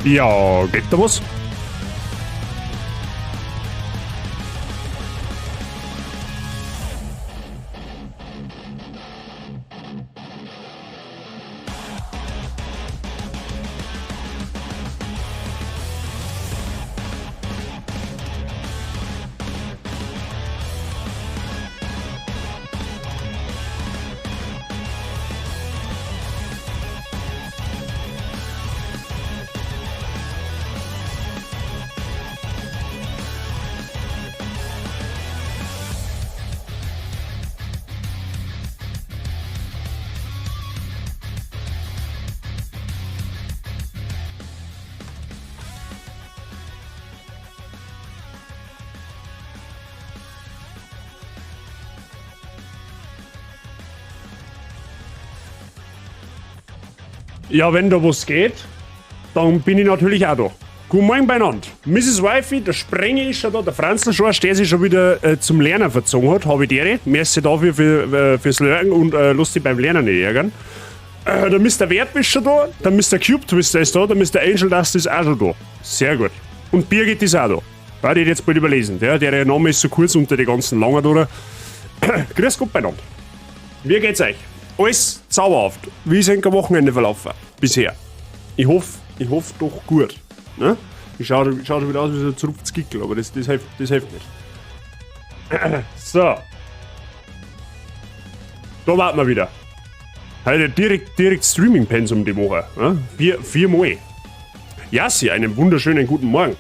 Ja, geht da was? Ja, wenn da was geht, dann bin ich natürlich auch da. Guten Morgen beieinander. Mrs. Wifey, der Sprenger ist schon da, der Franzl schon, der sich schon wieder zum Lernen verzogen hat, habe ich dir. Merci dafür fürs Lernen und lass dich beim Lernen nicht ärgern. Der Mr. Wert ist schon da, der Mr. Cube Twister ist da, der Mr. Angel Dust ist auch schon da. Sehr gut. Und Birgit ist auch da. Ja, die hat jetzt bald überlesen. Der Name ist so kurz unter die ganzen langen da. Grüß Gott beieinander. Wie geht's euch? Alles zauberhaft. Wie ist ein Wochenende verlaufen? Bisher. Ich hoffe doch gut. Ne? Ich schaue schon wieder aus wie so ein zerrupftes Gickel, aber das hilft nicht. So. Da warten wir wieder. Heute direkt Streaming-Pensum die Woche. Ne? Viermal. Jassi, einen wunderschönen guten Morgen.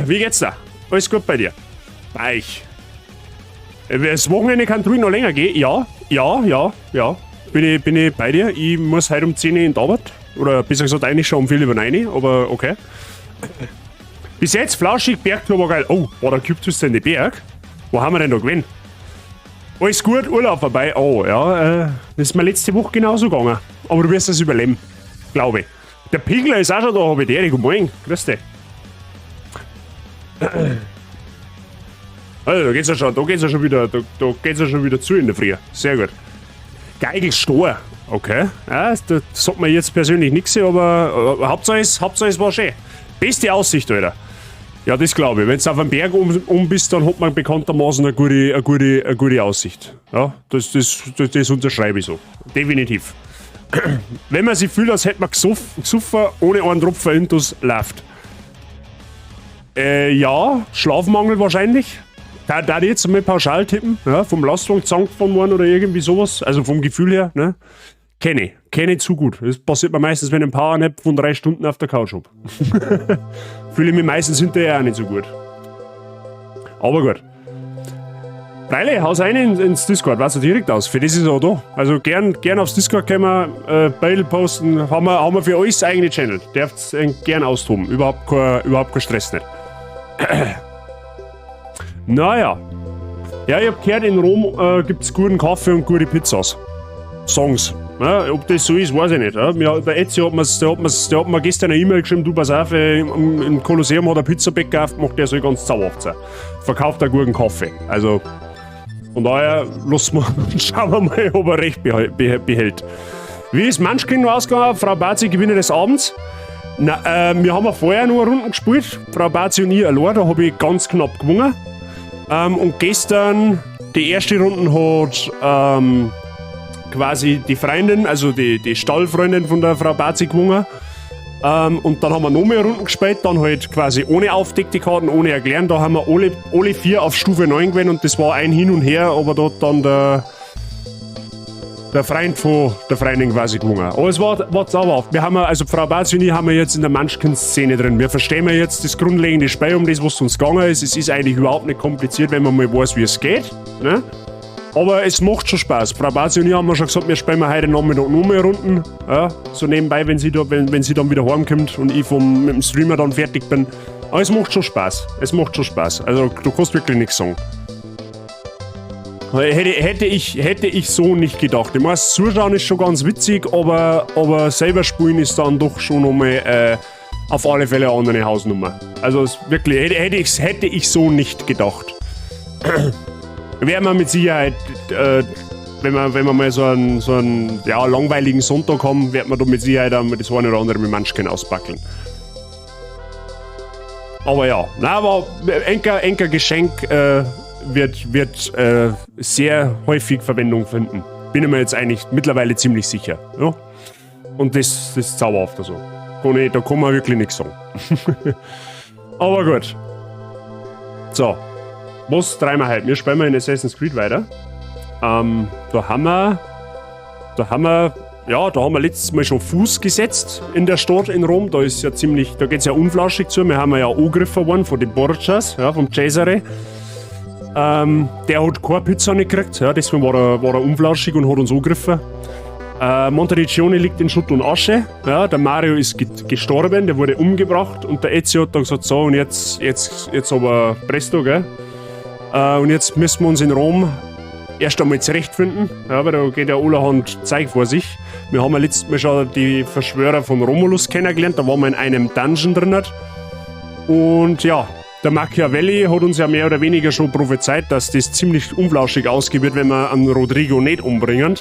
Wie geht's da? Alles gut bei dir? Bei euch. Das Wochenende kann drüben noch länger gehen. Ja. Bin ich bei dir. Ich muss heute um 10 Uhr in die Arbeit. Oder besser gesagt eigentlich schon um 4 über 9 Uhr, aber okay. Bis jetzt flauschig, Bergtour war geil. Oh, war der Cube-Twister in den Berg? Wo haben wir denn da gewinnt? Alles gut, Urlaub vorbei. Oh, ja, das ist mir letzte Woche genauso gegangen. Aber du wirst das überleben. Glaube ich. Der Pigler ist auch schon da, habe ich dir. Guten Morgen. Grüß dich. Also, da geht's ja schon wieder zu in der Früh. Sehr gut. Geigelstor. Okay. Ja, das sagt mir jetzt persönlich nichts, aber Hauptsache es war schön. Beste Aussicht, Alter. Ja, das glaube ich. Wenn du auf einem Berg bist, dann hat man bekanntermaßen eine gute Aussicht. Ja, das unterschreibe ich so. Definitiv. Wenn man sich fühlt, als hätte man gesoffen, ohne einen Tropfen Intus, läuft. Ja, Schlafmangel wahrscheinlich. Da jetzt mal pauschal tippen, ja, vom Lastwagen zusammengefahren worden oder irgendwie sowas, also vom Gefühl her, ne? Kenne ich zu gut. Das passiert mir meistens, wenn ich einen Powernap von 3 Stunden auf der Couch habe. Fühle ich mich meistens hinterher auch nicht so gut. Aber gut. Freile, haus rein ins Discord, weißt du direkt aus. Für das ist er auch da. Also gern aufs Discord können wir Beil posten. Haben wir für euch das eigene Channel. Dürft gern austoben. Überhaupt kein Stress nicht. Naja. Ja, ich hab gehört, in Rom gibt's guten Kaffee und gute Pizzas. Songs. Ja, ob das so ist, weiß ich nicht. Ja. Der Etsy hat mir gestern eine E-Mail geschrieben, du pass auf, im Kolosseum hat er Pizzabäcker aufgemacht, der soll ganz zauberhaft sein. Verkauft einen guten Kaffee. Also, von daher, schauen wir mal, ob er recht behält. Wie ist Munchkin noch ausgegangen? Frau Bazi, Gewinner des Abends. Na, wir haben vorher noch eine Runde gespielt. Frau Bazi und ich allein, da habe ich ganz knapp gewonnen. Und gestern, die erste Runde hat quasi die Freundin, also die Stallfreundin von der Frau Bazi gewonnen. Und dann haben wir noch mehr Runden gespielt, dann halt quasi ohne aufdeckte Karten, ohne Erklären. Da haben wir alle 4 auf Stufe 9 gewonnen und das war ein Hin und Her, aber dort dann der Freund von der Freundin quasi gewonnen. Aber es war zauberhaft. Wir haben also Frau Bazi und ich haben wir jetzt in der Munchkin-Szene drin. Wir verstehen jetzt das grundlegende Spiel, um das, was uns gegangen ist. Es ist eigentlich überhaupt nicht kompliziert, wenn man mal weiß, wie es geht. Ne? Aber es macht schon Spaß. Frau Bazi und ich haben schon gesagt, wir spielen heute Nachmittag noch mehr Runden. Ja, so nebenbei, wenn sie dann wieder heimkommt und ich mit dem Streamer dann fertig bin. Aber es macht schon Spaß. Also du kannst wirklich nichts sagen. Hätte ich so nicht gedacht. Ich weiß, zuschauen ist schon ganz witzig, aber selber spielen ist dann doch schon nochmal auf alle Fälle eine andere Hausnummer. Also wirklich, hätte ich so nicht gedacht. Wäre man mit Sicherheit, wenn wir mal so einen langweiligen Sonntag haben, wird man da mit Sicherheit auch das eine oder andere mit Munchkin ausbackeln. Aber ja, na, aber Enker Geschenk wird sehr häufig Verwendung finden. Bin ich mir jetzt eigentlich mittlerweile ziemlich sicher. Ja? Und das ist zauberhaft so. Da kann man wirklich nichts sagen. Aber gut. So. Was treiben wir heute? Wir spielen mal in Assassin's Creed weiter. Da haben wir letztes Mal schon Fuß gesetzt in der Stadt in Rom. Da geht es ja unflauschig zu. Wir haben ja angegriffen worden von den Borgias, ja, vom Cesare. Der hat keine Pizza nicht gekriegt, ja, deswegen war er unflauschig und hat uns angegriffen. Montericcione liegt in Schutt und Asche. Ja, der Mario ist gestorben, der wurde umgebracht und der Ezio hat dann gesagt, so und jetzt aber presto, gell? Und jetzt müssen wir uns in Rom erst einmal zurechtfinden, ja, weil da geht ja allerhand Zeug vor sich. Wir haben ja letztes Mal schon die Verschwörer von Romulus kennengelernt, da waren wir in einem Dungeon drin. Und ja, der Machiavelli hat uns ja mehr oder weniger schon prophezeit, dass das ziemlich unflauschig ausgehen wird, wenn wir an Rodrigo nicht umbringen.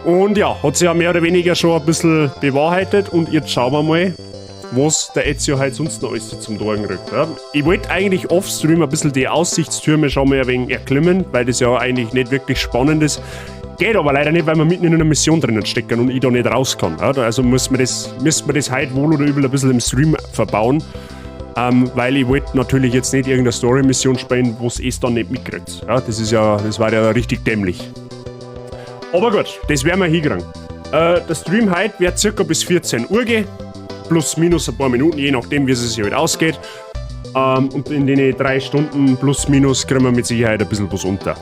Und ja, hat sich ja mehr oder weniger schon ein bisschen bewahrheitet und jetzt schauen wir mal, was der Ezio halt sonst noch alles zum Tragen kriegt. Ja. Ich wollte eigentlich offstream ein bisschen die Aussichtstürme schon mal ein wenig erklimmen, weil das ja eigentlich nicht wirklich spannend ist. Geht aber leider nicht, weil wir mitten in einer Mission drinnen stecken und ich da nicht raus kann. Ja. Also müssen wir das heute wohl oder übel ein bisschen im Stream verbauen. Weil ich wollte natürlich jetzt nicht irgendeine Story-Mission spielen, wo es dann nicht mitkriegt. Ja, das war ja richtig dämlich. Aber gut, das werden wir hinkriegen. Der Stream heute wird circa bis 14 Uhr gehen. Plus minus ein paar Minuten, je nachdem wie es sich halt ausgeht. Und in den 3 Stunden plus minus kriegen wir mit Sicherheit ein bisschen was unter.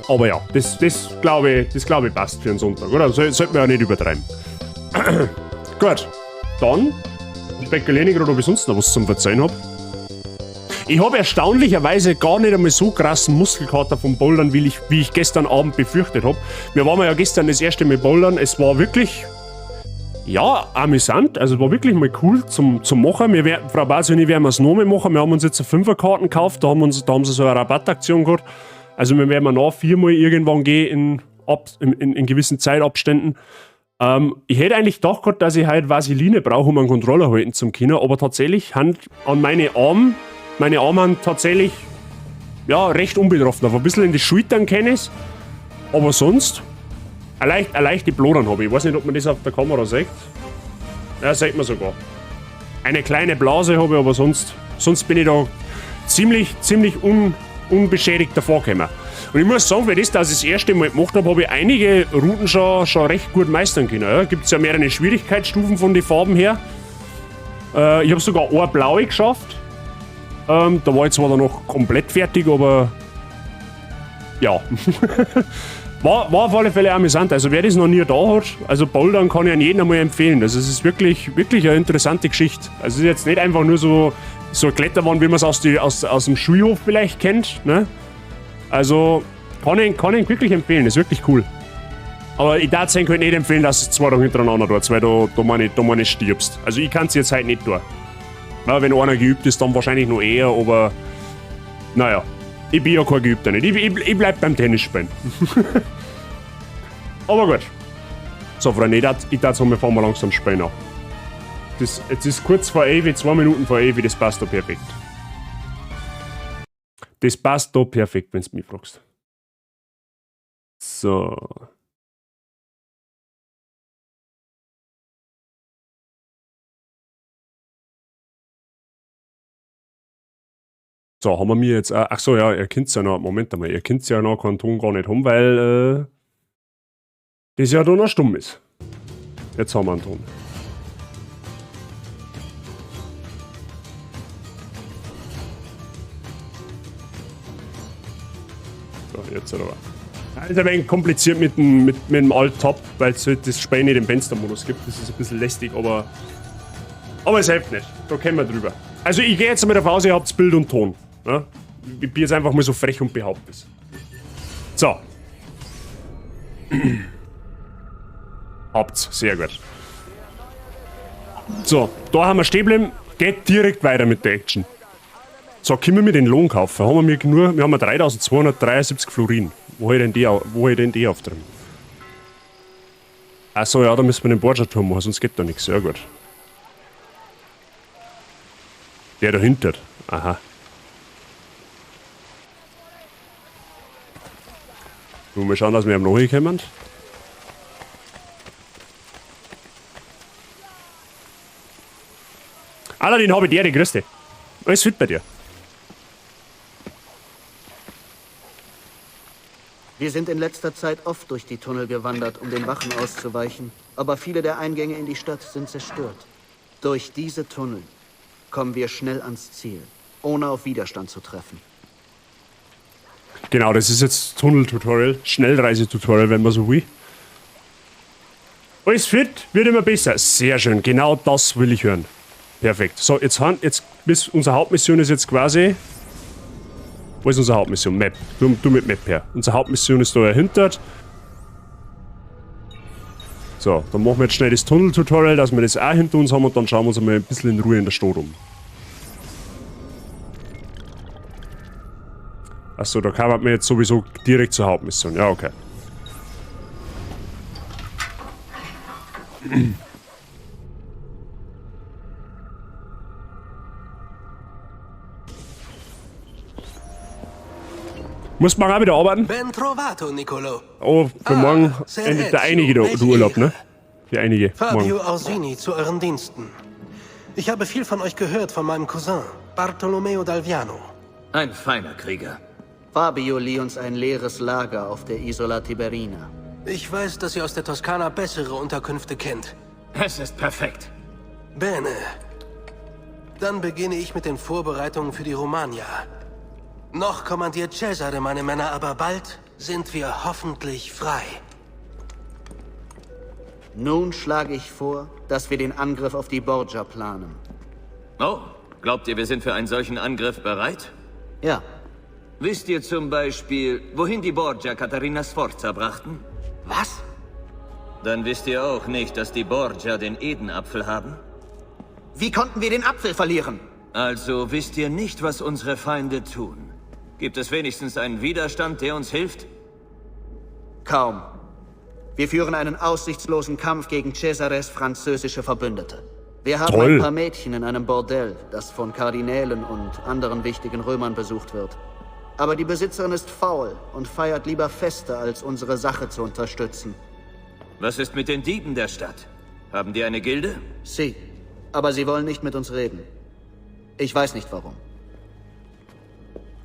Aber ja, das glaube ich passt für einen Sonntag, oder? Sollten wir ja nicht übertreiben. Gut, dann spekuliere ich gerade, ob ich sonst noch was zum Verzeihen habe. Ich habe erstaunlicherweise gar nicht einmal so krassen Muskelkater vom Bouldern, wie ich gestern Abend befürchtet habe. Wir waren ja gestern das erste Mal bouldern. Es war wirklich, ja, amüsant. Also es war wirklich mal cool zum Machen. Frau Basi und ich werden es nochmal machen. Wir haben uns jetzt eine 5er-Karten gekauft. Da haben sie so eine Rabattaktion gehabt. Also wir werden nach 4-mal irgendwann gehen in gewissen Zeitabständen. Ich hätte eigentlich gedacht gehabt, dass ich halt Vaseline brauche, um einen Controller halten zum können. Aber tatsächlich an meine Arme haben tatsächlich ja, recht unbetroffen. Aber ein bisschen in die Schultern kenne ich es. Aber sonst eine leichte Blodern habe ich. Ich weiß nicht, ob man das auf der Kamera sieht. Ja, sieht man sogar. Eine kleine Blase habe ich, aber sonst bin ich da ziemlich unbeschädigt davor gekommen. Und ich muss sagen, für das, dass ich das erste Mal gemacht habe ich einige Routen schon recht gut meistern können. Ja. Gibt es ja mehrere Schwierigkeitsstufen von den Farben her. Ich habe sogar eine blaue geschafft. Da war ich zwar dann noch komplett fertig, aber ja. war auf alle Fälle amüsant. Also wer das noch nie da hat, also Bouldern kann ich an jeden einmal empfehlen. Also es ist wirklich eine interessante Geschichte. Also es ist jetzt nicht einfach nur so eine Kletterwand, wie man es aus dem Schulhof vielleicht kennt. Ne? Also kann ich wirklich empfehlen, ist wirklich cool. Aber ich darf es nicht empfehlen, dass es 2 Tage hintereinander tut, weil du mal nicht stirbst. Also ich kann es jetzt halt nicht tun. Ja, wenn einer geübt ist, dann wahrscheinlich noch eher, aber naja, ich bin ja kein Geübter nicht. Ich bleib beim Tennisspielen. Aber gut. So, Freunde, ich darf sagen, wir fahren mal langsam spielen an. Jetzt ist kurz vor 11, 2 Minuten vor 11, das passt da perfekt. Das passt da perfekt, wenn du mich fragst. So. So, haben wir mir jetzt. Achso, ja, ihr könnt ja noch. Moment einmal, ihr könnt ja noch keinen Ton gar nicht haben, weil das ja da noch stumm ist. Jetzt haben wir einen Ton. So, jetzt aber. Das ist ein wenig kompliziert mit dem Alt-Tab, weil es halt das Spiel nicht im Fenstermodus gibt. Das ist ein bisschen lästig, aber es hilft nicht. Da können wir drüber. Also ich gehe jetzt mal davon aus, ihr habt Bild und Ton. Ja? Ich bin jetzt einfach mal so frech und behaupte es. So. Habt's. Sehr gut. So, da haben wir stehen bleiben. Geht direkt weiter mit der Action. So, können wir den Lohn kaufen? Wir haben 3273 Florin. Wo ich denn die aufdrehen? Achso, ja, da müssen wir den Borgia-Turm machen, sonst geht da nichts. Sehr gut. Der dahinter. Aha. Mal schauen, dass wir am Nachher kommen. Aladdin, habe ich dir, die größte. Alles fit bei dir. Wir sind in letzter Zeit oft durch die Tunnel gewandert, um den Wachen auszuweichen. Aber viele der Eingänge in die Stadt sind zerstört. Durch diese Tunnel kommen wir schnell ans Ziel, ohne auf Widerstand zu treffen. Genau, das ist jetzt Tunnel-Tutorial, Schnellreise-Tutorial, wenn man so will. Alles fit, wird immer besser. Sehr schön, genau das will ich hören. Perfekt. So, jetzt unsere Hauptmission ist jetzt quasi... Wo ist unsere Hauptmission? Map. Du mit Map her. Unsere Hauptmission ist da dahinter. So, dann machen wir jetzt schnell das Tunnel-Tutorial, dass wir das auch hinter uns haben und dann schauen wir uns einmal ein bisschen in Ruhe in der Stadt um. Achso, da kann man jetzt sowieso direkt zur Hauptmission. Ja, okay. Muss man auch wieder arbeiten? Ben trovato, Nicolo. Oh, für morgen endet der einige der Urlaub, ne? Für einige. Fabio Orsini zu euren Diensten. Ich habe viel von euch gehört, von meinem Cousin, Bartolomeo d'Alviano. Ein feiner Krieger. Fabio lieh uns ein leeres Lager auf der Isola Tiberina. Ich weiß, dass ihr aus der Toskana bessere Unterkünfte kennt. Es ist perfekt. Bene. Dann beginne ich mit den Vorbereitungen für die Romagna. Noch kommandiert Cesare meine Männer, aber bald sind wir hoffentlich frei. Nun schlage ich vor, dass wir den Angriff auf die Borgia planen. Oh, glaubt ihr, wir sind für einen solchen Angriff bereit? Ja. Wisst ihr zum Beispiel, wohin die Borgia Caterina Sforza brachten? Was? Dann wisst ihr auch nicht, dass die Borgia den Edenapfel haben? Wie konnten wir den Apfel verlieren? Also wisst ihr nicht, was unsere Feinde tun? Gibt es wenigstens einen Widerstand, der uns hilft? Kaum. Wir führen einen aussichtslosen Kampf gegen Cesares französische Verbündete. Wir haben ein paar Mädchen in einem Bordell, das von Kardinälen und anderen wichtigen Römern besucht wird. Aber die Besitzerin ist faul und feiert lieber Feste, als unsere Sache zu unterstützen. Was ist mit den Dieben der Stadt? Haben die eine Gilde? Sie. Aber sie wollen nicht mit uns reden. Ich weiß nicht warum.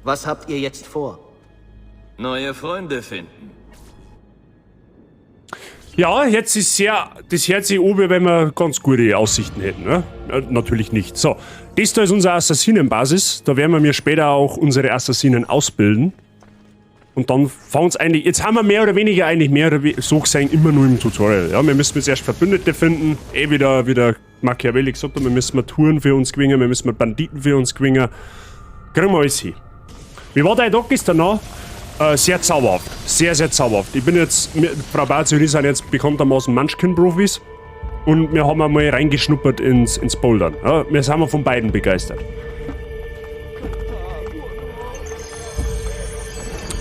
Was habt ihr jetzt vor? Neue Freunde finden. Ja, jetzt ist das hört sich an, wenn wir ganz gute Aussichten hätten, ne? Natürlich nicht. So, das da ist unsere Assassinenbasis. Da werden wir später auch unsere Assassinen ausbilden. Und dann fangen uns eigentlich, jetzt haben wir mehr oder weniger so gesehen immer nur im Tutorial. Ja, wir müssen jetzt erst Verbündete finden. Wieder Machiavelli gesagt hat, wir müssen Touren für uns gewinnen, wir müssen Banditen für uns gewinnen. Kriegen wir alles hin. Wie war dein Tag gestern noch? Sehr zauberhaft. Sehr, sehr zauberhaft. Ich bin jetzt, Frau Barzuri sind jetzt bekanntermaßen Munchkin-Profis. Und wir haben einmal reingeschnuppert ins Bouldern. Ja, wir sind von beiden begeistert.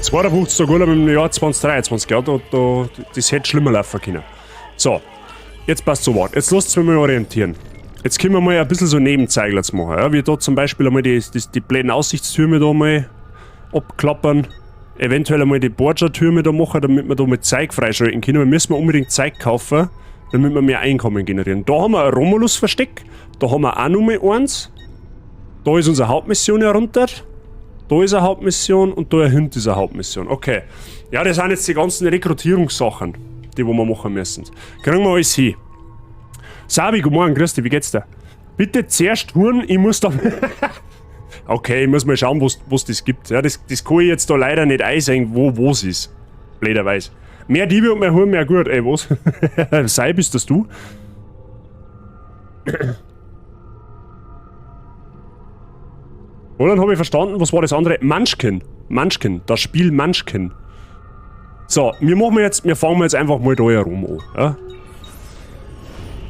52. Urlaub im Jahr 2023. Ja, das hätte schlimmer laufen können. So, jetzt passt so weit. Jetzt lasst es mich mal orientieren. Jetzt können wir mal ein bisschen so Nebenzeigler zu machen. Ja, wie da zum Beispiel einmal die blöden Aussichtstürme da mal abklappern. Eventuell einmal die Borgia-Türme da machen, damit wir da mit Zeug freischalten können. Wir müssen unbedingt Zeug kaufen, damit wir mehr Einkommen generieren. Da haben wir ein Romulus-Versteck. Da haben wir auch nochmal eins. Da ist unsere Hauptmission herunter. Da ist eine Hauptmission und da hinten ist eine Hauptmission. Okay. Ja, das sind jetzt die ganzen Rekrutierungssachen, die wir machen müssen. Kriegen wir alles hin. Sabi, guten Morgen, grüß dich, wie geht's dir? Bitte zuerst huren, ich muss dann... Okay, ich muss mal schauen, was das gibt. Ja, das kann ich jetzt da leider nicht einsehen, wo es ist. Blöderweise. Mehr Diebe und mehr Huren, mehr gut. Ey, was? Sei, bist das du? Und dann habe ich verstanden, was war das andere? Munchkin, das Spiel Munchkin. So, wir fangen jetzt einfach mal da herum an. Ja?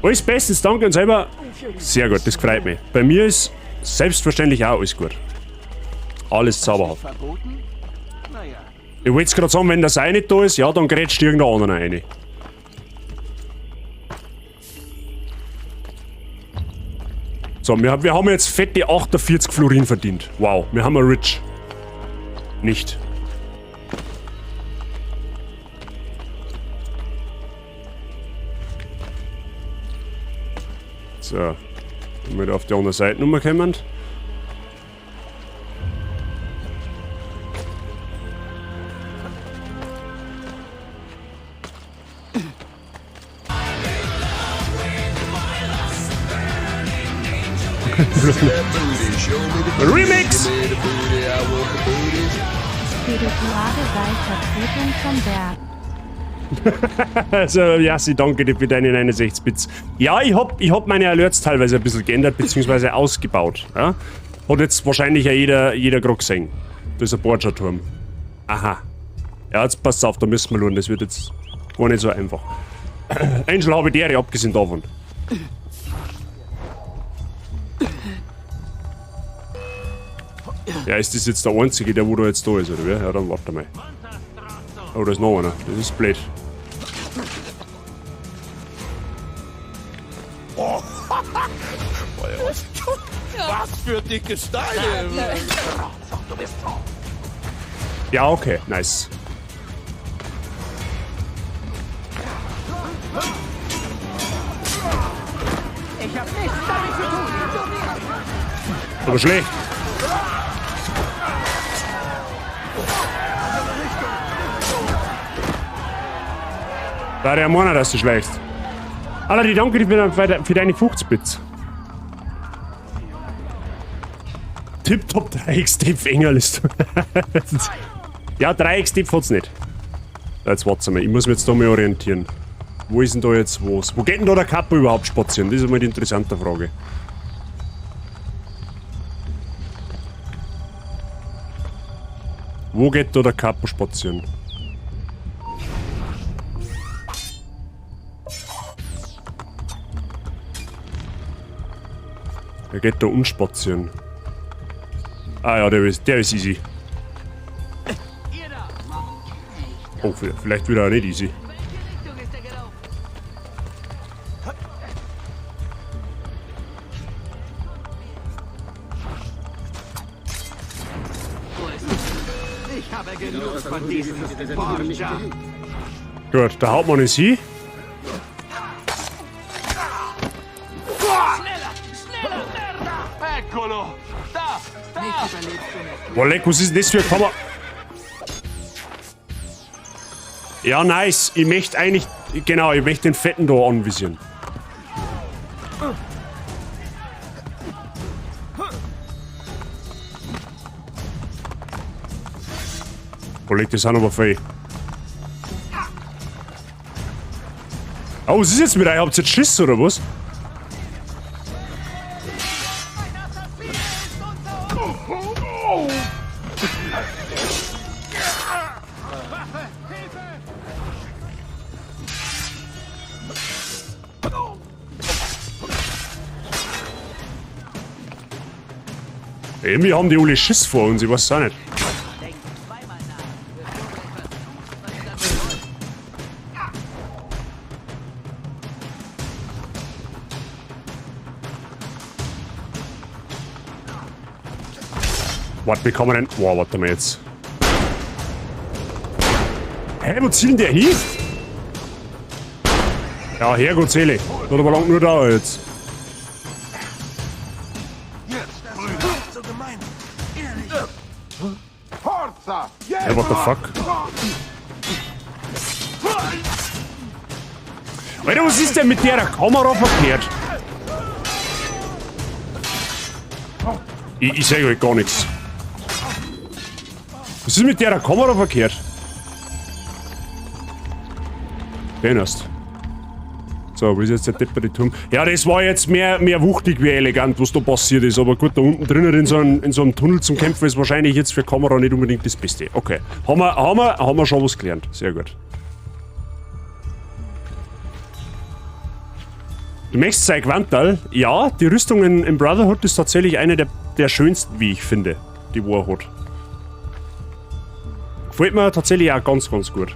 Alles bestens, danke und selber. Sehr gut, das freut mich. Bei mir ist selbstverständlich auch alles gut. Alles zauberhaft. Ich wollte es gerade sagen, wenn das eine nicht da ist, ja, dann grätscht irgendein anderer rein. So, wir haben jetzt fette 48 Florin verdient. Wow, wir haben rich. Nicht. So. Wenn wir da auf die andere Seite nochmal kommen. Remix! Spirituale Vertretung vom Berg. Also, Jassi, danke dir für deine 69 Bits. Ja, ich hab meine Alerts teilweise ein bisschen geändert, beziehungsweise ausgebaut. Ja? Hat jetzt wahrscheinlich ja jeder gerade gesehen. Da ist ein Borgia-Turm. Aha. Ja, jetzt passt auf, da müssen wir schauen, das wird jetzt gar nicht so einfach. Angel habe ich die abgesehen davon. Ja, ist das jetzt der einzige, der wo da jetzt da ist, oder wie? Ja, dann warte mal. Oh, da ist noch einer. Das ist blöd. Oh. Was für dicke Steine! Ja, okay, nice. Ich hab nichts damit zu tun. Aber schlecht. Da der Monat, dass du schlägst. Alter, die danke dir für deine 50 Bits. Tipptopp 3x-Tipp Engel ist. Ja, 3x-Tipp hat's nicht. Jetzt warte mal, ich muss mich jetzt da mal orientieren. Wo ist denn da jetzt was? Wo geht denn da der Kappa überhaupt spazieren? Das ist mal die interessante Frage. Wo geht da der Kappa spazieren? Er geht da unspazieren. Ah ja, der ist easy. Oh, vielleicht wieder auch nicht easy. Ich habe genug von diesem Borgia. Gut, der Hauptmann ist hier. Eccolo! Da! Boah, leck, was ist das für ein Kammer? Ja, nice. Ich möchte eigentlich... Genau, ich möchte den Fetten da anvisieren. Boah, leck, das sind aber viel. Oh, was ist jetzt mit euch? Habt ihr jetzt Schiss, oder was? Irgendwie haben die alle Schiss vor uns, ich weiß auch nicht. Warte, wie kann man denn... Wow, warte mal jetzt. Hä, wo zielt der hin? Ja, Herrgott, Seele. Hat aber lang nur da jetzt. So gemein. Ehrlich. Hey, what the fuck? Alter, was ist denn mit der Kamera verkehrt? Ich sage euch gar nichts. Was ist mit der Kamera verkehrt? Den hast. So, wo ist jetzt der depperte Turm? Ja, das war jetzt mehr wuchtig wie elegant, was da passiert ist. Aber gut, da unten drinnen in so einem Tunnel zum Kämpfen ist wahrscheinlich jetzt für Kamera nicht unbedingt das Beste. Okay. Haben wir schon was gelernt. Sehr gut. Du möchtest sein Quantal? Ja, die Rüstung in Brotherhood ist tatsächlich eine der schönsten, wie ich finde, die er hat. Gefällt mir tatsächlich auch ganz, ganz gut.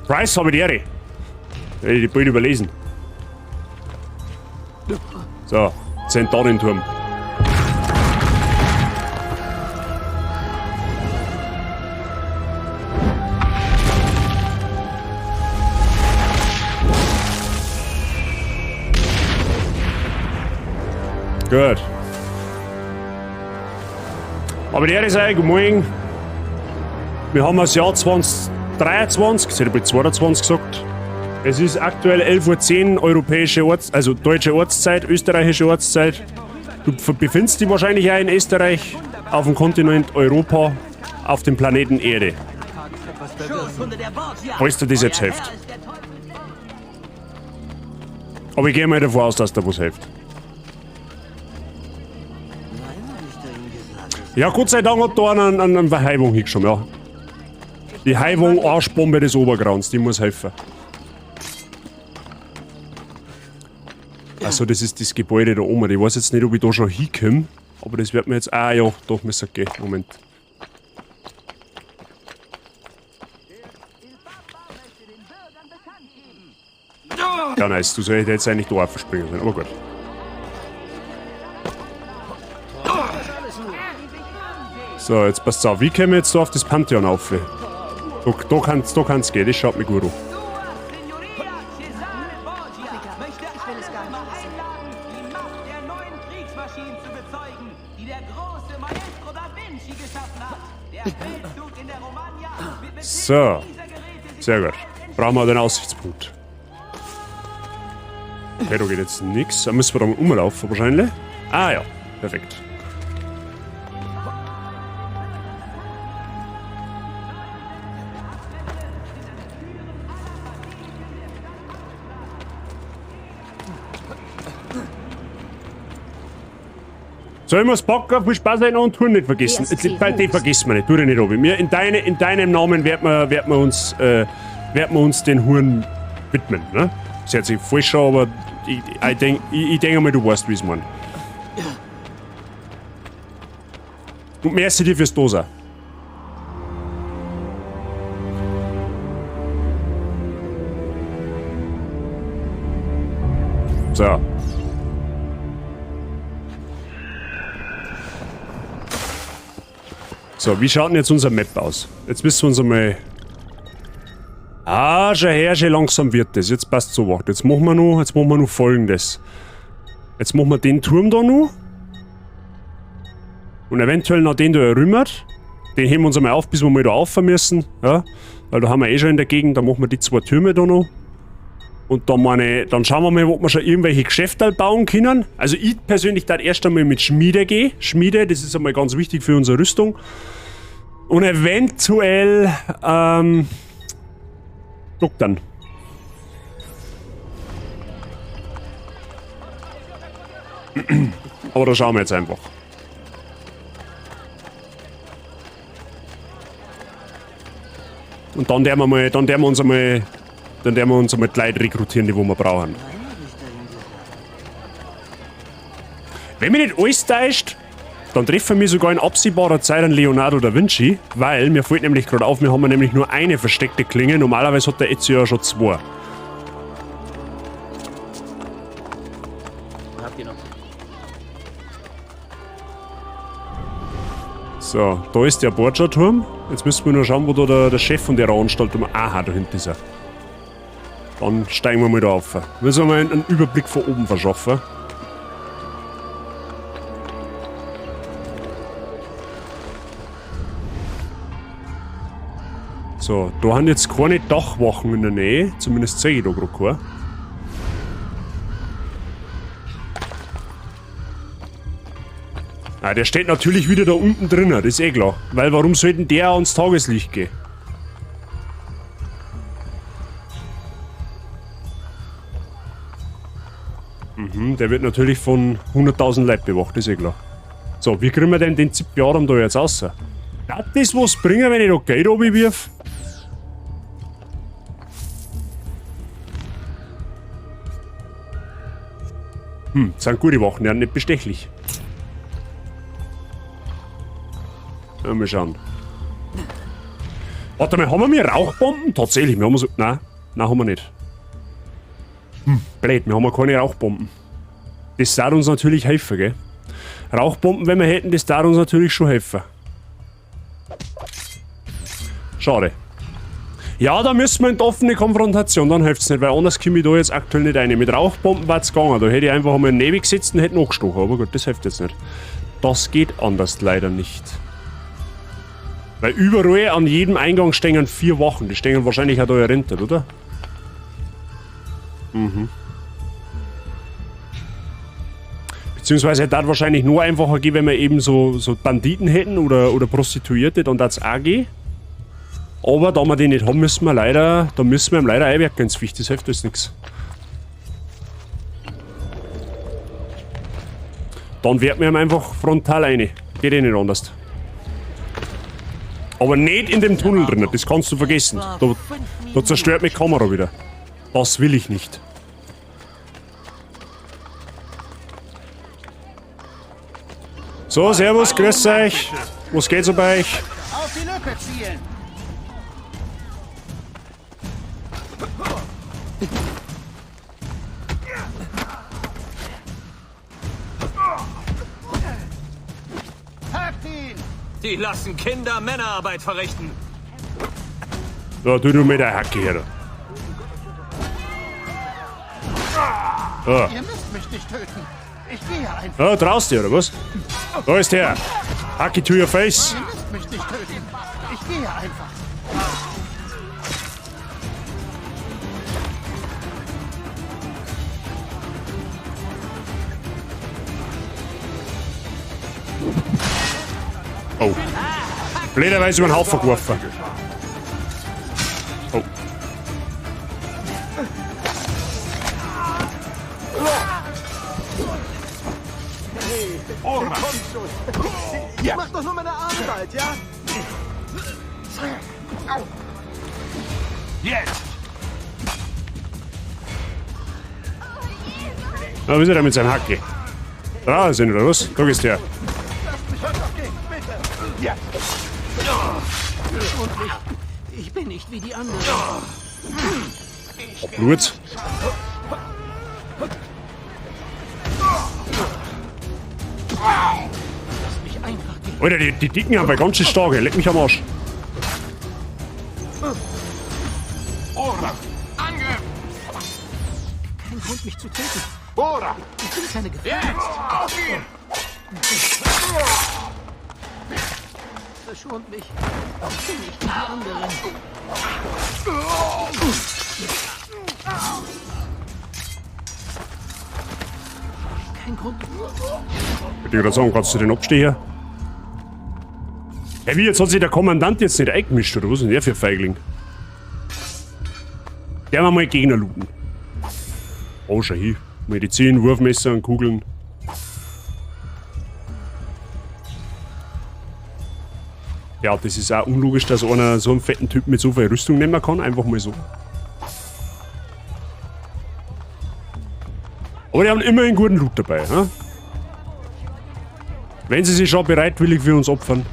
Price habe ich die Ehre. Hätte ich die bald überlesen. So, jetzt sind da den Turm. Gut. Aber die Ehre sei, guten Morgen. Wir haben das Jahr 2023, ich hätte bei 22 gesagt. Es ist aktuell 11:10 Uhr europäische also deutsche Ortszeit, österreichische Ortszeit. Du befindest dich wahrscheinlich auch in Österreich, auf dem Kontinent Europa, auf dem Planeten Erde. Falls dir das jetzt hilft. Aber ich gehe mal davon aus, dass dir was hilft. Ja, Gott sei Dank hat da eine Verheibung hingeschoben, ja. Die Heibung Arschbombe des Obergrauens, die muss helfen. Also das ist das Gebäude da oben. Ich weiß jetzt nicht, ob ich da schon hinkomme, aber das wird mir jetzt... Ah ja, doch müssen gehen. Moment. Ja, nice. Du sollst jetzt eigentlich da verspringen können, aber gut. So, jetzt passt auf. Wie kommen wir jetzt da auf das Pantheon auf? Da kann's gehen, das schaut mir gut an. So, sehr gut. Brauchen wir den Aussichtspunkt. Okay, da geht jetzt nichts. Da müssen wir dann umlaufen wahrscheinlich. Ah ja, perfekt. So, ich muss packen, viel Spaß rein und Touren nicht vergessen. Die vergessen wir nicht, tu dir nicht, Robby. In deinem Namen werden wir uns den Huren widmen, ne? Das hört sich falsch an, aber ich denke mal, du weißt, wie es meint. Und merci dir fürs Dosen. So. So, wie schaut denn jetzt unser Map aus? Jetzt müssen wir uns einmal... Ah, schon langsam wird das. Jetzt passt so. Jetzt machen wir noch Folgendes. Jetzt machen wir den Turm da noch. Und eventuell noch den da rümmert. Den heben wir uns einmal auf, bis wir mal da rauf müssen. Ja? Weil da haben wir eh schon in der Gegend. Dann machen wir die 2 Türme da noch. Und dann schauen wir mal, ob wir schon irgendwelche Geschäfte bauen können. Also ich persönlich darf erst einmal mit Schmiede gehen. Schmiede, das ist einmal ganz wichtig für unsere Rüstung. Und eventuell, Doktorn. Aber da schauen wir jetzt einfach. Und dann werden wir uns einmal die Leute rekrutieren, die wir brauchen. Wenn mich nicht alles täuscht, dann treffen wir sogar in absehbarer Zeit einen Leonardo da Vinci, weil mir fällt nämlich gerade auf, wir haben nämlich nur eine versteckte Klinge. Normalerweise hat der Ezio ja schon 2. So, da ist der Borgia-Turm. Jetzt müssen wir nur schauen, wo da der Chef von der Anstalt ist. Aha, da hinten ist er. Dann steigen wir mal da auf. Müssen wir mal einen Überblick von oben verschaffen. So, da haben jetzt keine Dachwachen in der Nähe. Zumindest sehe ich da gerade keine. Ah, der steht natürlich wieder da unten drin, das ist eh klar. Weil warum sollte der ans Tageslicht gehen? Der wird natürlich von 100.000 Leuten bewacht, ist eh klar. So, wie kriegen wir denn den Zipiarum da jetzt raus? Darf das was bringen, wenn ich da Geld runterwirf? Sind gute Wachen, die sind nicht bestechlich. Ja, mal schauen. Warte mal, haben wir Rauchbomben? Tatsächlich, wir haben so... Nein, haben wir nicht. Blöd, wir haben keine Rauchbomben. Das darf uns natürlich helfen, gell? Rauchbomben, wenn wir hätten, das darf uns natürlich schon helfen. Schade. Ja, da müssen wir in die offene Konfrontation, dann hilft es nicht, weil anders komme ich da jetzt aktuell nicht rein. Mit Rauchbomben war es gegangen, da hätte ich einfach einmal neben gesetzt und hätte nachgestochen, aber gut, das hilft jetzt nicht. Das geht anders leider nicht. Weil überall an jedem Eingang stehen 4 Wachen, die stehen wahrscheinlich auch da errentet, oder? Mhm. Beziehungsweise hätte das wahrscheinlich nur einfacher gehen, wenn wir eben so Banditen hätten oder Prostituierte, dann das auch gehen. Aber da wir die nicht haben, müssen wir ihm leider einwerken ins Viech, das hilft uns nichts. Dann werten wir ihm einfach frontal rein. Geht eh nicht anders. Aber nicht in dem Tunnel drin, das kannst du vergessen. Da zerstört mich die Kamera wieder. Das will ich nicht. So, servus, grüß euch. Was geht's bei euch? Auf die Lücke zielen! Packt ihn! Die lassen Kinder Männerarbeit verrichten. So, du mit der Hacke hier. So. Ihr müsst mich nicht töten. Ich gehe einfach. Ja, traust du, oder was? Da ist der. Hacke to your face. Ihr müsst mich nicht töten. Ich gehe einfach. Oh. Blöderweise über den Haufen geworfen. Oh. Ich mach doch nur meine Arbeit, ja? Jetzt! Na, wie ist er denn mit seinem Hacke? Draußen, oder was? Da ist der. Ich bin nicht wie die anderen. Blut. Lass mich einfach gehen. Alter, die Dicken haben bei ganz schön starke. Leck mich am Arsch. Angriff! Kein Grund, mich zu töten. Bora! Ich bin keine Gefahr. Jetzt! Auf ihn! Verschont mich. Ich bin nicht wie die anderen. Kein Grund. Ich würde gerade sagen, kannst du den abstehen? Hey, wie, jetzt hat sich der Kommandant jetzt nicht eingemischt, oder was ist denn der für ein Feigling? Der wir mal Gegner looten. Oh, schau hin. Medizin, Wurfmesser und Kugeln. Ja, das ist auch unlogisch, dass einer so einen fetten Typ mit so viel Rüstung nehmen kann. Einfach mal so. Aber die haben immer einen guten Loot dabei. Hm? Wenn sie sich schon bereitwillig für uns opfern.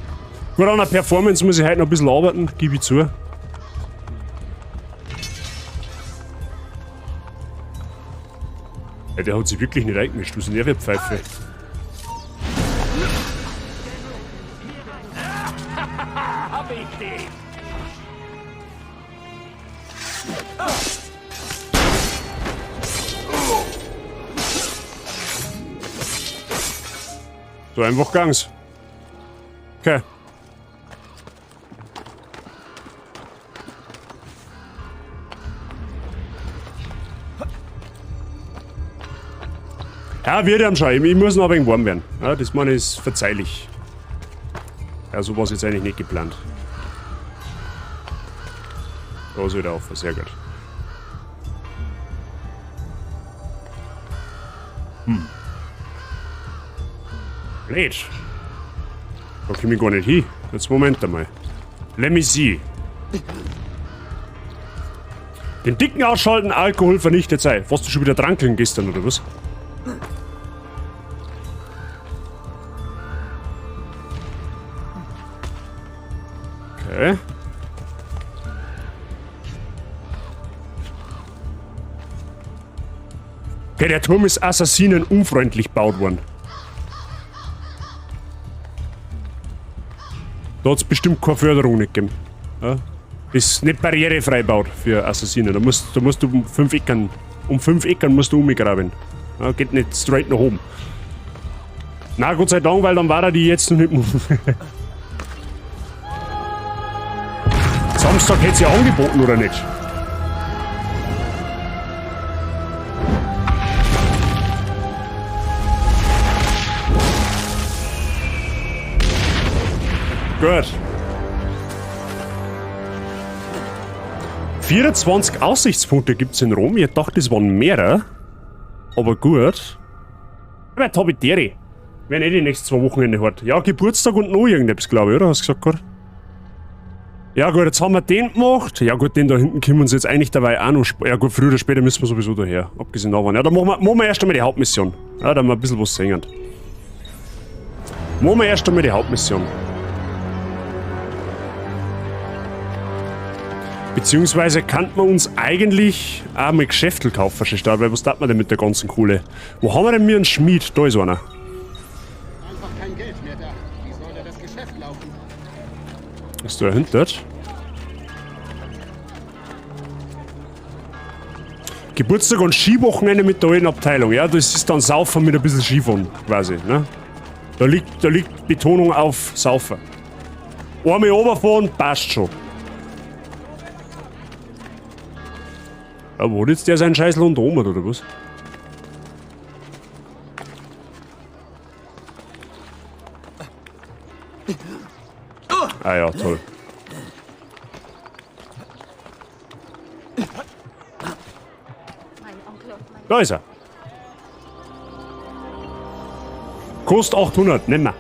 Gut, an der Performance muss ich heute noch ein bisschen arbeiten, gebe ich zu. Ja, der hat sich wirklich nicht eingemischt. Was ist denn der für eine Pfeife? Hab ich dich! So einfach gang's. Okay. Ja, wird am Schein. Ich muss noch ein wenig warm werden. Ja, das meine ich ist verzeihlich. Ja, so war es jetzt eigentlich nicht geplant. Da ist wieder auf, sehr gut. Blöd. Da komme ich gar nicht hin. Jetzt Moment einmal. Let me see. Den Dicken ausschalten, Alkohol vernichtet sei. Warst du schon wieder trankeln gestern, oder was? Okay. Okay, der Turm ist Assassinen unfreundlich gebaut worden. Da hat es bestimmt keine Förderung nicht gegeben. Ja? Ist nicht barrierefrei gebaut für Assassinen. Da musst du um 5 Eckern musst du umgraben. Ja, geht nicht straight nach oben. Na, Gott sei Dank, weil dann war er die jetzt noch nicht. Samstag hätte es ja angeboten, oder nicht? Gut. 24 Aussichtspunkte gibt es in Rom. Ich dachte, das waren mehrere. Aber gut. Aber jetzt habe ich deren. Wenn die nächsten 2 Wochenende hat. Ja, Geburtstag und noch irgendetwas, glaube ich, oder? Hast du gesagt gerade? Ja gut, jetzt haben wir den gemacht. Ja gut, den da hinten können wir uns jetzt eigentlich dabei auch noch... Ja gut, früher oder später müssen wir sowieso daher. Abgesehen davon. Ja, dann machen wir erst einmal die Hauptmission. Ja, da haben wir ein bisschen was singen. Machen wir erst einmal die Hauptmission. Beziehungsweise kann man uns eigentlich auch mal Geschäfte kaufen, verstehst du? Weil was tat man denn mit der ganzen Kohle? Wo haben wir denn einen Schmied? Da ist einer. Einfach kein Geld mehr da. Wie soll da das Geschäft laufen? Ist da dahinter? Geburtstag und Skiwochenende mit der alten Abteilung. Ja, das ist dann Saufen mit ein bisschen Skifahren quasi. Ne? Da liegt Betonung auf Saufen. Einmal runterfahren, passt schon. Aber hat jetzt der seinen Scheißl unter oben, oder was? Ah ja, toll. Da ist er. Kostet 800, nimm mal.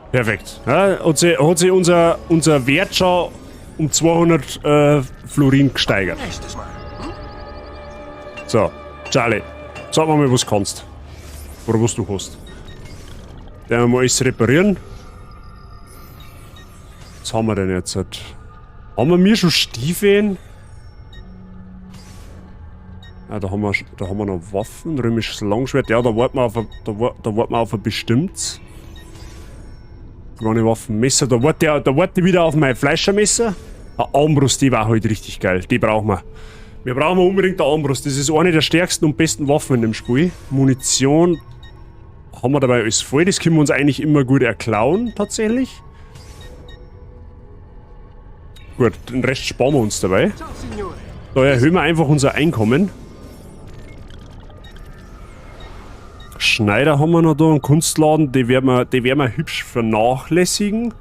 Perfekt. Ja, hat sich unser Wert schon um 200 Florin gesteigert. So, Charlie, sag mal, was du kannst. Oder was du hast. Dann wir mal alles reparieren. Was haben wir denn jetzt? Haben wir mir schon Stiefeln? Ah, da haben wir noch Waffen, römisches Langschwert. Ja, da warten wir auf ein bestimmtes. Kleine Waffenmesser. Da warte ich wieder auf mein Fleischermesser. Eine Armbrust, die war halt richtig geil. Die brauchen wir. Wir brauchen unbedingt eine Armbrust. Das ist eine der stärksten und besten Waffen in dem Spiel. Munition haben wir dabei alles voll. Das können wir uns eigentlich immer gut erklauen, tatsächlich. Gut, den Rest sparen wir uns dabei. Da erhöhen wir einfach unser Einkommen. Schneider haben wir noch da, einen Kunstladen, die werden wir hübsch vernachlässigen.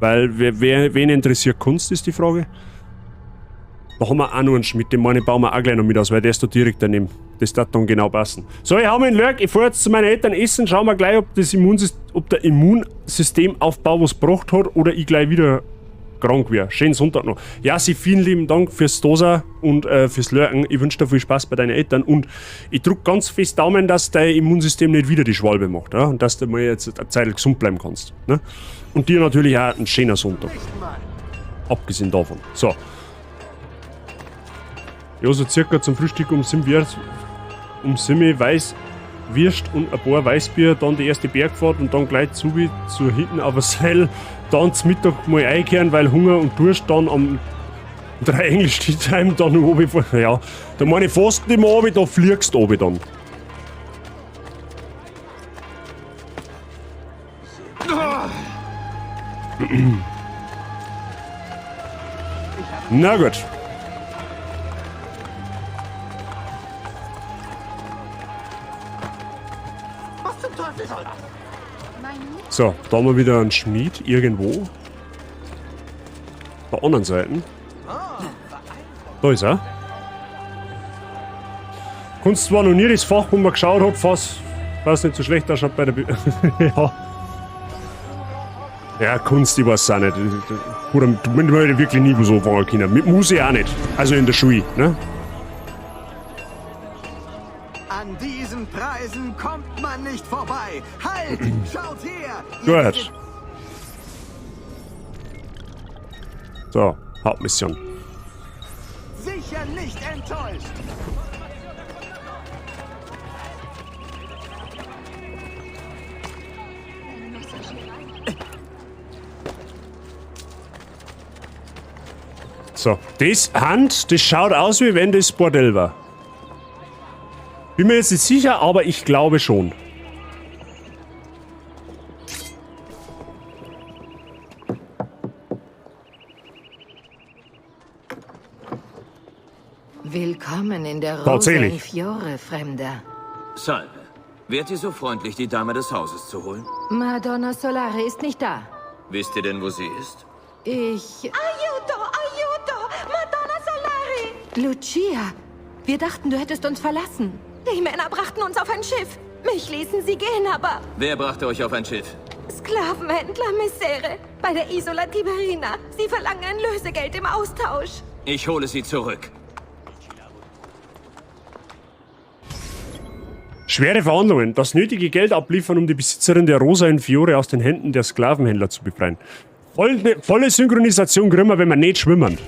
Weil, wen interessiert Kunst, ist die Frage. Da haben wir auch noch einen Schmied, den meine bauen wir auch gleich noch mit aus, weil der ist da direkt daneben. Das darf dann genau passen. So, ich habe ihn in Lurk, ich fahre jetzt zu meinen Eltern essen, schauen wir gleich, ob der Immunsystemaufbau was gebracht hat oder ich gleich wieder krank wäre. Schönen Sonntag noch. Ja, vielen lieben Dank fürs Dosa und fürs Lurken. Ich wünsche dir viel Spaß bei deinen Eltern und ich drücke ganz fest Daumen, dass dein Immunsystem nicht wieder die Schwalbe macht, ja? Und dass du mal jetzt eine Zeit gesund bleiben kannst. Ne? Und dir natürlich auch einen schönen Sonntag. Abgesehen davon. So. Ja, so circa zum Frühstück um 7 Weißwürst und ein paar Weißbier, dann die erste Bergfahrt und dann gleich zu hinten auf ein Seil, dann zum Mittag mal einkehren, weil Hunger und Durst, dann am 3 Englisch Teatime, dann noch oben. Ja, da meine ich fast nicht mehr runter, da fliegst du oben dann. Na gut. Was zum Teufel soll das? So, da haben wir wieder einen Schmied irgendwo. Auf der anderen Seite. Da ist er. Kunst war noch nie das Fach, wo man geschaut hat, fast nicht so schlecht ausschaut bei der ja. Ja, Kunst, ich weiß es auch nicht. Oder mit mir wirklich nie so anfangen können. Mit Musik auch nicht. Also in der Schule, ne? An diesen Preisen kommt man nicht vorbei. Halt! Schaut her! Gut. So, Hauptmission. Sicher nicht enttäuscht. So, das schaut aus, wie wenn das Bordell war. Bin mir jetzt nicht sicher, aber ich glaube schon. Willkommen in der Rosa Tatsächlich. in Fiore, Fremder. Salve. Wärt ihr so freundlich, die Dame des Hauses zu holen? Madonna Solare ist nicht da. Wisst ihr denn, wo sie ist? Ich... Aiuto, aiuto! Madonna Solari! Lucia, wir dachten, du hättest uns verlassen. Die Männer brachten uns auf ein Schiff. Mich ließen sie gehen, aber... Wer brachte euch auf ein Schiff? Sklavenhändler Messere bei der Isola Tiberina. Sie verlangen ein Lösegeld im Austausch. Ich hole sie zurück. Schwere Verhandlungen. Das nötige Geld abliefern, um die Besitzerin der Rosa in Fiore aus den Händen der Sklavenhändler zu befreien. Volle Synchronisation kriegen wir, wenn wir nicht schwimmen.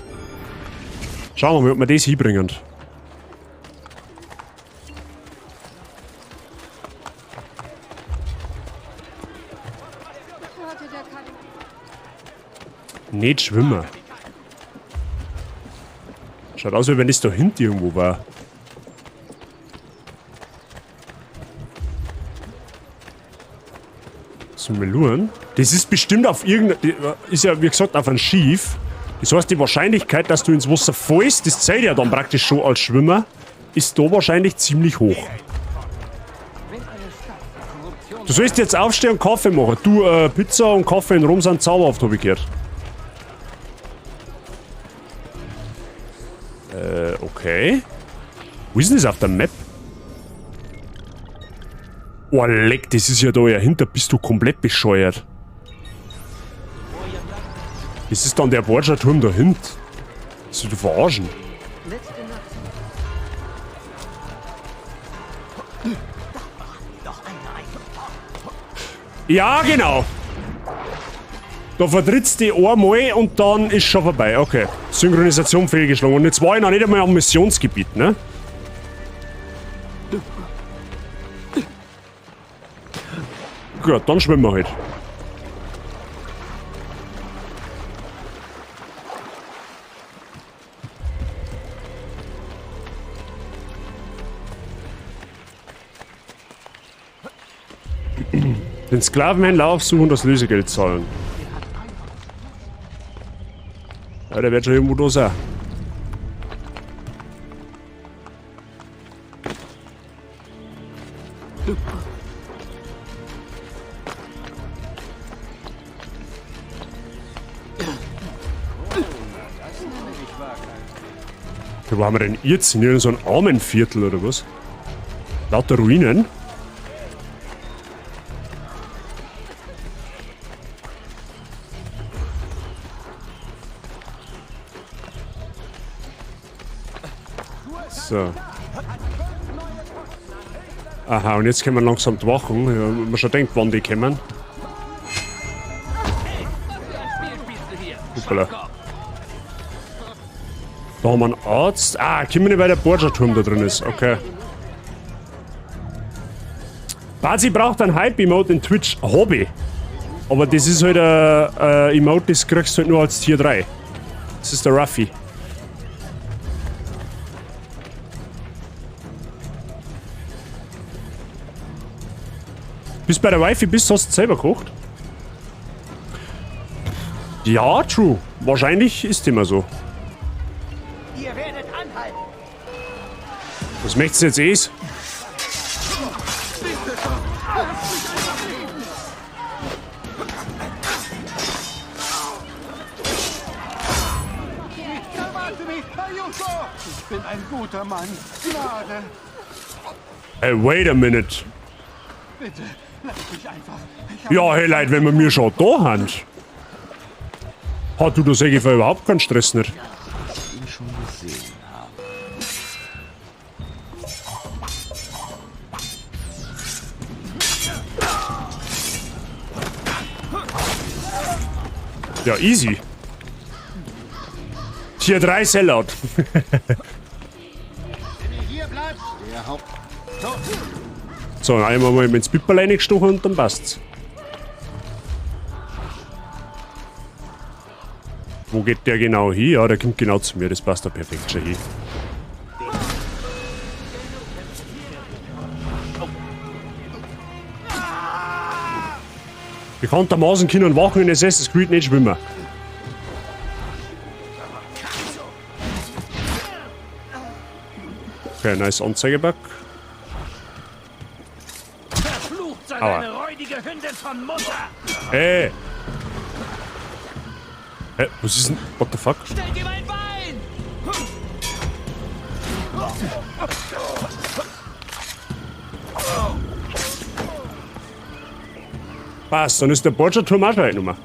Schauen wir mal, ob wir das hinbringen. Nicht schwimmen. Schaut aus, wie wenn das da hinten irgendwo war. Zum Meluren. Das ist bestimmt auf irgendein... Ist ja, wie gesagt, auf ein Schiff. Das heißt, die Wahrscheinlichkeit, dass du ins Wasser fällst, das zählt ja dann praktisch schon als Schwimmer, ist da wahrscheinlich ziemlich hoch. Du sollst jetzt aufstehen und Kaffee machen. Du, Pizza und Kaffee in Rom sind zauberhaft, habe ich gehört. Okay. Wo ist denn das auf der Map? Oh, leck, das ist ja da dahinter. Bist du komplett bescheuert? Das ist dann der Borgia Turm dahinter. Das ist du verarschen. Ja, genau. Da vertrittst du die einmal und dann ist schon vorbei. Okay. Synchronisation fehlgeschlagen. Und jetzt war ich noch nicht einmal am Missionsgebiet, ne? Gut, dann schwimmen wir halt. Den Sklavenhändler aufsuchen, das Lösegeld zahlen. Ja, der wird schon irgendwo da sein. Wo haben wir denn jetzt? Sind hier so ein Armenviertel oder was? Lauter Ruinen? So. Aha, und jetzt können wir langsam die Wachen. Ja, man schon denkt, wann die kommen. Hoppala. Da haben wir einen Arzt. Ah, können wir nicht, weil der Borgia-Turm da drin ist. Okay. Bazi braucht ein Hype-Emote in Twitch. Hobby. Aber das ist halt ein Emote, das kriegst du halt nur als Tier 3. Das ist der Ruffy. Bis bei der Wifi bist, hast du selber gekocht? Ja, true. Wahrscheinlich ist immer so. Ihr werdet anhalten. Was möchtest du jetzt eh? Erwarte mich, Aiuto! Ich bin ein guter Mann. Gnade. Hey, wait a minute. Bitte, lass mich einfach. Ja, hey Leute, wenn wir mir schon da haben. Hat du das eigentlich überhaupt keinen Stress nicht? Ja, easy. Tier 3 Sellout. So, einmal mal ins Pipperl reingestochen und dann passt's. Wo geht der genau hin? Ja, der kommt genau zu mir, das passt da perfekt schon hin. Bekanntermaßen können Wachen in Assassin's Creed nicht schwimmen. Okay, nice Anzeigebug. Verflucht sei deine räudige Hündin von Mutter! Hey! Hä, was ist denn? What the fuck? Stell dir mein Bein! Passt, dann ist der Borgia-Turm auch schon reingenommen.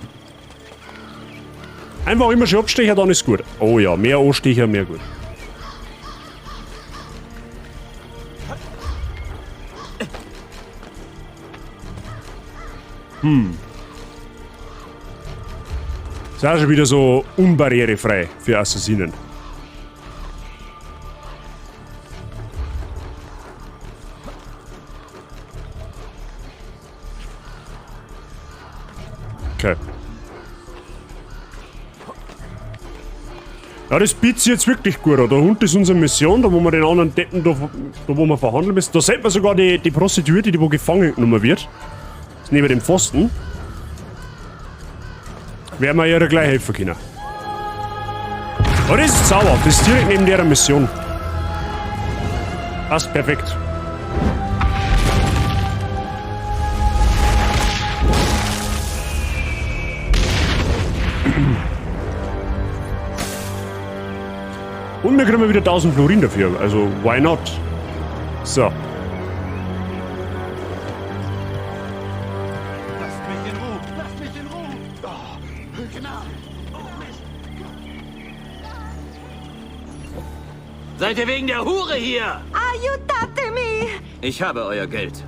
Einfach immer schon Abstecher, dann ist gut. Oh ja, mehr Anstecher, mehr gut. Ist auch schon wieder so unbarrierefrei für Assassinen. Okay. Ja, das bietet sich jetzt wirklich gut an. Der Hund ist unsere Mission, da wo wir den anderen Deppen, da wo wir verhandeln müssen. Da sieht man sogar die Prostituierte, die wo gefangen genommen wird. Das ist neben dem Pfosten. Werden wir ihr gleich helfen können. Oh, das ist sauber. Das ist direkt neben der Mission. Passt perfekt. Und wir kriegen wieder 1000 Florin dafür. Also, why not? So. Seid ihr wegen der Hure hier? Aiutatemi! Ich habe euer Geld.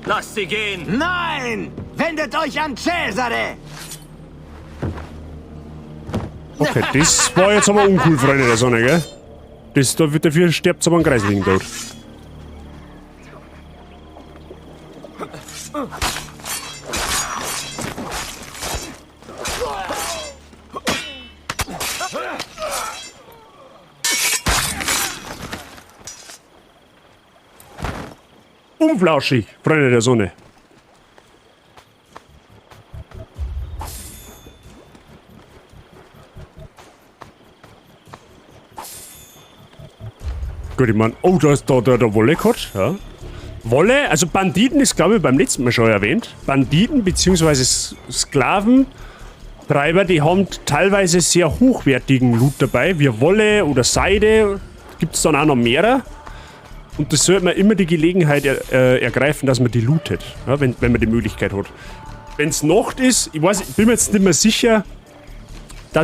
Lasst sie gehen! Nein! Wendet euch an Cesare! Okay, das war jetzt aber uncool, Freunde der Sonne, gell? Dafür stirbt aber ein Kreisling dort. Unflauschig, Freunde der Sonne. Gut, ich meine, oh, da ist der Wolle gehabt, ja. Wolle, also Banditen ist, glaube ich, beim letzten Mal schon erwähnt. Banditen bzw. Sklaventreiber, die haben teilweise sehr hochwertigen Loot dabei, wie Wolle oder Seide. Gibt es dann auch noch mehrere. Und das sollte man immer die Gelegenheit ergreifen, dass man die lootet, ja, wenn man die Möglichkeit hat. Wenn es Nacht ist, ich bin mir jetzt nicht mehr sicher,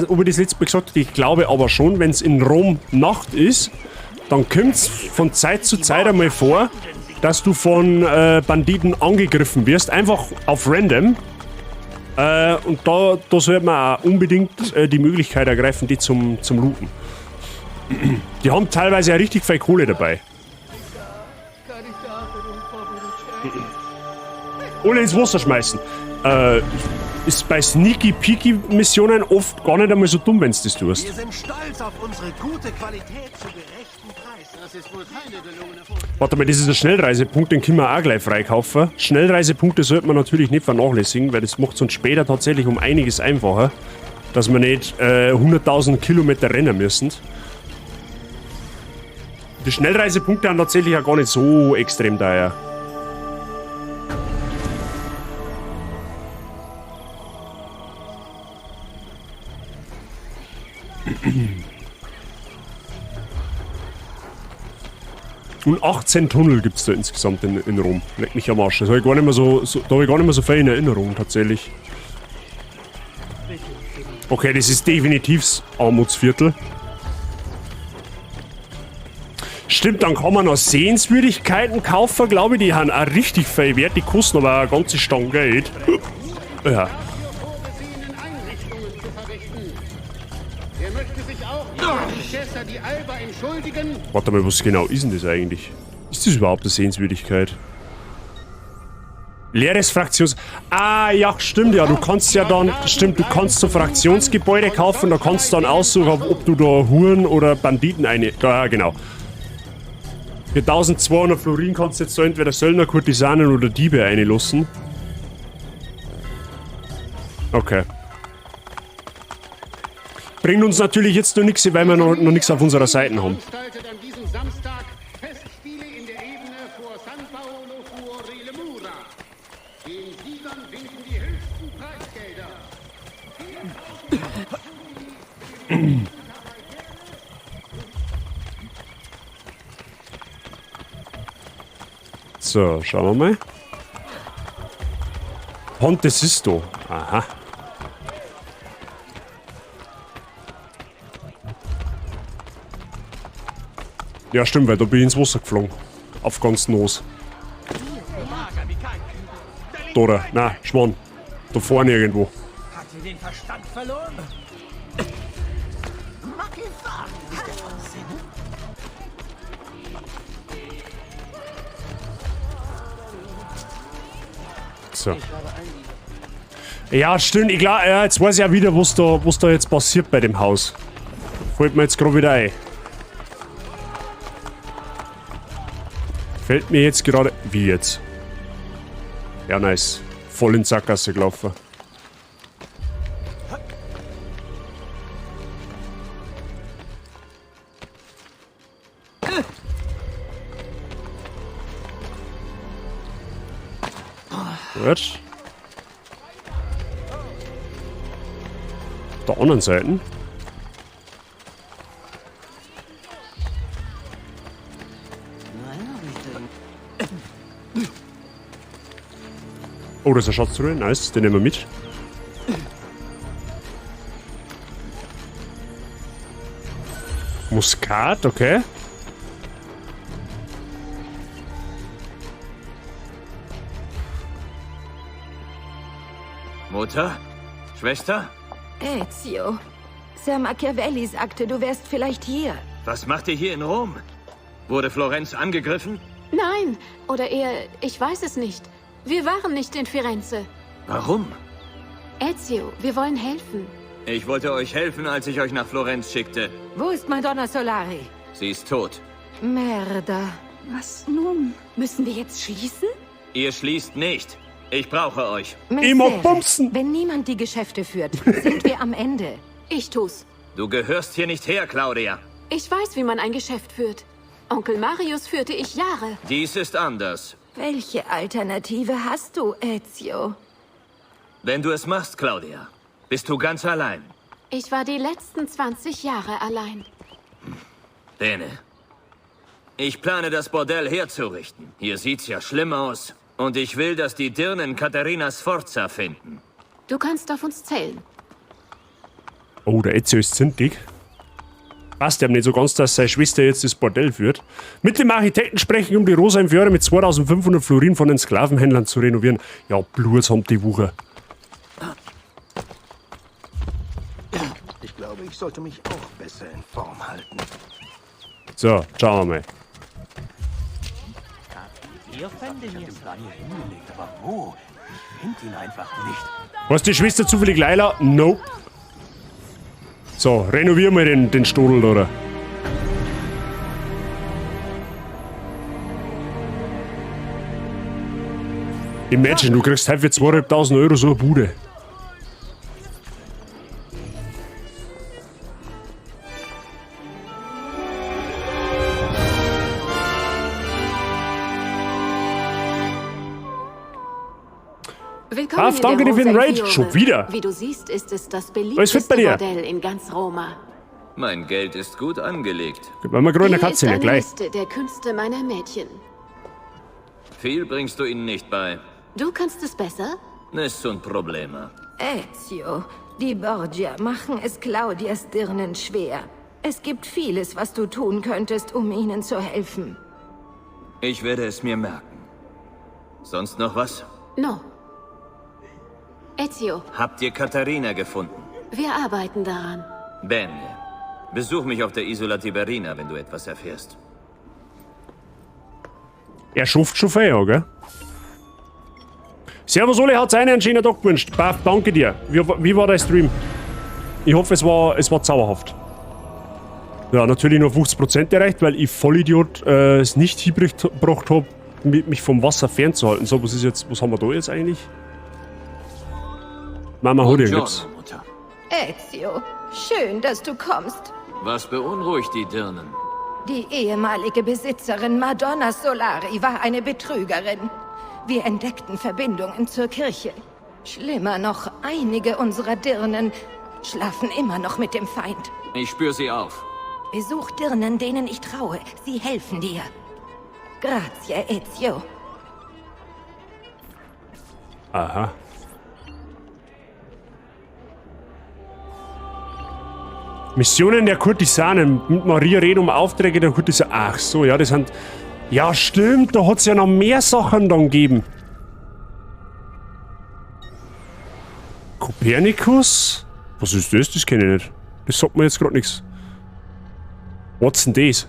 ob ich das letzte Mal gesagt habe, ich glaube aber schon, wenn es in Rom Nacht ist, dann kommt es von Zeit zu Zeit einmal vor, dass du von Banditen angegriffen wirst, einfach auf random. Und da sollte man auch unbedingt die Möglichkeit ergreifen, die zum Looten. Die haben teilweise ja richtig viel Kohle dabei. Alle ins Wasser schmeißen. Ist bei Sneaky-Peaky-Missionen oft gar nicht einmal so dumm, wenn du das tust. Wir sind stolz auf unsere gute Qualität zu gerechten Preis. Das ist wohl keine gelungene Vorstellung. Warte mal, das ist ein Schnellreisepunkt, den können wir auch gleich freikaufen. Schnellreisepunkte sollte man natürlich nicht vernachlässigen, weil das macht es uns später tatsächlich um einiges einfacher, dass wir nicht 100.000 Kilometer rennen müssen. Die Schnellreisepunkte haben tatsächlich auch gar nicht so extrem teuer. Und 18 Tunnel gibt es da insgesamt in Rom. Leck mich am Arsch. Das habe ich gar nicht mehr da habe ich gar nicht mehr so viel in Erinnerung, tatsächlich. Okay, das ist definitiv das Armutsviertel. Stimmt, dann kann man noch Sehenswürdigkeiten kaufen, glaube ich. Die haben auch richtig viel Wert. Die kosten aber eine ganze Stange Geld. Ja. Cesar die Alba entschuldigen. Warte mal, was genau ist denn das eigentlich? Ist das überhaupt eine Sehenswürdigkeit? Leeres Fraktions... Ah, ja, stimmt, ja, du kannst ja dann... Stimmt, du kannst so Fraktionsgebäude kaufen, da kannst du dann aussuchen, ob du da Huren oder Banditen Ja, genau. Für 1200 Florin kannst du jetzt da entweder Söldner, Kurtisanen oder Diebe einlassen. Okay. Bringt uns natürlich jetzt noch nichts, weil wir noch nichts auf unserer Seite haben. Veranstaltet an diesem Samstag Festspiele in der Ebene vor San Paolo Fuori le Mura. Den Siegern winken die höchsten Preisgelder. So, schauen wir mal. Ponte Sisto. Aha. Ja, stimmt, weil da bin ich ins Wasser geflogen. Auf ganz Nos. Da, nein, Schwan. Da vorne irgendwo. Hat sie den Verstand verloren? So. Ja, stimmt, ich glaube, ja, jetzt weiß ich ja wieder, was da jetzt passiert bei dem Haus. Fällt mir jetzt gerade wieder ein. Fällt mir jetzt gerade... Wie jetzt? Ja, nice. Voll in Sackgasse gelaufen. Gut. Auf der anderen Seite. Oh, das ist ein Schatztruhe. Nice, den nehmen wir mit. Muskat, okay. Mutter? Schwester? Ezio. Sir Machiavelli sagte, du wärst vielleicht hier. Was macht ihr hier in Rom? Wurde Florenz angegriffen? Nein, oder eher, ich weiß es nicht. Wir waren nicht in Firenze. Warum? Ezio, wir wollen helfen. Ich wollte euch helfen, als ich euch nach Florenz schickte. Wo ist Madonna Solari? Sie ist tot. Merda. Was nun? Müssen wir jetzt schließen? Ihr schließt nicht. Ich brauche euch. Immer bumsen. Wenn niemand die Geschäfte führt, sind wir am Ende. Ich tu's. Du gehörst hier nicht her, Claudia. Ich weiß, wie man ein Geschäft führt. Onkel Marius führte ich Jahre. Dies ist anders. Welche Alternative hast du, Ezio? Wenn du es machst, Claudia, bist du ganz allein. Ich war die letzten 20 Jahre allein. Bene. Ich plane, das Bordell herzurichten. Hier sieht's ja schlimm aus. Und ich will, dass die Dirnen Katharina Sforza finden. Du kannst auf uns zählen. Oh, der Ezio ist zündig. Passt ja nicht so ganz, dass seine Schwester jetzt das Bordell führt. Mit dem Architekten sprechen, um die Rosa im Fiore mit 2500 Florin von den Sklavenhändlern zu renovieren. Ja, Blut haben die Wucher. Ich glaube, ich sollte mich auch besser in Form halten. So, schauen wir mal. Wir finden ihn. Aber wo? Ich finde ihn einfach nicht. Was die Schwester zufällig Leila? Nope. So, renovieren wir den Stodel, oder? Imagine, du kriegst halt für 2.500 Euro so eine Bude. Willkommen in danke der dir für den Rosa Raid. Fiore. Schon wieder. Wie du siehst, ist es das Alles fit beliebteste bei dir? Bordell in ganz Roma. Mein Geld ist gut angelegt. Gib mal grüne Hier ist Katze, ja eine gleich. Liste der Künste meiner Mädchen. Viel bringst du ihnen nicht bei. Du kannst es besser? Nessun problema. Ezio, die Borgia machen es Claudias Dirnen schwer. Es gibt vieles, was du tun könntest, um ihnen zu helfen. Ich werde es mir merken. Sonst noch was? No. Ezio, Habt ihr Katharina gefunden? wir arbeiten daran. Bene. Besuch mich auf der Isola Tiberina, wenn du etwas erfährst. Er schufft schon viel, ja, gell? Servus Oli, hat's einen schönen Tag gewünscht. Paff, danke dir. Wie war der Stream? Ich hoffe, es war zauberhaft. Ja, natürlich nur 50% erreicht, weil ich Vollidiot es nicht hingebracht habe, mich vom Wasser fernzuhalten. So, was haben wir da jetzt eigentlich? Mama hat irgendwas. Ezio, schön, dass du kommst. Was beunruhigt die Dirnen? Die ehemalige Besitzerin Madonna Solari war eine Betrügerin. Wir entdeckten Verbindungen zur Kirche. Schlimmer noch, einige unserer Dirnen schlafen immer noch mit dem Feind. Ich spür sie auf. Besuch Dirnen, denen ich traue. Sie helfen dir. Grazie, Ezio. Aha. Missionen der Kurtisanen. Mit Maria reden um Aufträge der Kurtisanen. Ach so, ja, das sind... Ja, stimmt, da hat es ja noch mehr Sachen dann gegeben. Kopernikus? Was ist das? Das kenne ich nicht. Das sagt mir jetzt gerade nichts. Was denn das?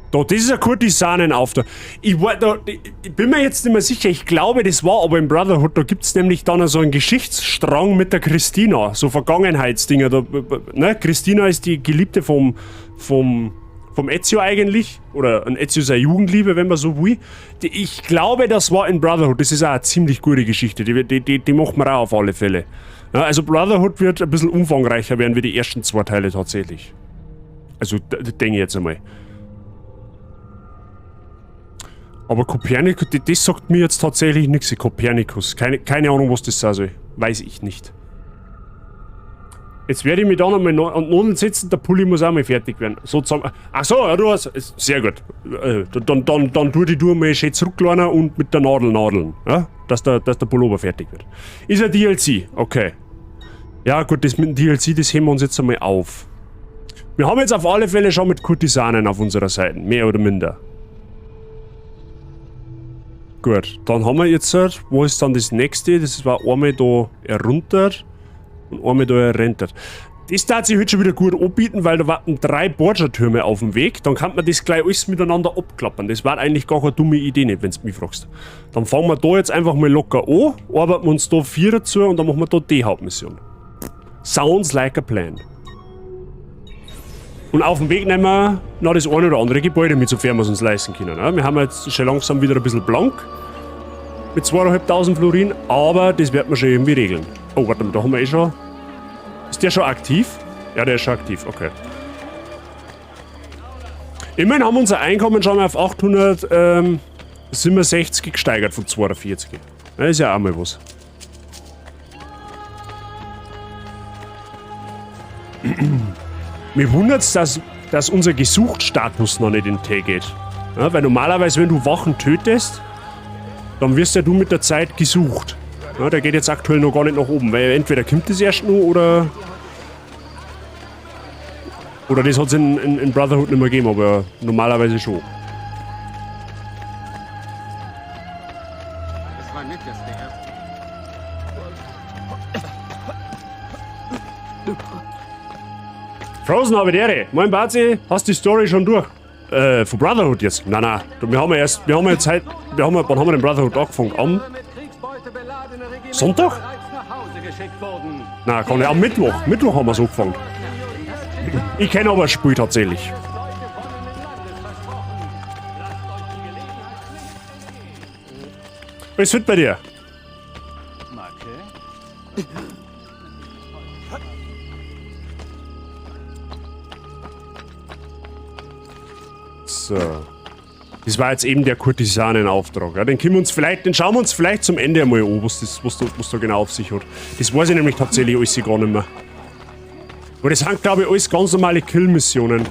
Da, das ist ein Kurtisanenauftrag. Ich bin mir jetzt nicht mehr sicher. Ich glaube, das war aber im Brotherhood. Da gibt es nämlich dann so einen Geschichtsstrang mit der Christina. So Vergangenheitsdinger. Da, ne? Christina ist die Geliebte vom Ezio eigentlich. Oder ein Ezio seine Jugendliebe, wenn man so will. Ich glaube, das war in Brotherhood. Das ist auch eine ziemlich gute Geschichte. Die macht man auch auf alle Fälle. Ja, also Brotherhood wird ein bisschen umfangreicher werden wie die ersten 2 Teile tatsächlich. Also denke ich jetzt einmal. Aber Kopernikus, das sagt mir jetzt tatsächlich nichts. Kopernikus. Keine Ahnung, was das sein soll. Weiß ich nicht. Jetzt werde ich mich da nochmal an den Nadeln setzen. Der Pulli muss auch mal fertig werden. So zusammen. Ach so, ja, du hast. Sehr gut. Dann tu die mal schön zurücklernen und mit der Nadel nadeln. Ja? Dass der Pullover fertig wird. Ist ein DLC. Okay. Ja, gut, das mit dem DLC, das heben wir uns jetzt einmal auf. Wir haben jetzt auf alle Fälle schon mit Kurtisanen auf unserer Seite. Mehr oder minder. Gut, dann haben wir jetzt, wo ist dann das nächste? Das war einmal da erruntert und einmal da errentert. Das darf sich heute schon wieder gut anbieten, weil da warten 3 Borgia-Türme auf dem Weg. Dann kann man das gleich alles miteinander abklappern. Das war eigentlich gar keine dumme Idee nicht, wenn du mich fragst. Dann fangen wir da jetzt einfach mal locker an, arbeiten wir uns da 4 dazu und dann machen wir da die Hauptmission. Sounds like a plan. Und auf dem Weg nehmen wir noch das eine oder andere Gebäude mit, sofern wir es uns leisten können. Ja, wir haben jetzt schon langsam wieder ein bisschen blank. Mit 2.500 Florin, aber das wird man schon irgendwie regeln. Oh, warte mal, da haben wir eh schon... Ist der schon aktiv? Ja, der ist schon aktiv, okay. Immerhin haben wir unser Einkommen schon mal auf 867 gesteigert von 42. Das ist ja auch mal was. Mir wundert es, dass unser Gesucht-Status noch nicht in T geht. Ja, weil normalerweise, wenn du Wachen tötest, dann wirst ja du mit der Zeit gesucht. Ja, der geht jetzt aktuell noch gar nicht nach oben, weil entweder kommt das erst noch oder das hat es in Brotherhood nicht mehr gegeben, aber normalerweise schon. Das war nett, dass der Frozen Habitäre, moin Bazi, hast die Story schon durch? Von Brotherhood jetzt? Nein, wann haben wir den Brotherhood angefangen? Am Sonntag? Na, kann ich am Mittwoch. Mittwoch haben wir so angefangen. Ich kenne aber das Spiel tatsächlich. Was ist fit bei dir? So. Das war jetzt eben der Kurtisanenauftrag. Ja, den schauen wir uns vielleicht zum Ende einmal an, was da genau auf sich hat. Das weiß ich nämlich tatsächlich alles gar nicht mehr. Aber das sind, glaube ich, alles ganz normale Kill-Missionen.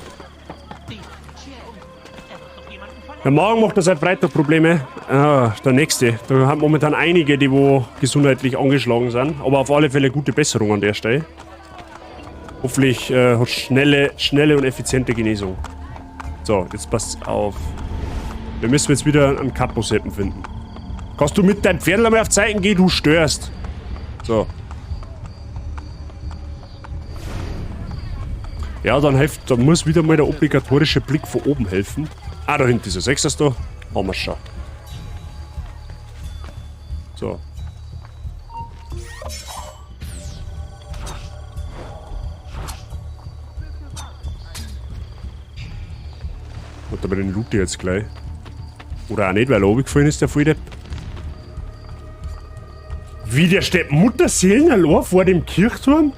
Der Magen macht seit Freitag Probleme. Ah, der nächste. Da haben momentan einige, die wo gesundheitlich angeschlagen sind. Aber auf alle Fälle gute Besserung an der Stelle. Hoffentlich hat schnelle und effiziente Genesung. So, jetzt passt auf. Wir müssen jetzt wieder einen Kapo-Seppen finden. Kannst du mit deinem Pferd einmal auf Zeiten gehen? Du störst. So. Ja, dann muss wieder mal der obligatorische Blick von oben helfen. Ah, da hinten ist er. Sechstes da. Haben wir schon. So. Und aber den loot ich jetzt gleich. Oder auch nicht, weil er runtergefallen ist, der Volldepp. Wie, der steht Mutterseelen allein vor dem Kirchturm?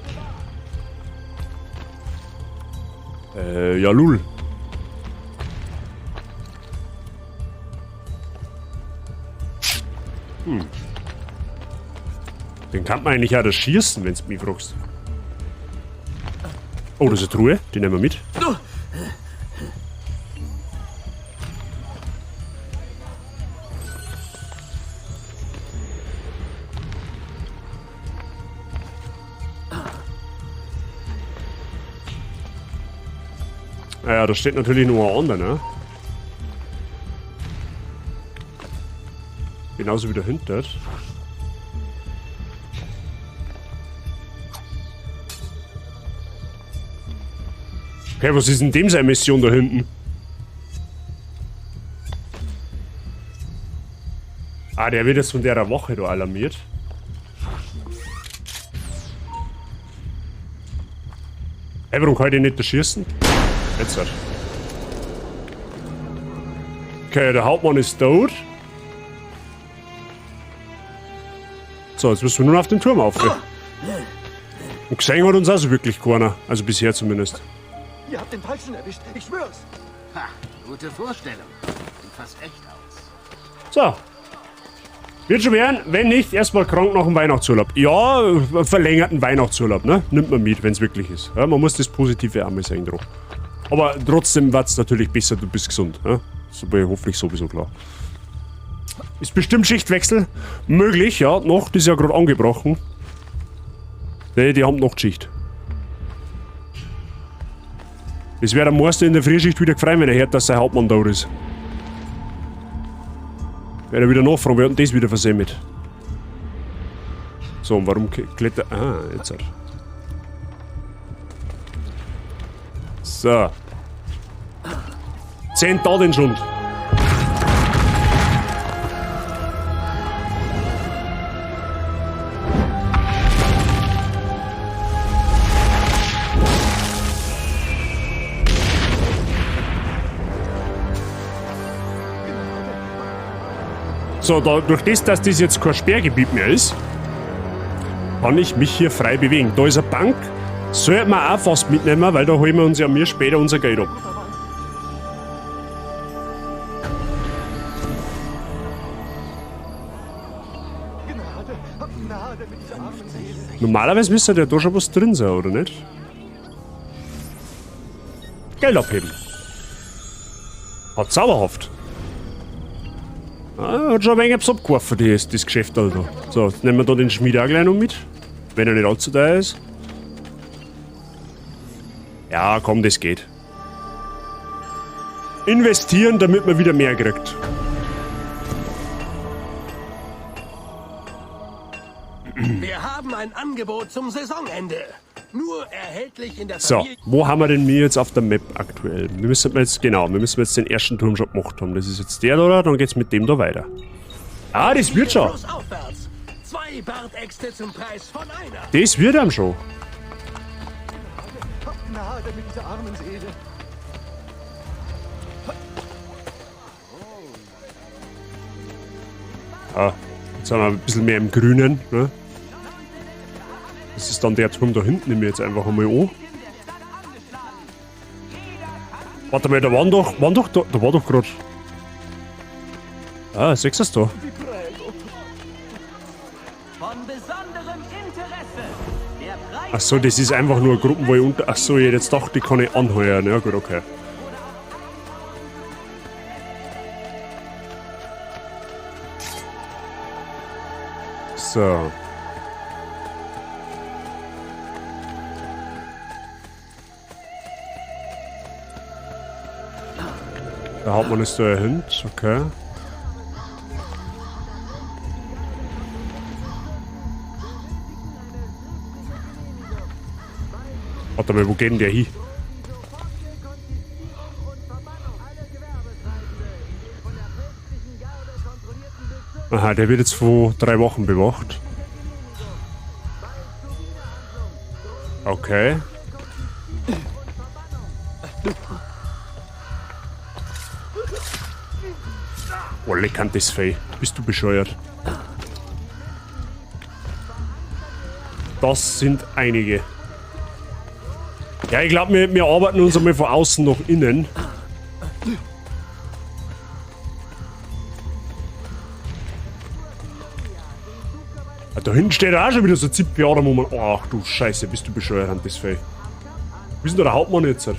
Ja, lul. Den kann man eigentlich auch das schießen, wenn du mich fragst. Oh, das ist eine Truhe. Die nehmen wir mit. Naja, da steht natürlich nur ein anderer, ne? Genauso wie dahinter. Okay, was ist denn dem seine Mission da hinten? Ah, der wird jetzt von der Woche da alarmiert. Hey, warum kann ich den nicht erschießen? Jetzt halt. Okay, der Hauptmann ist tot. So, jetzt müssen wir nur noch auf den Turm auf. Und gesehen hat uns also wirklich keiner. Also bisher zumindest. Ihr habt den Falschen erwischt, ich schwör's. Ha, gute Vorstellung. Sieht fast echt aus. So. Wird schon werden, wenn nicht, erstmal krank nach dem Weihnachtsurlaub. Ja, verlängerten Weihnachtsurlaub, ne? Nimmt man mit, wenn es wirklich ist. Ja, man muss das Positive einmal sehen drauf. Aber trotzdem wird es natürlich besser, du bist gesund. Ja? Das ist aber hoffentlich sowieso klar. Ist bestimmt Schichtwechsel möglich, ja. Nacht ist ja gerade angebrochen. Die haben Nachtschicht. Es wäre der Meister in der Frühschicht wieder gefreut, wenn er hört, dass sein Hauptmann da ist. Wäre er wieder nachfragen, wir hatten das wieder versehen mit. So, und warum klettert... Ah, jetzt halt. So. 10 da den Schund. So, durch das, dass das jetzt kein Sperrgebiet mehr ist, kann ich mich hier frei bewegen. Da ist eine Bank. Sollten wir auch fast mitnehmen, weil da holen wir uns ja mir später unser Geld ab. Normalerweise müsste ja da schon was drin sein, oder nicht? Geld abheben. Hat sauerhaft. Ah, hat schon ein wenig etwas abgeworfen, das Geschäft, Alter. So, jetzt nehmen wir da den Schmied auch gleich noch mit. Wenn er nicht allzu teuer ist. Ja, komm, das geht. Investieren, damit man wieder mehr kriegt. Wir haben ein Angebot zum Saisonende. Nur erhältlich in der So, wo haben wir denn mir jetzt auf der Map aktuell? Wir müssen jetzt den ersten Turm schon gemacht haben. Das ist jetzt der da, dann geht's mit dem da weiter. Ah, das wird schon. Zwei Bartäxte zum Preis von einer. Das wird dann schon. Gnade mit dieser armen Seele. Ah, jetzt haben wir ein bisschen mehr im Grünen, ne? Das ist dann der Turm da hinten, nehmen wir jetzt einfach einmal an. Warte mal, da war doch gerade. Ah, 6 ist da. Achso, das ist einfach nur eine Gruppe, wo ich unter. Achso, ich hätte jetzt gedacht, die kann ich anheuern. Ja, gut, okay. So. Der Hauptmann ist da hinten, okay. Warte mal, wo geht denn der hin? Aha, der wird jetzt vor 3 Wochen bewacht. Okay. Oh, leckantes Fei. Bist du bescheuert? Das sind einige. Ja, ich glaube, wir arbeiten uns einmal von außen nach innen. Da hinten steht auch schon wieder so ein Zippiader, wo man... Ach du Scheiße, bist du bescheuert an das Fei. Wie ist denn der Hauptmann jetzt?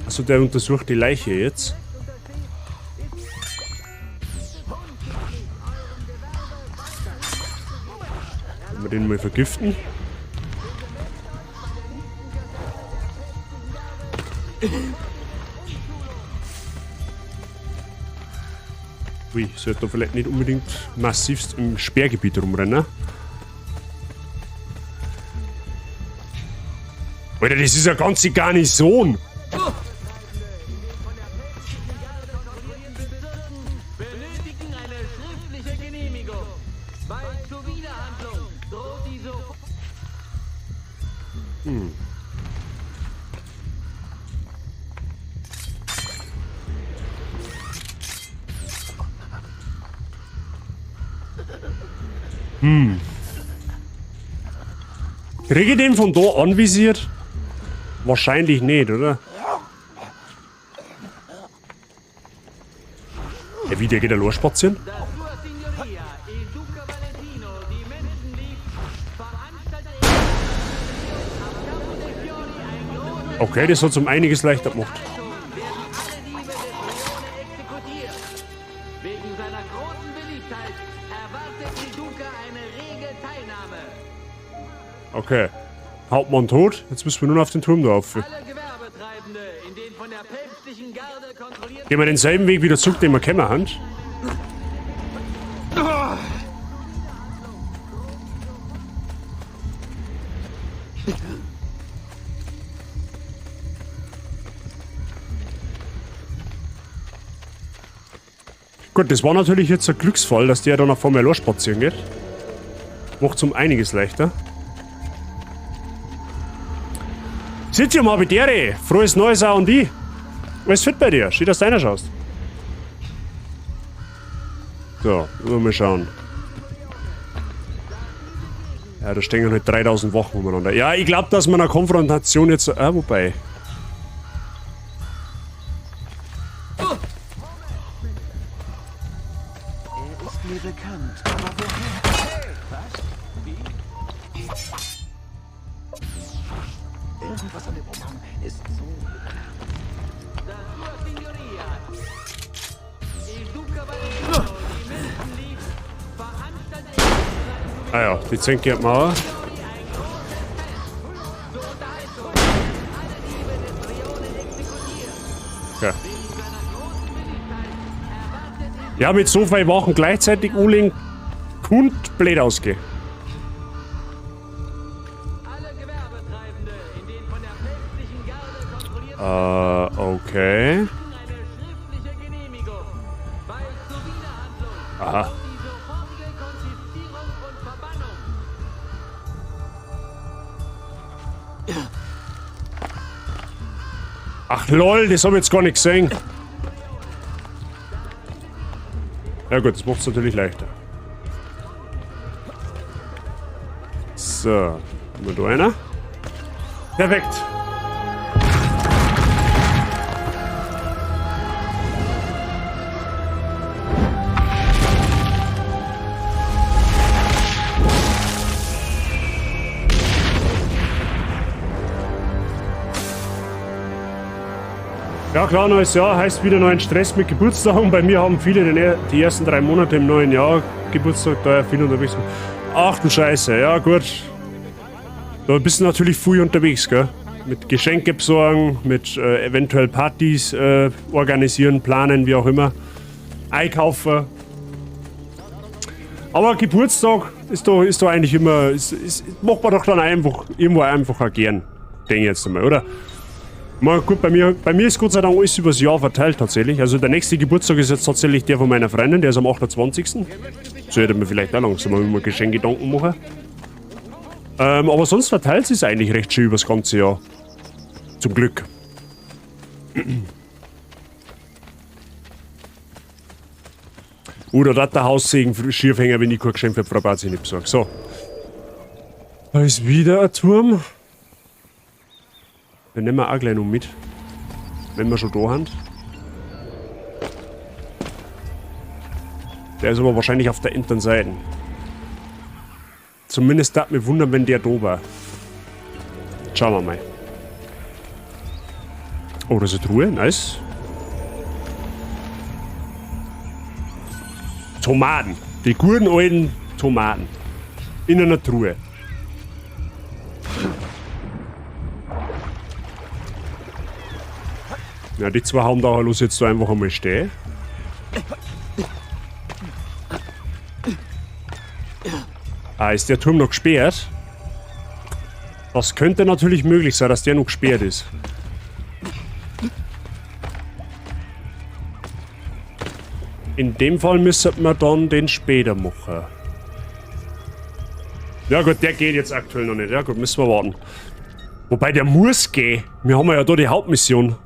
Also der untersucht die Leiche jetzt. Wollen wir den mal vergiften? Ui, sollte da vielleicht nicht unbedingt massivst im Sperrgebiet rumrennen. Alter, das ist eine ganze Garnison! Kriege ich den von da anvisiert? Wahrscheinlich nicht, oder? Ja, wie, der geht da losspazieren? Okay, das hat es um einiges leichter gemacht. Okay. Hauptmann tot. Jetzt müssen wir nur noch auf den Turm da rauf. Gehen wir denselben Weg wieder zurück, den wir kennen haben. Gut, das war natürlich jetzt ein Glücksfall, dass der da noch vor mir losspazieren geht. Macht's um einiges leichter. Sitz ja mal bei dir, frohes Neues auch an die. Alles fit bei dir? Steht, dass deiner schaust. So, mal schauen. Ja, da stehen halt 3000 Wochen umeinander. Ja, ich glaube, dass man eine Konfrontation jetzt... wobei... Ah ja, die 10 geht Mauer. Okay. Ja, mit so vielen Wochen gleichzeitig Uling kund blöd ausgehen. Okay. Aha. Ach lol, das habe ich jetzt gar nicht gesehen. Ja gut, das macht es natürlich leichter. So, haben wir da einer? Perfekt. Ja klar, neues Jahr heißt wieder neuen Stress mit Geburtstagen. Bei mir haben viele die ersten 3 Monate im neuen Jahr Geburtstag, da ja viel unterwegs sind. Ach du Scheiße, ja gut. Da bist du natürlich viel unterwegs, gell? Mit Geschenke besorgen, mit eventuell Partys organisieren, planen, wie auch immer. Einkaufen. Aber Geburtstag ist doch eigentlich immer, macht man doch dann einfach, irgendwo einfacher gern. Denke ich jetzt einmal, oder? Na gut, bei mir ist Gott sei Dank alles übers Jahr verteilt tatsächlich. Also der nächste Geburtstag ist jetzt tatsächlich der von meiner Freundin, der ist am 28. So hätte man vielleicht auch langsam mal Geschenkgedanken machen. Aber sonst verteilt es sich eigentlich recht schön übers ganze Jahr. Zum Glück. Oder hat der Haussegen Schiefhänger, wenn ich kein Geschenk für Frau Bazi nicht besorge. So. Da ist wieder ein Turm. Den nehmen wir auch gleich noch mit. Wenn wir schon da haben. Der ist aber wahrscheinlich auf der anderen Seite. Zumindest darf mich wundern, wenn der da war. Schauen wir mal. Oh, das ist eine Truhe. Nice. Tomaten. Die guten alten Tomaten. In einer Truhe. Ja, die zwei haben da los jetzt so einfach einmal stehen. Ah, ist der Turm noch gesperrt? Das könnte natürlich möglich sein, dass der noch gesperrt ist. In dem Fall müssen wir dann den später machen. Ja gut, der geht jetzt aktuell noch nicht. Ja gut, müssen wir warten. Wobei, der muss gehen. Wir haben ja da die Hauptmission.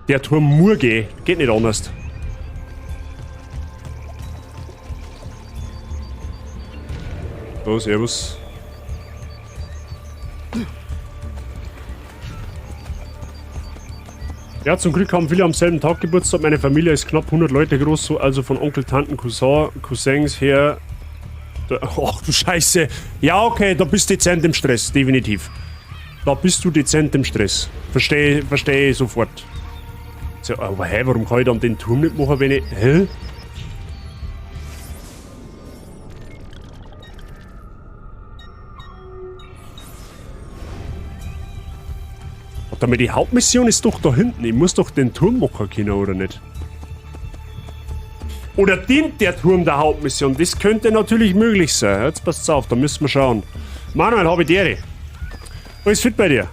Der Turm muss gehen. Geht nicht anders. So, servus. Ja, zum Glück haben viele am selben Tag Geburtstag. Meine Familie ist knapp 100 Leute groß, so also von Onkel, Tanten, Cousins her. Ach du Scheiße. Ja, okay, da bist du dezent im Stress, definitiv. Da bist du dezent im Stress. Verstehe ich sofort. So, aber hä, warum kann ich dann den Turm nicht machen, wenn ich... Hä? Damit die Hauptmission ist doch da hinten. Ich muss doch den Turm machen können, oder nicht? Oder dient der Turm der Hauptmission? Das könnte natürlich möglich sein. Jetzt passt's auf, da müssen wir schauen. Manuel, habe ich dir. Alles fit bei dir?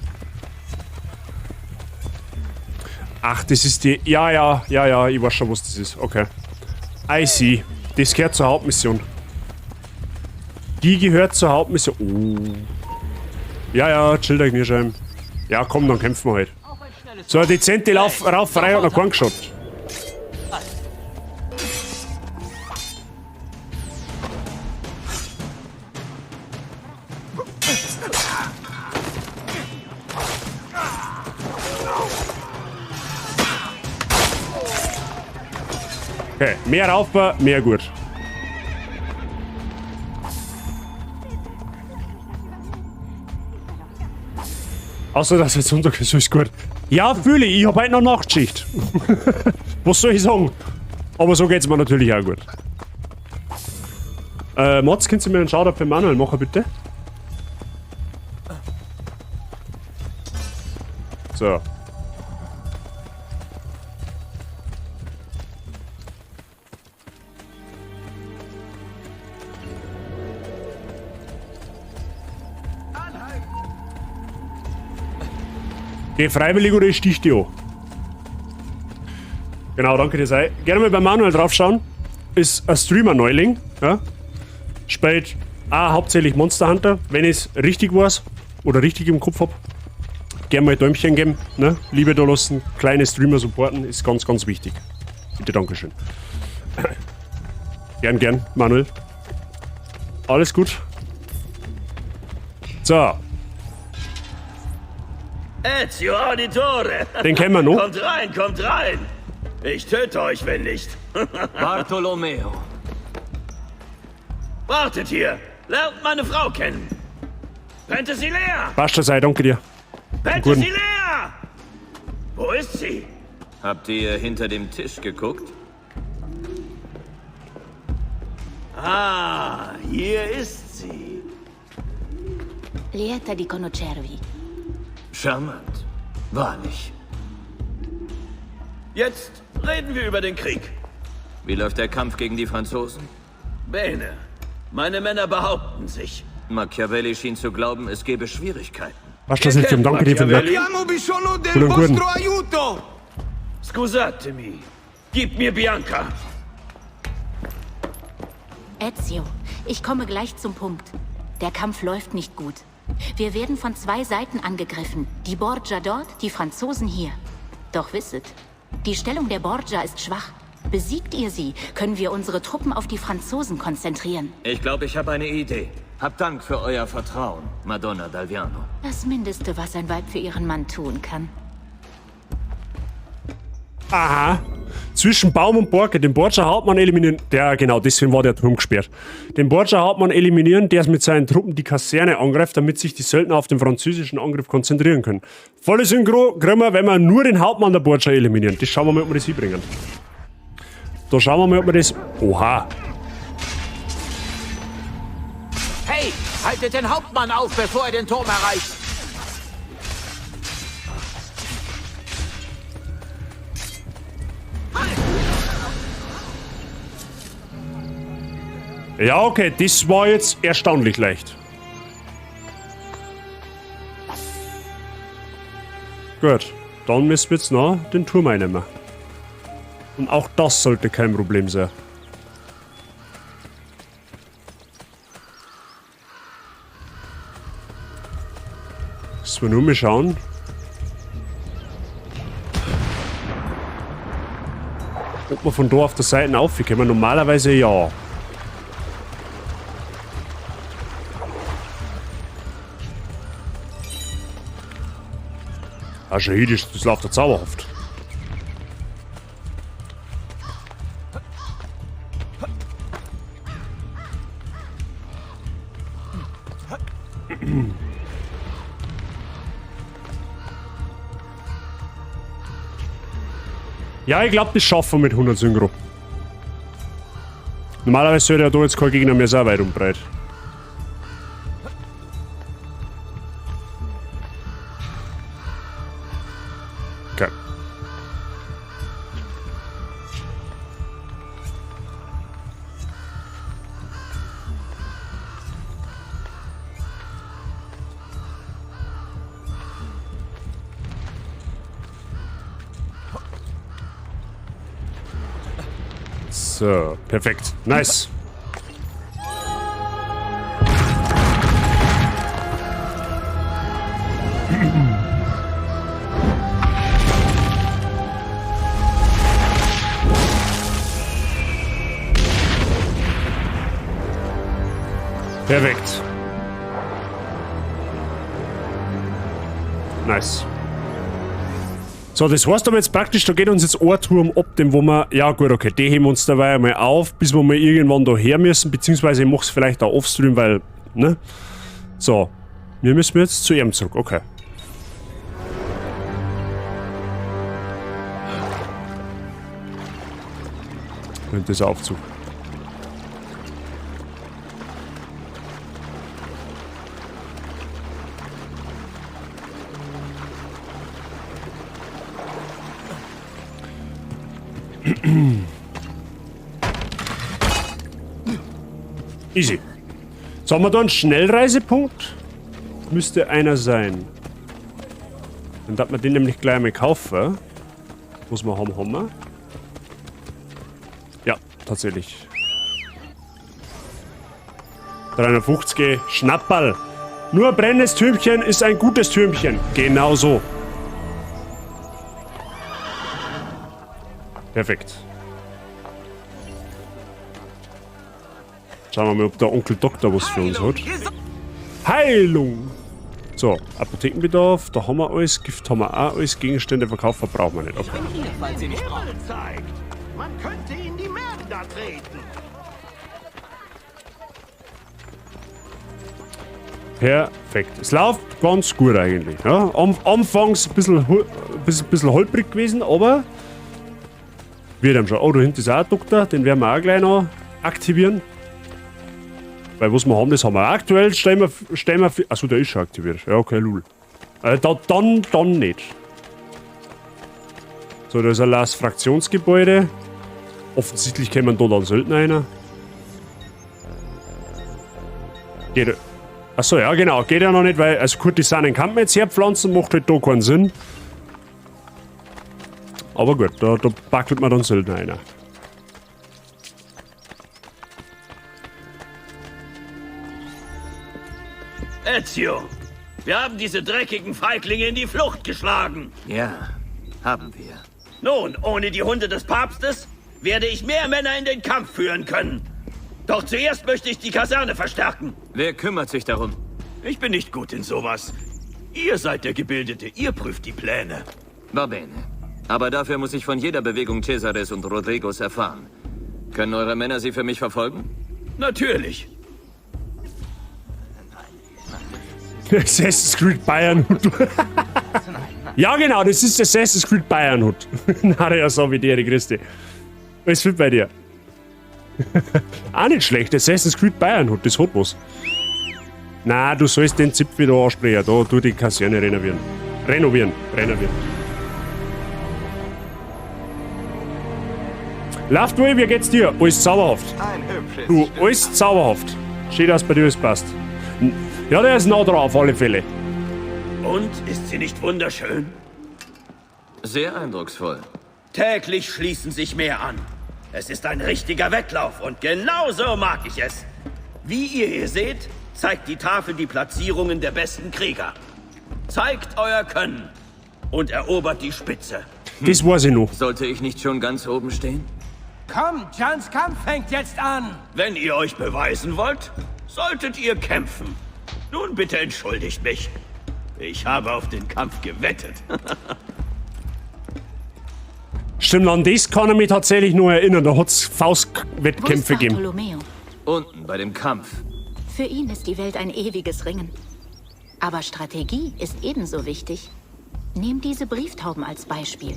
Ach, das ist die... Ja, ich weiß schon, was das ist. Okay. I see. Das gehört zur Hauptmission. Die gehört zur Hauptmission. Oh. Ja, chill dich nicht, Scheim. Ja, komm, dann kämpfen wir halt. So, eine dezente Rauferei hat noch keinen geschaut. Okay, mehr Raufbau, mehr gut. Außer dass jetzt Sonntag ist, ist gut. Ja, fühle ich habe heute noch Nachtschicht. Was soll ich sagen? Aber so geht's mir natürlich auch gut. Mods, kannst du mir einen Shoutout für Manuel machen, bitte? So. Geh freiwillig oder ich stich dir an. Genau, danke dir sei. Gerne mal bei Manuel draufschauen. Ist ein Streamer-Neuling. Ja? Spielt hauptsächlich Monster Hunter. Wenn ich es richtig weiß oder richtig im Kopf habe, gerne mal ein Däumchen geben. Ne? Liebe da lassen. Kleine Streamer supporten ist ganz, ganz wichtig. Bitte, Dankeschön. Gern, Manuel. Alles gut. So. Ezio Auditore! Den kennen wir noch. Kommt rein! Ich töte euch, wenn nicht. Bartolomeo. Wartet hier! Lernt meine Frau kennen! Penthesilea! Passt sei, danke dir. Penthesilea! Wo ist sie? Habt ihr hinter dem Tisch geguckt? Ah, hier ist sie. Lieta di conoscervi. Charmant. Wahrlich. Jetzt reden wir über den Krieg. Wie läuft der Kampf gegen die Franzosen? Bene. Meine Männer behaupten sich. Machiavelli schien zu glauben, es gebe Schwierigkeiten. Was das jetzt im Danke dir für den Abbiamo bisogno del Guten, guten. vostro aiuto! Scusatemi. Gib mir Bianca. Ezio, ich komme gleich zum Punkt. Der Kampf läuft nicht gut. Wir werden von 2 Seiten angegriffen. Die Borgia dort, die Franzosen hier. Doch wisset, die Stellung der Borgia ist schwach. Besiegt ihr sie, können wir unsere Truppen auf die Franzosen konzentrieren. Ich glaube, ich habe eine Idee. Habt Dank für euer Vertrauen, Madonna d'Alviano. Das Mindeste, was ein Weib für ihren Mann tun kann. Aha. Zwischen Baum und Borke den Borgia Hauptmann eliminieren. Der, genau, deswegen war der Turm gesperrt. Den Borgia Hauptmann eliminieren, der mit seinen Truppen die Kaserne angreift, damit sich die Söldner auf den französischen Angriff konzentrieren können. Volle Synchro kriegen wir, wenn wir nur den Hauptmann der Borgia eliminieren. Das schauen wir mal, ob wir das hinbringen. Da schauen wir mal, ob wir das... Oha. Hey, haltet den Hauptmann auf, bevor er den Turm erreicht. Ja, okay, das war jetzt erstaunlich leicht. Gut, dann müssen wir jetzt noch den Turm einnehmen. Und auch das sollte kein Problem sein. Müssen wir nur mal schauen. Ob wir von da auf der Seite aufkommen. Normalerweise ja. Ah, Shahid, das läuft ja zauberhaft. Ja, ich glaube, das schaffen wir mit 100 Synchro. Normalerweise sollte ja da jetzt kein Gegner mehr so weit und breit. Okay. So, perfekt. Nice. Perfekt. Nice. So, das heißt aber jetzt praktisch, da geht uns jetzt ein Turm ab, dem wo wir... Ja gut, okay, die heben wir uns dabei einmal auf, bis wir mal irgendwann da her müssen, beziehungsweise ich mache es vielleicht auch offstream, weil... Ne? So. Wir müssen jetzt zu ihm zurück, okay. Und das Aufzug. Easy. So, haben wir da einen Schnellreisepunkt? Müsste einer sein. Dann darf man den nämlich gleich mal kaufen. Muss man haben wir. Ja, tatsächlich. 350 Schnapperl. Nur ein brennendes Türmchen ist ein gutes Türmchen. Genau so. Perfekt. Schauen wir mal, ob der Onkel Doktor was für uns hat. Heilung! So, Apothekenbedarf, da haben wir alles, Gift haben wir auch alles, Gegenstände verkaufen brauchen wir nicht. Okay. Man könnte in die Mörder treten. Perfekt. Es läuft ganz gut eigentlich. Ja, anfangs ein bisschen holprig gewesen, aber wird ihm schon. Oh, da hinten ist auch ein Doktor, den werden wir auch gleich noch aktivieren. Weil was wir haben, das haben wir. Aktuell stellen wir achso, der ist schon aktiviert. Ja, okay, lul. Dann nicht. So, da ist ein Last Fraktionsgebäude. Offensichtlich kommen da dann Söldner rein. Geht. Achso, ja genau, geht ja noch nicht, weil, also Kurtisanen kann man jetzt herpflanzen, macht halt da keinen Sinn. Aber gut, da backelt man dann Söldner einer. Ezio, wir haben diese dreckigen Feiglinge in die Flucht geschlagen. Ja, haben wir. Nun, ohne die Hunde des Papstes werde ich mehr Männer in den Kampf führen können. Doch zuerst möchte ich die Kaserne verstärken. Wer kümmert sich darum? Ich bin nicht gut in sowas. Ihr seid der Gebildete, ihr prüft die Pläne. Va bene. Aber dafür muss ich von jeder Bewegung Cesares und Rodrigos erfahren. Können eure Männer sie für mich verfolgen? Natürlich. Assassin's Creed Bayernhut. Ja genau, das ist Assassin's Creed Bayernhut. Na ja, so wie die Christi. Was fit bei dir? Auch nicht schlecht, Assassin's Creed Bayernhut, das hat was. Na, du sollst den Zip wieder ansprechen, da tu die Kaserne renovieren. Renovieren. Lauf du, wie geht's dir? Alles zauberhaft. Du, alles zauberhaft. Schön, dass bei dir alles passt. Ja, der ist nah dran, auf alle Fälle. Und, ist sie nicht wunderschön? Sehr eindrucksvoll. Täglich schließen sich mehr an. Es ist ein richtiger Wettlauf und genau so mag ich es. Wie ihr hier seht, zeigt die Tafel die Platzierungen der besten Krieger. Zeigt euer Können und erobert die Spitze. Das weiß ich noch. Sollte ich nicht schon ganz oben stehen? Komm, Jans Kampf fängt jetzt an. Wenn ihr euch beweisen wollt, solltet ihr kämpfen. Nun bitte entschuldigt mich. Ich habe auf den Kampf gewettet. Stimmt, an das kann ich mich tatsächlich nur erinnern. Da hat es Faustwettkämpfe gegeben. Bartolomeo? Unten, bei dem Kampf. Für ihn ist die Welt ein ewiges Ringen. Aber Strategie ist ebenso wichtig. Nehmt diese Brieftauben als Beispiel.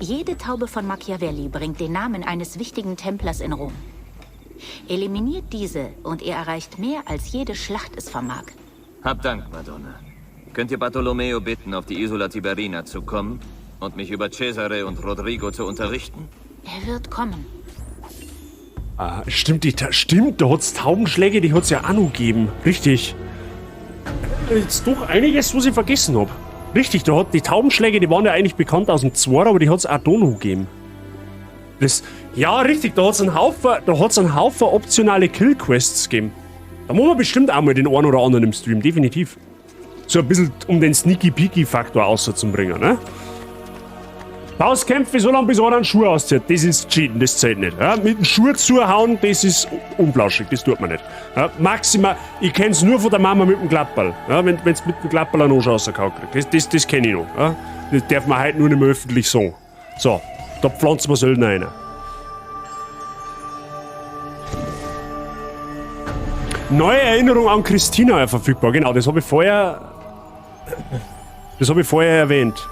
Jede Taube von Machiavelli bringt den Namen eines wichtigen Templers in Rom. Eliminiert diese und ihr erreicht mehr, als jede Schlacht es vermag. Hab Dank, Madonna. Könnt ihr Bartolomeo bitten, auf die Isola Tiberina zu kommen und mich über Cesare und Rodrigo zu unterrichten? Er wird kommen. Ah, stimmt, da hat's Taubenschläge, die hat's ja auch noch gegeben. Richtig. Jetzt doch einiges, was ich vergessen hab. Richtig, da hat die Taubenschläge, die waren ja eigentlich bekannt aus dem 2, aber die hat's auch da noch gegeben. Ja, richtig, da hat's einen Haufen optionale Kill-Quests gegeben. Da muss man bestimmt auch mal den einen oder anderen im Stream, definitiv. So ein bisschen, um den Sneaky-Peaky-Faktor auszubringen, ne? Faustkämpfe so lange, bis einer einen Schuh auszieht. Das ist Cheaten, das zählt nicht. Ja? Mit dem Schuh zuhauen, das ist unflauschig, das tut man nicht. Ja? Maximal, ich kenn's nur von der Mama mit dem Klapperl. Ja? Wenn's mit dem Klapperl einen Arsch rausgehauen kriegt. Das kenn ich noch. Ja? Das darf man heute nur nicht mehr öffentlich sagen. So, da pflanzen wir Söldner rein. Neue Erinnerung an Christina verfügbar, genau, das habe ich vorher erwähnt.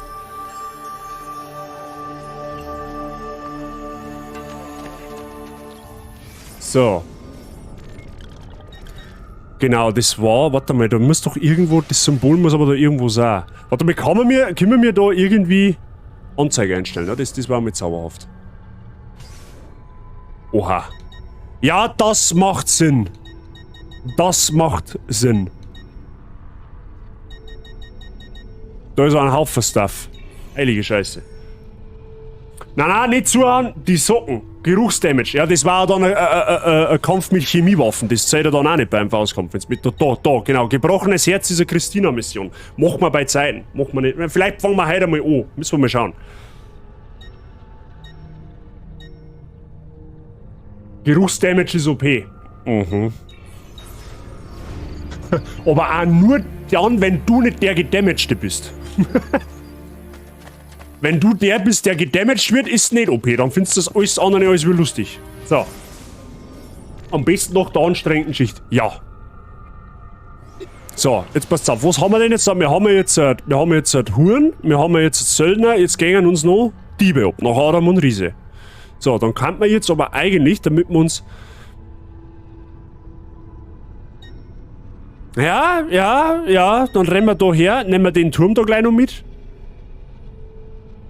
So. Genau, das war, warte mal, da muss doch irgendwo, das Symbol muss aber da irgendwo sein. Warte mal, können wir da irgendwie Anzeige einstellen, ja? Das war mit zauberhaft. Oha. Ja, das macht Sinn. Das macht Sinn. Da ist ein Haufen Stuff. Heilige Scheiße. Nein, nicht zuhauen, die Socken. Geruchsdamage. Ja, das war dann ein Kampf mit Chemiewaffen. Das zählt ja dann auch nicht beim Faustkampf. Da, genau. Gebrochenes Herz ist eine Christina-Mission. Machen wir bei Zeiten. Machen wir nicht. Vielleicht fangen wir heute einmal an. Müssen wir mal schauen. Geruchsdamage ist OP. Mhm. Aber auch nur dann, wenn du nicht der Gedamagte bist. Wenn du der bist, der gedamaged wird, ist nicht OP. Dann findest du das alles andere als wie lustig. So. Am besten noch der anstrengenden Schicht. Ja. So, jetzt passt auf. Was haben wir denn jetzt? Wir haben jetzt Huren, wir haben jetzt Söldner, jetzt gehen uns noch Diebe ab. Nach Adam und Riese. So, dann kann man jetzt aber eigentlich, damit wir uns... Ja, dann rennen wir da her, nehmen wir den Turm da gleich noch mit.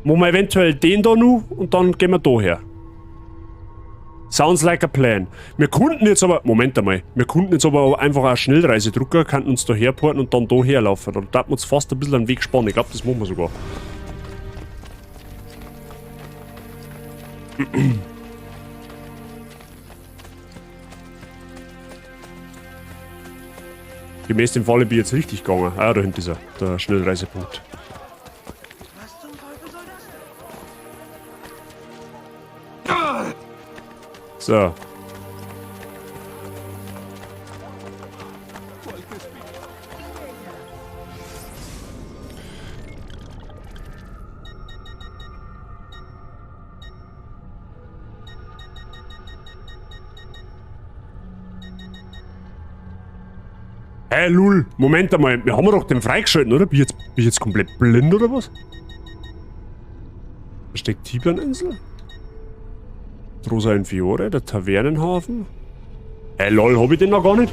Machen wir eventuell den da noch und dann gehen wir da her. Sounds like a plan. Wir konnten jetzt aber... Moment einmal. Wir konnten jetzt aber einfach eine Schnellreisedrucker, könnten uns da herporten und dann da herlaufen. Dann darf man uns fast ein bisschen einen Weg sparen. Ich glaube, das machen wir sogar. Gemäß dem Falle bin ich jetzt richtig gegangen. Ah, da hinten ist er, der Schnellreisepunkt. So. Hey, Lul, Moment einmal, wir haben doch den freigeschalten, oder? Bin ich jetzt komplett blind, oder was? Da steckt Tiberinsel? Rosa in Fiore, der Tavernenhafen? Hey, lol, hab ich den noch gar nicht?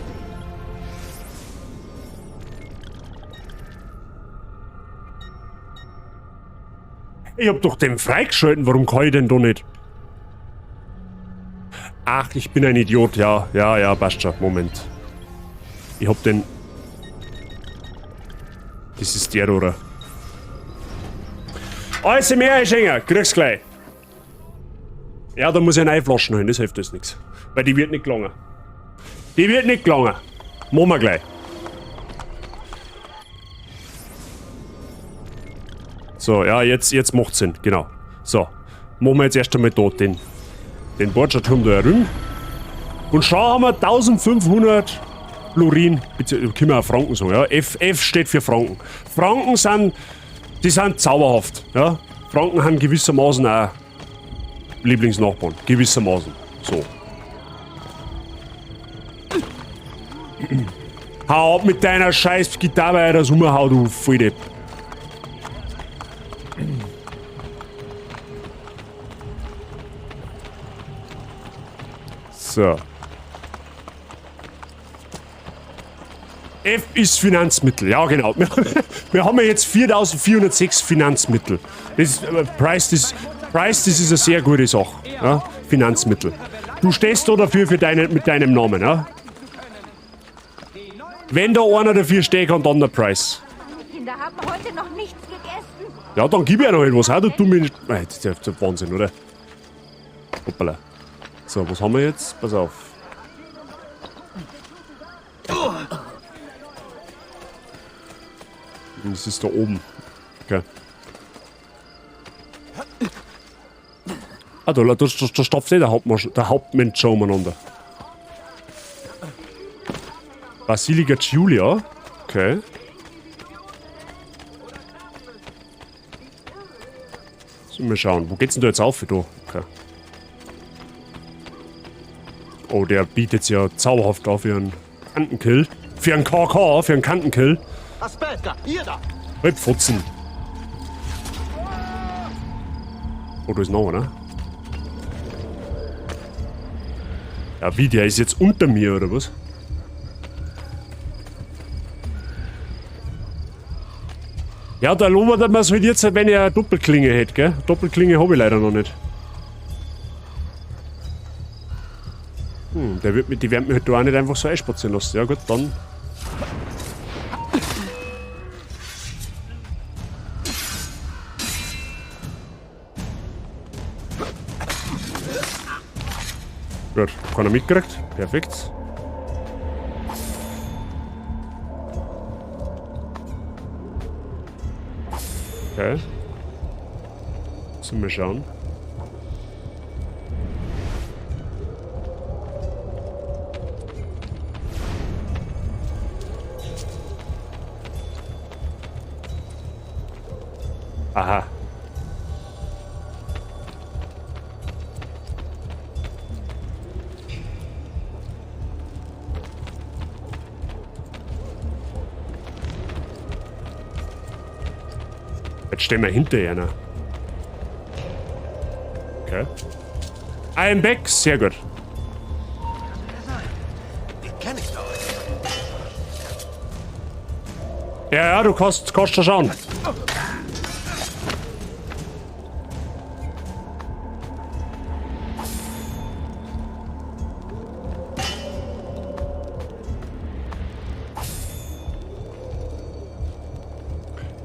Ich hab doch den freigeschalten, warum kann ich denn da nicht? Ach, ich bin ein Idiot, ja, passt schon, Moment. Ich hab den... Das ist der, oder? Alles mehr, Eichinger, krieg's gleich. Ja, da muss ich eine Flaschen holen, das hilft uns nichts. Weil die wird nicht gelangen. Die wird nicht gelangen. Machen wir gleich. So, ja, jetzt macht's Sinn, genau. So, machen wir jetzt erst einmal da den Borgia-Turm da herum. Und schon haben wir 1500 Florin, können wir auch Franken sagen, ja. F steht für Franken. Franken sind zauberhaft, ja. Franken haben gewissermaßen auch Lieblingsnachbarn, gewissermaßen. So. Hau ab mit deiner scheiß Gitarre weiter, Sommerhau, du Volldepp. So. F ist Finanzmittel, ja genau. Wir haben ja jetzt 4406 Finanzmittel. Price, das ist eine sehr gute Sache. Ja? Finanzmittel. Du stehst da dafür mit deinem Namen, ja? Wenn da einer dafür steht, kann dann der Price. Die Kinder haben heute noch nichts gegessen. Ja, dann gib ich ja noch etwas. Du mir nicht. Das ist ja Wahnsinn, oder? Hoppala. So, was haben wir jetzt? Pass auf. Das ist da oben. Okay. Ah, da stopft der Hauptmensch schon umeinander. Basilica Giulia. Okay. So, mal schauen. Wo geht's denn da jetzt auf? Da? Okay. Oh, der bietet ja zauberhaft auf für einen Kantenkill. Für einen KK, für einen Kantenkill. Aspetta, hier da! Halt Pfotzen. Oh, da ist noch einer. Ja, wie? Der ist jetzt unter mir, oder was? Ja, da lobert man es halt jetzt, wenn er eine Doppelklinge hätte, gell? Doppelklinge habe ich leider noch nicht. Die werden mich halt da auch nicht einfach so einspazieren lassen. Ja gut, dann... Gut, keiner mitgekriegt. Perfekt. Okay. Mal schauen. Aha. Jetzt stehen wir hinter einer. Okay. I'm back. Sehr gut. Den kenn ich doch. Ja, du kannst schon schauen.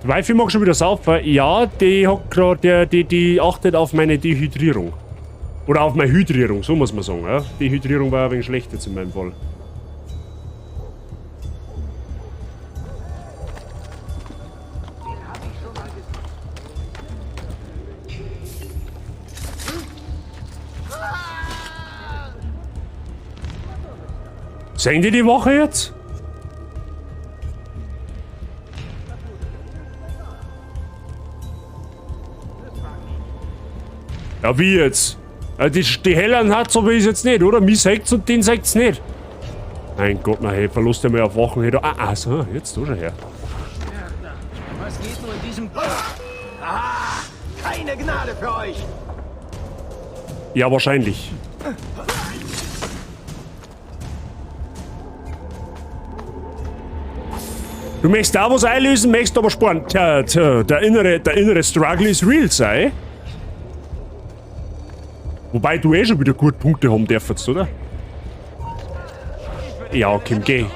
Wifi mag schon wieder saufen. Ja, die hat gerade, die achtet auf meine Dehydrierung. Oder auf meine Hydrierung, so muss man sagen. Ja? Dehydrierung war ein wenig schlecht jetzt in meinem Fall. Sehen die Woche jetzt? Ja, wie jetzt? Die Hellern hat's aber ist jetzt nicht, oder? Mich seht's und den seht's nicht. Mein Gott, na hey, Verlust einmal auf Wochen. So, jetzt du schon her. Was geht nur in diesem... keine Gnade für euch! Ja, wahrscheinlich. Du möchtest da was einlösen, möchtest aber sparen. Tja, der innere Struggle ist real, sei. Wobei du schon wieder gut Punkte haben darfst, oder? Ja, Kim, geh.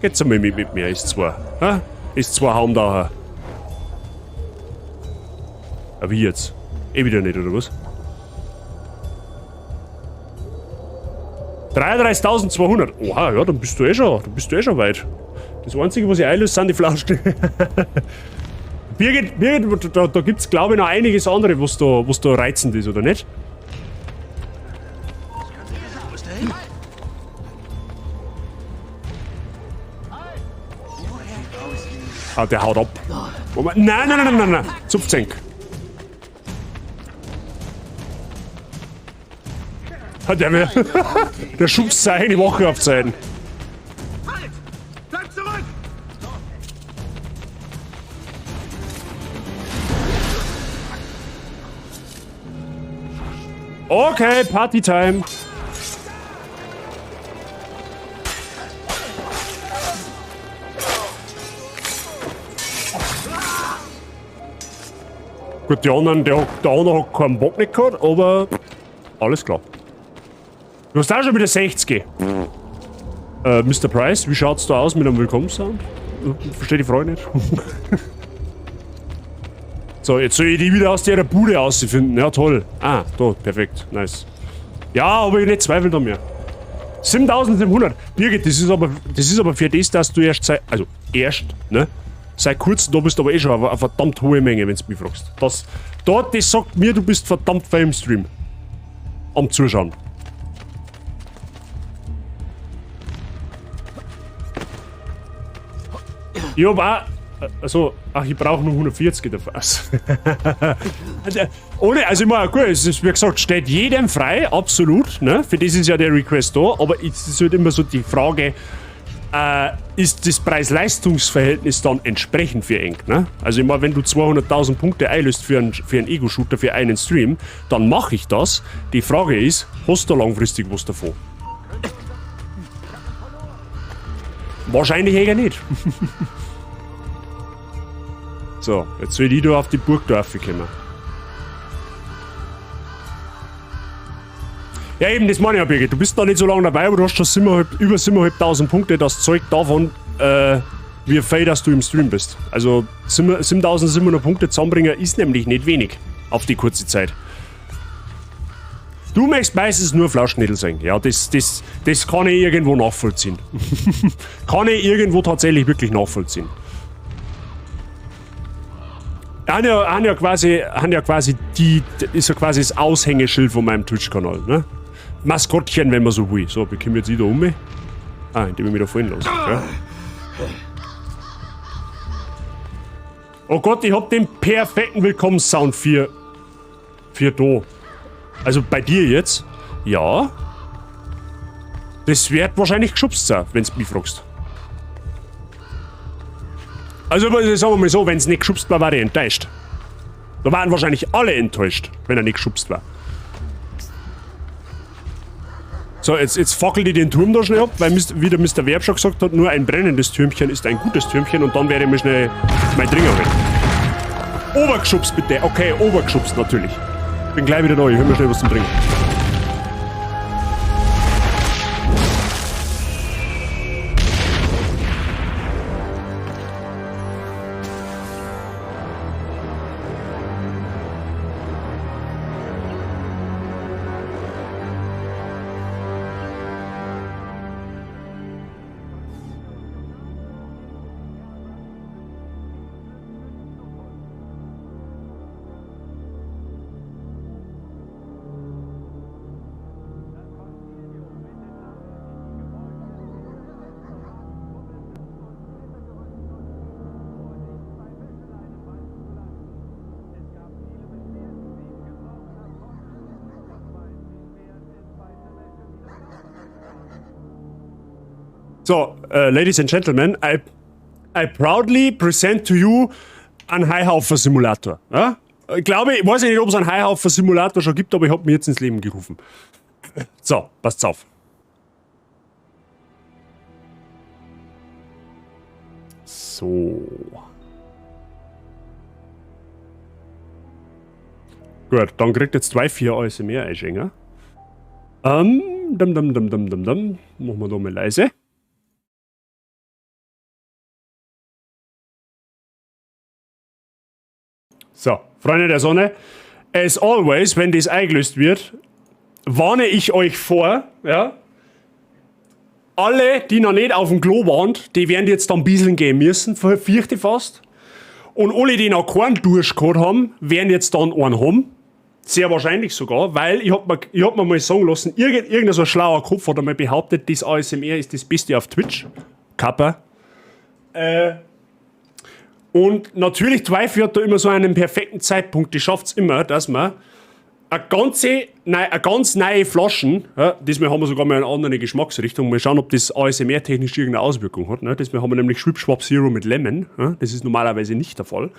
Geht's einmal mit mir, ist zwei. Ha? Ist zwei Haumdauer. Aber wie jetzt? Wieder nicht, oder was? 33.200. Oha, ja, dann bist du schon weit. Das Einzige, was ich einlöse, sind die Flaschen. Birgit, da gibt's, glaube ich, noch einiges andere, was da reizend ist, oder nicht? Ah, der haut ab. Nein. Zupfzenk. Der schubst seine Woche auf Zeiten. Halt! Bleib zurück! Okay, Partytime. Gut, der andere hat keinen Bock nicht gehabt, aber alles klar. Du hast auch schon wieder 60. Mr. Price, wie schaut's da aus mit einem Willkommenssound? Verstehe die Frage nicht. So, jetzt soll ich die wieder aus der Bude ausfinden. Ja, toll. Ah, da, perfekt. Nice. Ja, aber ich nicht Zweifel an mir. 7.700. Birgit, das ist aber für das, dass du erst ne? Seit kurzem, da bist du aber eh schon eine verdammt hohe Menge, wenn du mich fragst. Das sagt mir, du bist verdammt fair im Stream. Am Zuschauen. Ich hab auch... Also, ich brauche nur 140 dafür. Also ich meine, gut, es ist, wie gesagt, steht jedem frei, absolut, ne? Für das ist ja der Request da, aber es ist halt immer so die Frage, ist das Preis-Leistungs-Verhältnis dann entsprechend für eng, ne? Also ich meine, wenn du 200.000 Punkte einlöst für einen Ego-Shooter für einen Stream, dann mache ich das. Die Frage ist, hast du langfristig was davon? Wahrscheinlich eher nicht. So, jetzt soll ich da auf die Burgdorf kommen. Ja eben, das meine ich ja, Birgit. Du bist da nicht so lange dabei, aber du hast schon über 7.500 Punkte. Das zeugt davon, wie viel dass du im Stream bist. Also 7.700 Punkte zusammenbringen ist nämlich nicht wenig auf die kurze Zeit. Du möchtest meistens nur Flaschennädel sein. Ja, das kann ich irgendwo nachvollziehen. Kann ich irgendwo tatsächlich wirklich nachvollziehen. Haben ja quasi ist ja quasi das Aushängeschild von meinem Twitch-Kanal, ne? Maskottchen, wenn man so will. So, bekomme ich jetzt wieder um. Indem ich mich da fallen lasse. Ja. Oh Gott, ich hab den perfekten Willkommenssound für da. Also bei dir jetzt? Ja. Das wird wahrscheinlich geschubst sein, wenn du mich fragst. Also sagen wir mal so, wenn es nicht geschubst war, war ich enttäuscht. Da waren wahrscheinlich alle enttäuscht, wenn er nicht geschubst war. So, jetzt fackelt ich den Turm da schnell ab, weil wie der Mr. Werb schon gesagt hat, nur ein brennendes Türmchen ist ein gutes Türmchen und dann werde ich mir schnell mein Dringer holen. Obergeschubst bitte. Okay, obergeschubst natürlich. Bin gleich wieder da, ich hol mir schnell was zum Trinken. So, Ladies and Gentlemen, I proudly present to you einen Haihaufer-Simulator. Ja? Ich glaube, ich weiß nicht, ob es einen Haihaufer-Simulator schon gibt, aber ich habe mir jetzt ins Leben gerufen. So, passt's auf. So. Gut, dann kriegt jetzt 2-4 ASMR einschenken. Machen wir da mal leise. So, Freunde der Sonne, as always, wenn das eingelöst wird, warne ich euch vor, ja, alle, die noch nicht auf dem Klo waren, die werden jetzt dann bieseln gehen müssen, fürchte fast. Und alle, die noch keinen Dusch gehabt haben, werden jetzt dann einen haben. Sehr wahrscheinlich sogar, weil ich hab mir mal sagen lassen, irgendein so schlauer Kopf hat einmal behauptet, das ASMR ist das Beste auf Twitch. Kappa. Und natürlich Twyfey hat da immer so einen perfekten Zeitpunkt. Die schafft es immer, dass man eine ganz neue Flaschen, ja, diesmal haben wir sogar mal eine andere Geschmacksrichtung, mal schauen, ob das ASMR-technisch irgendeine Auswirkung hat. Ne? Diesmal haben wir nämlich Schwip-Schwap Zero mit Lemon. Ja? Das ist normalerweise nicht der Fall.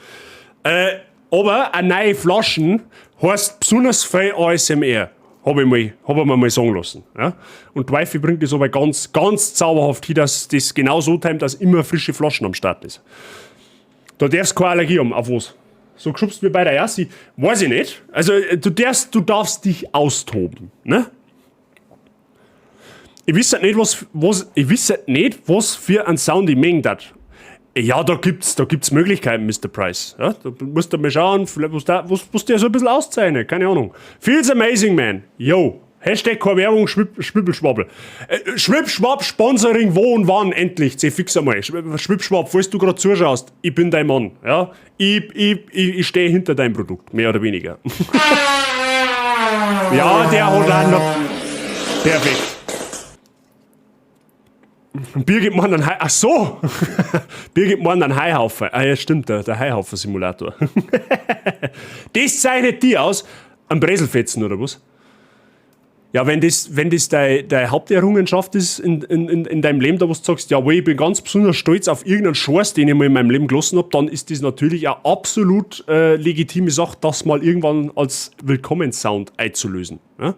Aber eine neue Flaschen heißt besonders viel ASMR. Habe ich mir mal sagen lassen. Ja? Und Twyfey bringt das aber ganz, ganz zauberhaft hin, dass das genau so timet, dass immer frische Flaschen am Start ist. Da darfst du keine Allergie haben, auf was? So geschubst wie bei der Jassi. Weiß ich nicht. Also, du darfst dich austoben, ne? Ich weiß nicht, was für einen Sound ich mengen darf. Ja, da gibt's Möglichkeiten, Mr. Price. Ja, da musst du mal schauen, was dir so ein bisschen auszeichnet, keine Ahnung. Feels amazing, man. Yo. Hashtag keine Werbung, Schwippelschwabbel. Schwippschwabb, Sponsoring, wo und wann, endlich. Fix einmal. Schwippschwabb, falls du gerade zuschaust, ich bin dein Mann. Ja? Ich stehe hinter deinem Produkt, mehr oder weniger. Ja, der hat auch noch... Perfekt. Birgit meint einen Ach so! Birgit meint einen Haihaufen. Ah ja, stimmt, der Haihaufen-Simulator. Das zeichnet die aus. Am Breselfetzen, oder was? Ja, wenn das deine Haupterrungenschaft ist in deinem Leben, da wo du sagst, ja, ich bin ganz besonders stolz auf irgendeinen Scheiß, den ich mal in meinem Leben gelassen habe, dann ist das natürlich eine absolut legitime Sache, das mal irgendwann als Willkommenssound einzulösen. Ja?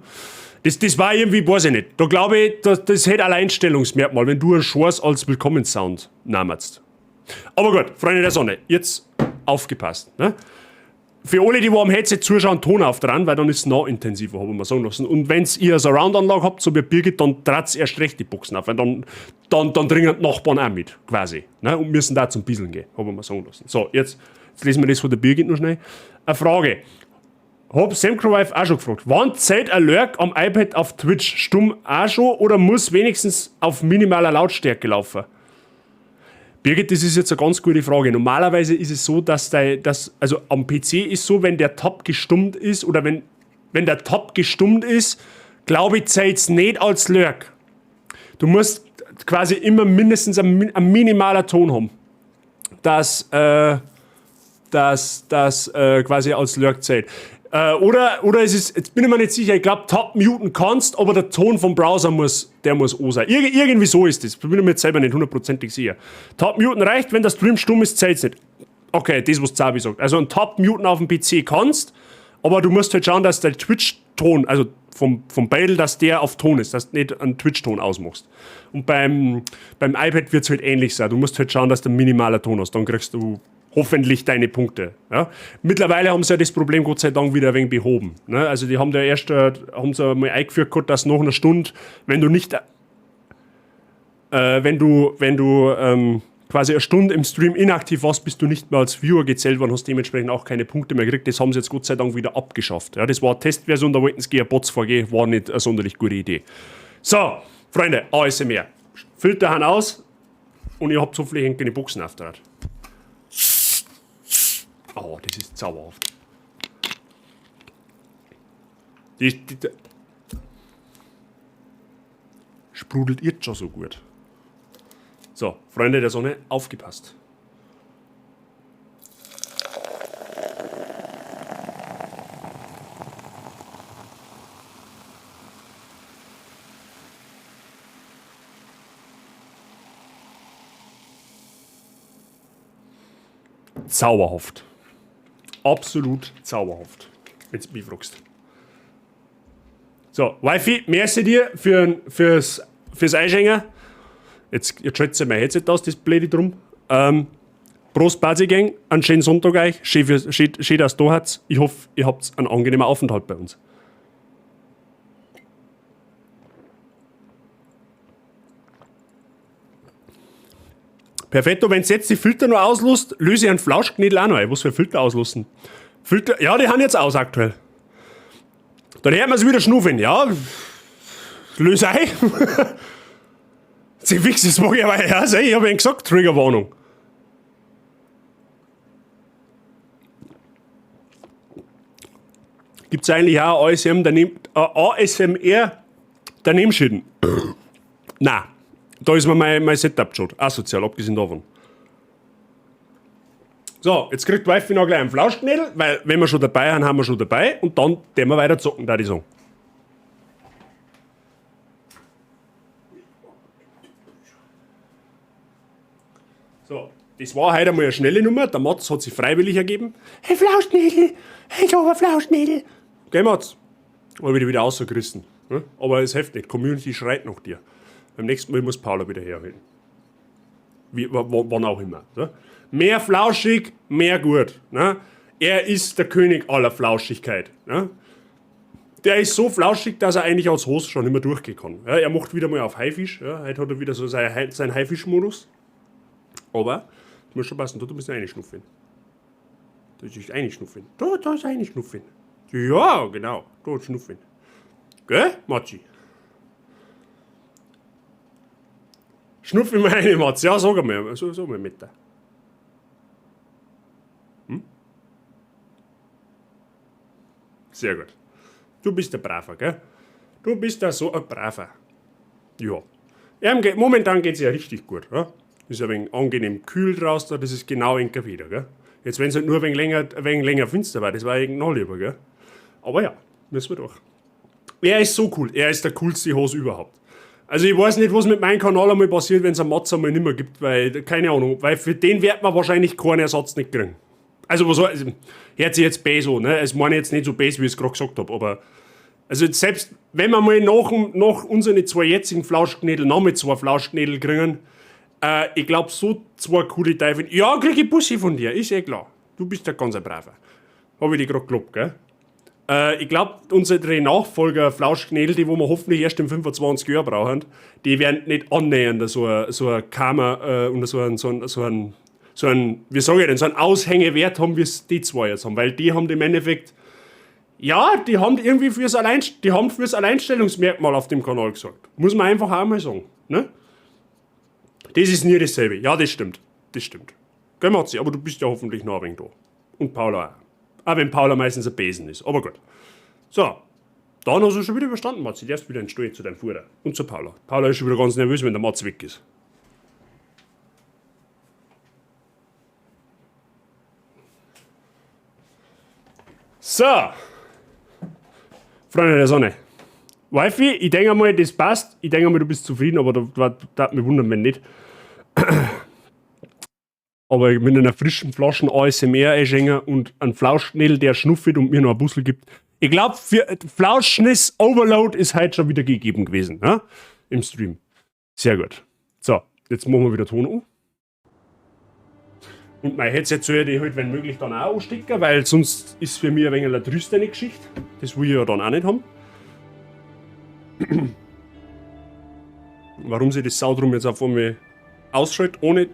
Das war irgendwie, weiß ich nicht. Da glaube ich, das hätte Alleinstellungsmerkmal, wenn du einen Scheiß als Willkommenssound nahmst. Aber gut, Freunde der Sonne, jetzt aufgepasst. Ne? Für alle, die am Headset zuschauen, Ton auf dran, weil dann ist es noch intensiver, habe ich mir sagen lassen. Und wenn ihr eine Surround-Anlage habt, so wie Birgit, dann dreht erst recht die Boxen auf, weil dann dringen die Nachbarn auch mit, quasi. Ne? Und müssen da zum Bisseln gehen, habe ich mir sagen lassen. So, jetzt lesen wir das von der Birgit noch schnell. Eine Frage. Hab Samcrowife auch schon gefragt. Wann zählt ein Lurk am iPad auf Twitch? Stumm auch schon oder muss wenigstens auf minimaler Lautstärke laufen? Birgit, das ist jetzt eine ganz gute Frage. Normalerweise ist es so, also am PC ist so, wenn der Tab gestummt ist oder wenn der Tab gestummt ist, glaube ich, zählt es nicht als Lurk. Du musst quasi immer mindestens ein minimaler Ton haben, dass quasi als Lurk zählt. Oder es ist, jetzt bin ich mir nicht sicher, ich glaube, Tab muten kannst, aber der Ton vom Browser muss O sein. Irgendwie so ist das. Bin ich mir jetzt selber nicht hundertprozentig sicher. Tab muten reicht, wenn der Stream stumm ist, zählt es nicht. Okay, das, was Zabi sagt. Also ein Tab muten auf dem PC kannst, aber du musst halt schauen, dass der Twitch-Ton, also vom Beidel, dass der auf Ton ist, dass du nicht einen Twitch-Ton ausmachst. Und beim iPad wird es halt ähnlich sein. Du musst halt schauen, dass du einen minimalen Ton hast. Dann kriegst du hoffentlich deine Punkte. Ja? Mittlerweile haben sie ja das Problem Gott sei Dank wieder ein wenig behoben. Ne? Also die haben da erst mal eingeführt gehabt, dass nach einer Stunde, wenn du quasi eine Stunde im Stream inaktiv warst, bist du nicht mehr als Viewer gezählt worden, hast dementsprechend auch keine Punkte mehr gekriegt. Das haben sie jetzt Gott sei Dank wieder abgeschafft. Ja? Das war eine Testversion, da wollten sie gerne Bots vorgehen, war nicht eine sonderlich gute Idee. So, Freunde, ASMR. Filter haben aus und ihr habt so viele hängende Boxen aufgetragen. Oh, das ist zauberhaft. Sprudelt jetzt schon so gut. So, Freunde der Sonne, aufgepasst. zauberhaft. Absolut zauberhaft. Wenn du mich fragst. So, Wifi, merci dir fürs Einschenken. Jetzt schätze ich mein Headset aus, das blöde drum. Prost Partygang, einen schönen Sonntag euch. Schön, dass ihr da habt. Ich hoffe, ihr habt einen angenehmen Aufenthalt bei uns. Perfetto, wenn du jetzt die Filter noch auslöst, löse ich einen Flauschknädel auch noch ein. Was für Filter auslösen? Filter, ja, die haben jetzt aus aktuell. Dann hört man es wieder schnuffen. Ja, löse ein. Sie fix, das mag ich aber ja sein. Ich habe Ihnen gesagt, Triggerwarnung. Gibt es eigentlich auch ASMR daneben schütten? Nein. Da ist mir mein Setup schon asozial, abgesehen davon. So, jetzt kriegt Wifi noch gleich einen Flauschknädel, weil wenn wir schon dabei haben, haben wir schon dabei. Und dann den wir weiter zocken, da die sagen. So, das war heute einmal eine schnelle Nummer. Der Mats hat sich freiwillig ergeben. Hey Flauschknädel, hey da Flauschknädel. Geh Mats. Mal wieder rausgerissen. Ja? Aber es hilft nicht, Community schreit nach dir. Beim nächsten Mal muss Paula wieder herholen. Wann auch immer. Ne? Mehr flauschig, mehr gut. Ne? Er ist der König aller Flauschigkeit. Ne? Der ist so flauschig, dass er eigentlich als Host schon immer durchgehen kann. Ja, er macht wieder mal auf Haifisch. Ja? Heute hat er wieder so seinen Haifisch-Modus. Aber, du musst schon passen, du musst reinschnuffeln. Du musst reinschnuffeln. Da ist reinschnuffeln. Ja, genau. Da schnuffeln. Gell, Matschi? Schnupf mir eine, Mats. Ja, sag mal. Sag mal mit. Hm? Sehr gut. Du bist der Braver, gell? Du bist da so ein Braver. Ja. Momentan geht es ja richtig gut. Ja? Ist ein wenig angenehm kühl draußen, das ist genau ein wieder, gell? Jetzt, wenn es halt nur ein wenig länger finster war, das war eigentlich noch lieber, gell? Aber ja, müssen wir durch. Er ist so cool. Er ist der coolste Hose überhaupt. Also ich weiß nicht, was mit meinem Kanal einmal passiert, wenn es einen Mats einmal nicht mehr gibt, weil, keine Ahnung, weil für den wird man wahrscheinlich keinen Ersatz nicht kriegen. Also was hört sich jetzt bäh so, ne? Es meine jetzt nicht so bäh, wie ich es gerade gesagt habe, aber also selbst wenn wir mal nach unseren 2 jetzigen Flauschknädel noch mit 2 Flauschknädel kriegen, ich glaube, so 2 coole Teufel. Ja, kriege ich Bussi von dir, ist eh klar. Du bist der ganz Braver. Habe ich dir gerade geglaubt, gell? Ich glaube, unsere Nachfolger Flauschknädel, die wo wir hoffentlich erst in 25 Jahren brauchen, die werden nicht annähernd so ein Karma und so ein, wie sage ich denn, so einen Aushängewert haben, wie es die 2 jetzt haben. Weil die haben im Endeffekt, ja, die haben irgendwie fürs Alleinstellungsmerkmal auf dem Kanal gesagt. Muss man einfach auch mal sagen. Ne? Das ist nie dasselbe. Ja, das stimmt. Das stimmt. Gell, Matzi, aber du bist ja hoffentlich noch ein wenig da. Und Paula auch. Auch wenn Paula meistens ein Besen ist. Aber gut. So. Dann hast du schon wieder überstanden, Matzi. Du darfst wieder in den Stall zu deinem Bruder. Und zu Paula. Paula ist schon wieder ganz nervös, wenn der Matz weg ist. So. Freunde der Sonne. Wifi, ich denke mal, das passt. Ich denke mal, du bist zufrieden, aber das mich wundern, wenn nicht. Aber mit einer frischen Flasche ASMR einschenken und einen Flauschknädel, der schnuffelt und mir noch ein Bussel gibt. Ich glaube, für Flauschnis Overload ist heute schon wieder gegeben gewesen, ja? Im Stream. Sehr gut. So, jetzt machen wir wieder Ton an. Und mein Headset soll ich halt, wenn möglich, dann auch anstecken, weil sonst ist für mich ein wenig eine trüsterne Geschichte. Das will ich ja dann auch nicht haben. Warum sie das Sau drum jetzt auf einmal ausschaltet, ohne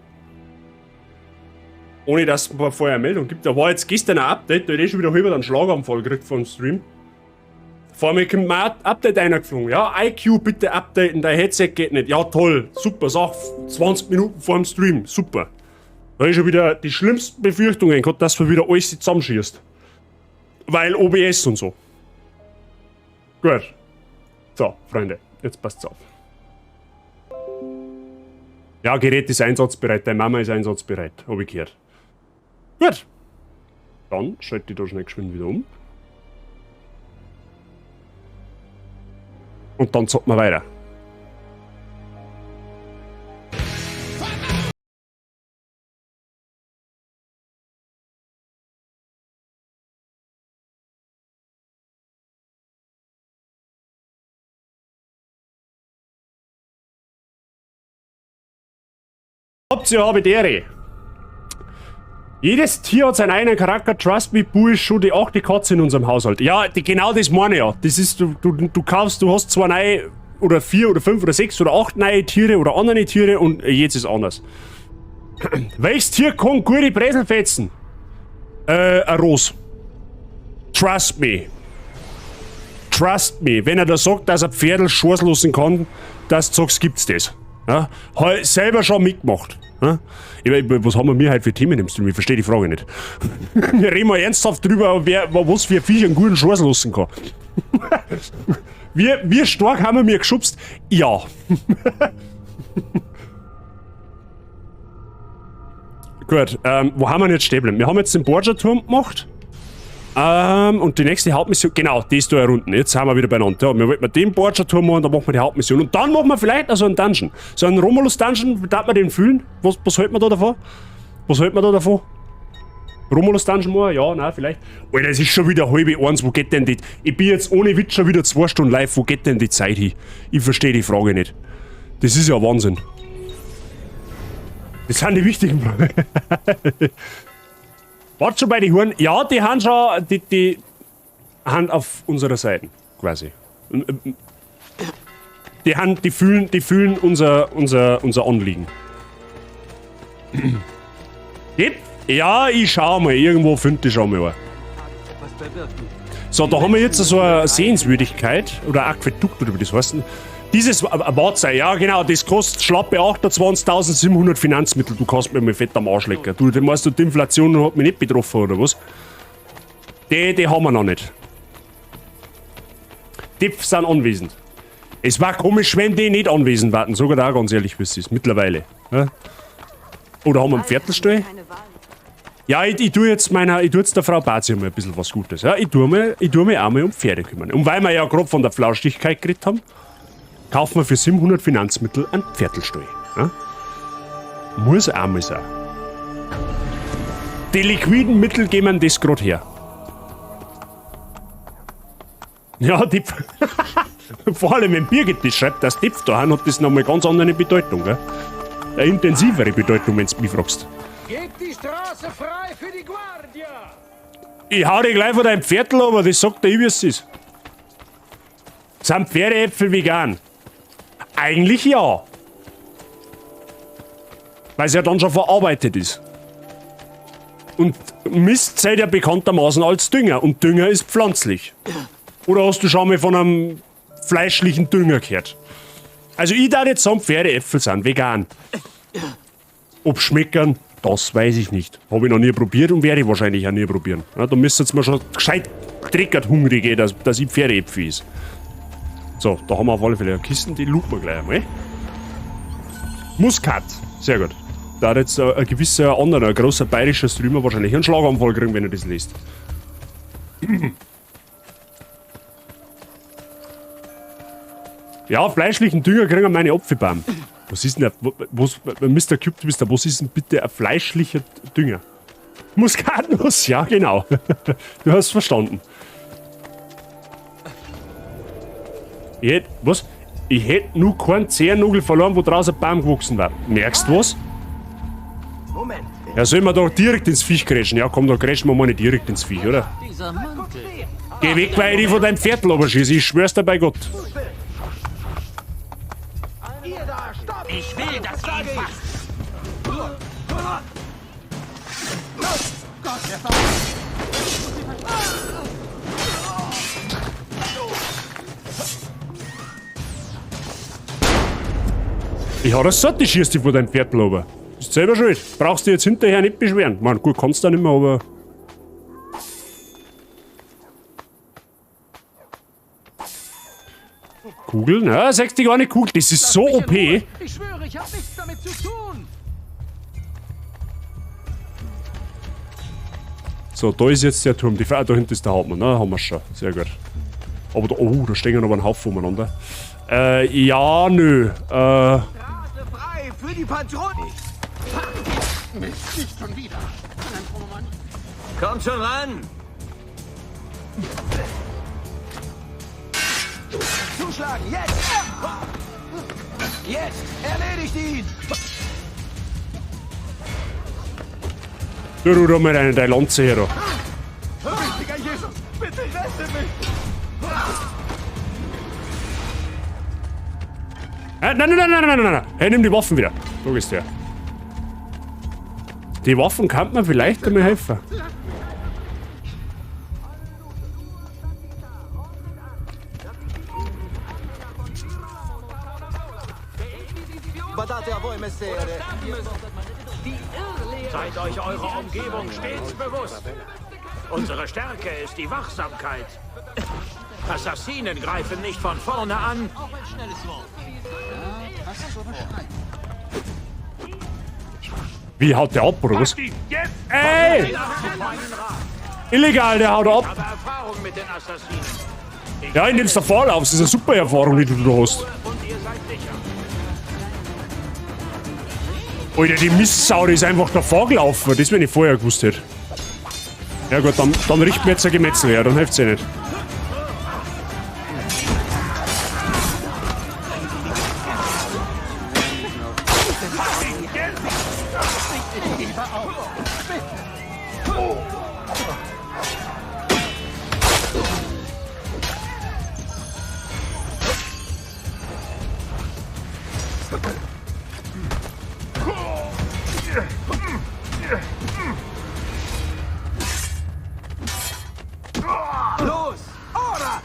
dass es vorher eine Meldung gibt. Da war jetzt gestern ein Update, da hätte ich schon wieder halber einen Schlaganfall gekriegt vom Stream. Vor mir kommt mir ein Update reingeflogen. Ja, IQ bitte updaten, dein Headset geht nicht. Ja, toll, super, sag 20 Minuten vor dem Stream, super. Da habe ich schon wieder die schlimmsten Befürchtungen gehabt, dass du wieder alles zusammenschießt. Weil OBS und so. Gut. So, Freunde, jetzt passt's auf. Ja, Gerät ist einsatzbereit, deine Mama ist einsatzbereit, habe ich gehört. Gut. Dann schalte ich da schnell geschwind wieder um. Und dann zocken wir weiter. Option habe ich dere. Jedes Tier hat seinen eigenen Charakter. Trust me, Bu ist schon die 8. Katze in unserem Haushalt. Ja, genau das meine ich ja. Das ist, du kaufst, du hast 2 neue oder 4 oder 5 oder 6 oder 8 neue Tiere oder andere Tiere und jetzt ist anders. Welches Tier kann gute Bresel fetzen? Ein Ros. Trust me. Trust me. Wenn er da sagt, dass er Pferdl Schors lassen kann, dass du sagst, gibt's das. Ja? Selber schon mitgemacht. Ja? Was haben wir heute für Themen im Stream? Ich verstehe die Frage nicht. Wir reden mal ernsthaft drüber, was für ein Viech einen guten Schors lassen kann. Wie stark haben wir mir geschubst? Ja. Gut, wo haben wir jetzt stehen bleiben? Wir haben jetzt den Borgia-Turm gemacht. Und die nächste Hauptmission, genau, die ist da unten. Jetzt sind wir wieder beieinander. Ja, wir wollten den Borgia-Turm machen, dann machen wir die Hauptmission. Und dann machen wir vielleicht also einen Dungeon. So einen Romulus-Dungeon, wie darf man den fühlen? Was hält man da davon? Romulus-Dungeon machen? Ja, nein, vielleicht. Alter, es ist schon wieder 12:30, wo geht denn die... Ich bin jetzt ohne Witz schon wieder 2 Stunden live, wo geht denn die Zeit hin? Ich verstehe die Frage nicht. Das ist ja Wahnsinn. Das sind die wichtigen Fragen. Wart schon bei den Huren? Ja, die haben schon, die haben auf unserer Seite, quasi. Die fühlen unser Anliegen. Ja, ich schau mal, irgendwo finde ich schon mal an. So, da haben wir jetzt so eine Sehenswürdigkeit, oder Aquädukt, oder wie das heißt. Dieses Wartzei, ja genau, das kostet schlappe 28.700 Finanzmittel. Du kannst mir mal fett am Arsch lecken. Du meinst, die Inflation hat mich nicht betroffen, oder was? Die haben wir noch nicht. Die sind anwesend. Es war komisch, wenn die nicht anwesend waren. Sogar da ganz ehrlich, wie es ist. Mittlerweile. Ja? Oder haben wir einen Viertelstall? Ja, ich tue jetzt der Frau Bazia mal ein bisschen was Gutes. Ja? Ich tue mich auch mal um Pferde kümmern. Und weil wir ja gerade von der Flauschigkeit geredet haben, kaufen wir für 700 Finanzmittel einen Pferdlstall. Ja? Muss auch mal sein. Die liquiden Mittel geben das gerade her. Ja, die vor allem wenn Birgit das schreibt, das Tipf da hat das nochmal ganz andere Bedeutung. Gell? Eine intensivere Bedeutung, wenn du mich fragst. Gebt die Straße frei für die Guardia! Ich hau dir gleich von deinem Pferdl, aber das sagt er, wie es ist. Sind Pferdeäpfel vegan? Eigentlich ja. Weil es ja dann schon verarbeitet ist. Und Mist seid ja bekanntermaßen als Dünger. Und Dünger ist pflanzlich. Oder hast du schon mal von einem fleischlichen Dünger gehört? Also ich darf jetzt sagen, Pferdeäpfel sind vegan. Ob schmeckern, das weiß ich nicht. Habe ich noch nie probiert und werde ich wahrscheinlich auch nie probieren. Ja, da müsst ihr mir schon gescheit dreckert hungrig gehen, dass ich Pferdeäpfel ist. So, da haben wir auf alle Fälle eine Kiste, die looten wir gleich einmal. Muskat, sehr gut. Da hat jetzt ein gewisser anderer, ein großer bayerischer Streamer wahrscheinlich einen Schlaganfall kriegen, wenn er das liest. Ja, fleischlichen Dünger kriegen wir meine Apfelbaum. Was ist denn Mr. Cube, was ist denn bitte ein fleischlicher Dünger? Muskatnuss, ja genau. Du hast verstanden. Ich hätte nur keinen Zehennagel verloren, wo draußen ein Baum gewachsen war. Merkst du was? Moment. Ja, sollen wir da direkt ins Viech crashen? Ja, komm, da crashen wir mal nicht direkt ins Viech, oder? Geh weg, weil ich von deinem Pferd schieße. Ich schwör's dir bei Gott. Ich will, dass ihr ihn fasst. Ich hab das satt, ich schieß dich vor deinem Pferd, aber. Bist selber schuld. Brauchst du jetzt hinterher nicht beschweren. Man, gut, kannst du nicht mehr, aber. Kugeln? Ja, sagst du gar nicht Kugel. Das ist so OP. Ich schwöre, ich hab nichts damit zu tun. So, da ist jetzt der Turm. Da hinten ist der Hauptmann. Na, haben wir schon. Sehr gut. Aber da, oh, da stehen noch ein Haufen umeinander. Ja, nö. Straße frei für die Patrouille. Mist, nicht schon wieder. Komm schon ran. Zuschlagen, jetzt! Jetzt! Erledigt ihn! Du ruh mal rein, deine Lanze her da. Mächtiger Jesus, bitte rette mich! Nein. Hey, nimm die Waffen wieder. Wo ist der? Die Waffen kann mir vielleicht einmal helfen. Seid euch eurer Umgebung stets bewusst. Unsere Stärke ist die Wachsamkeit. Assassinen greifen nicht von vorne an. Wie haut der ab, oder was? Ey! Illegal, der haut ab. Ja, indem du da vorlaufst, das ist eine super Erfahrung, die du da hast. Alter, die Mistsau, die ist einfach davor gelaufen. Das, wenn ich vorher gewusst hätte. Ja gut, dann richten wir jetzt ein Gemetzel her, dann hilft's ja nicht. Los! Ora!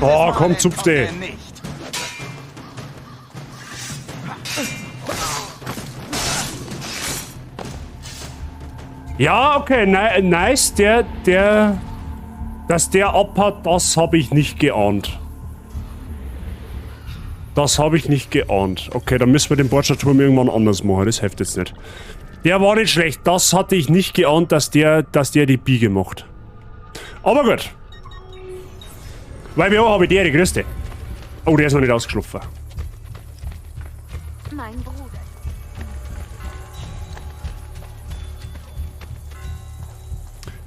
Oh, komm, zupf die. Ja, okay, nice. Dass der abhat, das habe ich nicht geahnt. Das habe ich nicht geahnt. Okay, dann müssen wir den Borgia-Turm irgendwann anders machen. Das hilft jetzt nicht. Der war nicht schlecht. Das hatte ich nicht geahnt, dass der die Biege macht. Aber gut. Weil wir habe ich die größte. Oh, der ist noch nicht ausgeschlafen. Mein Bruder.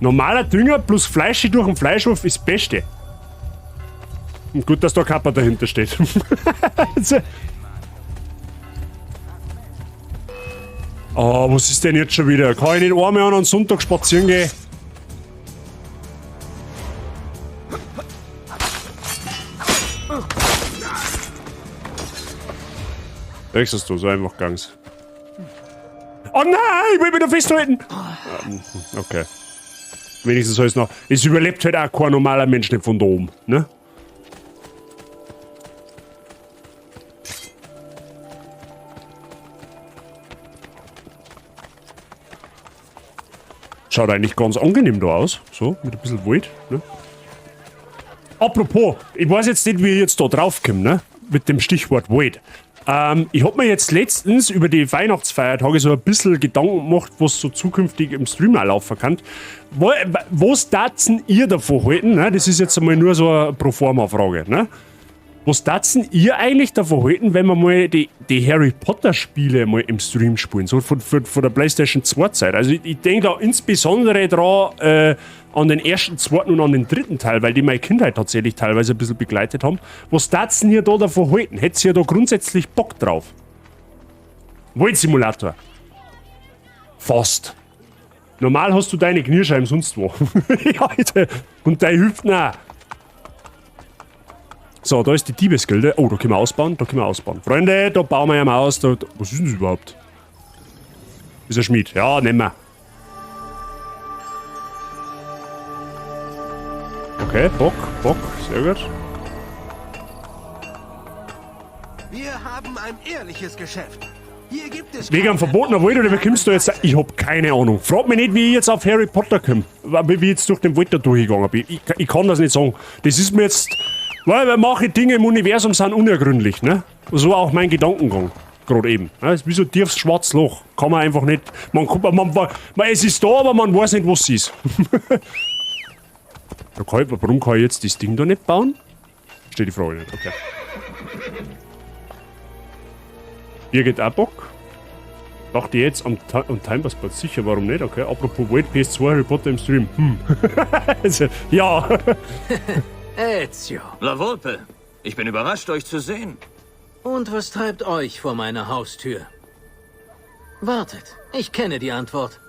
Normaler Dünger plus Fleisch durch den Fleischwurf ist das Beste. Und gut, dass da Kappa dahinter steht. Oh, was ist denn jetzt schon wieder? Kann ich nicht einmal an einen Sonntag spazieren gehen? Wechselst du, so einfach ganz. Oh nein, ich will mich da festhalten! Okay. Wenigstens alles noch. Es überlebt halt auch kein normaler Mensch nicht von da oben, ne? Schaut eigentlich ganz angenehm da aus. So, mit ein bisschen Wald, ne? Apropos, ich weiß jetzt nicht, wie ich jetzt da draufkomme, ne? Mit dem Stichwort Wald. Ich hab mir jetzt letztens über die Weihnachtsfeiertage so ein bisschen Gedanken gemacht, was so zukünftig im Stream auch laufen kann. Was datzen ihr davon halten? Ne? Das ist jetzt einmal nur so eine Proforma-Frage. Ne? Was datzen ihr eigentlich davon halten, wenn wir mal die Harry Potter-Spiele mal im Stream spielen? So von der PlayStation 2 Zeit. Also ich denke da insbesondere dran an den ersten, zweiten und an den dritten Teil, weil die meine Kindheit tatsächlich teilweise ein bisschen begleitet haben. Was datzen ihr da davon halten? Hättet ihr da grundsätzlich Bock drauf? Waldsimulator. Fast. Normal hast du deine Knirscheiben sonst wo. Ja, Alter. Und deine Hüften auch. So, da ist die Diebesgilde. Oh, da können wir ausbauen, Freunde, da bauen wir ja mal aus. Was ist denn das überhaupt? Ist ein Schmied. Ja, nehmen wir. Okay, Bock, sehr gut. Wir haben ein ehrliches Geschäft. Hier gibt es Wegen einem verbotenen Wald oder wie kommst du jetzt? Ich hab keine Ahnung. Frag mich nicht, wie ich jetzt auf Harry Potter komme. Wie ich jetzt durch den Wald da durchgegangen bin. Ich kann das nicht sagen. Das ist mir jetzt... Weil manche Dinge im Universum sind unergründlich, ne? So auch mein Gedankengang. Gerade eben. Das ist wie so ein tiefes schwarzes Loch. Kann man einfach nicht... es ist da, aber man weiß nicht, was es ist. Warum kann ich jetzt das Ding da nicht bauen? Steht die Frage nicht, okay. Hier geht auch Bock. Dachte jetzt am Timepassport sicher, warum nicht? Okay, apropos Welt, PS2, Harry Potter im Stream. Also, ja. Ezio. La Volpe, ich bin überrascht, euch zu sehen. Und was treibt euch vor meiner Haustür? Wartet, ich kenne die Antwort.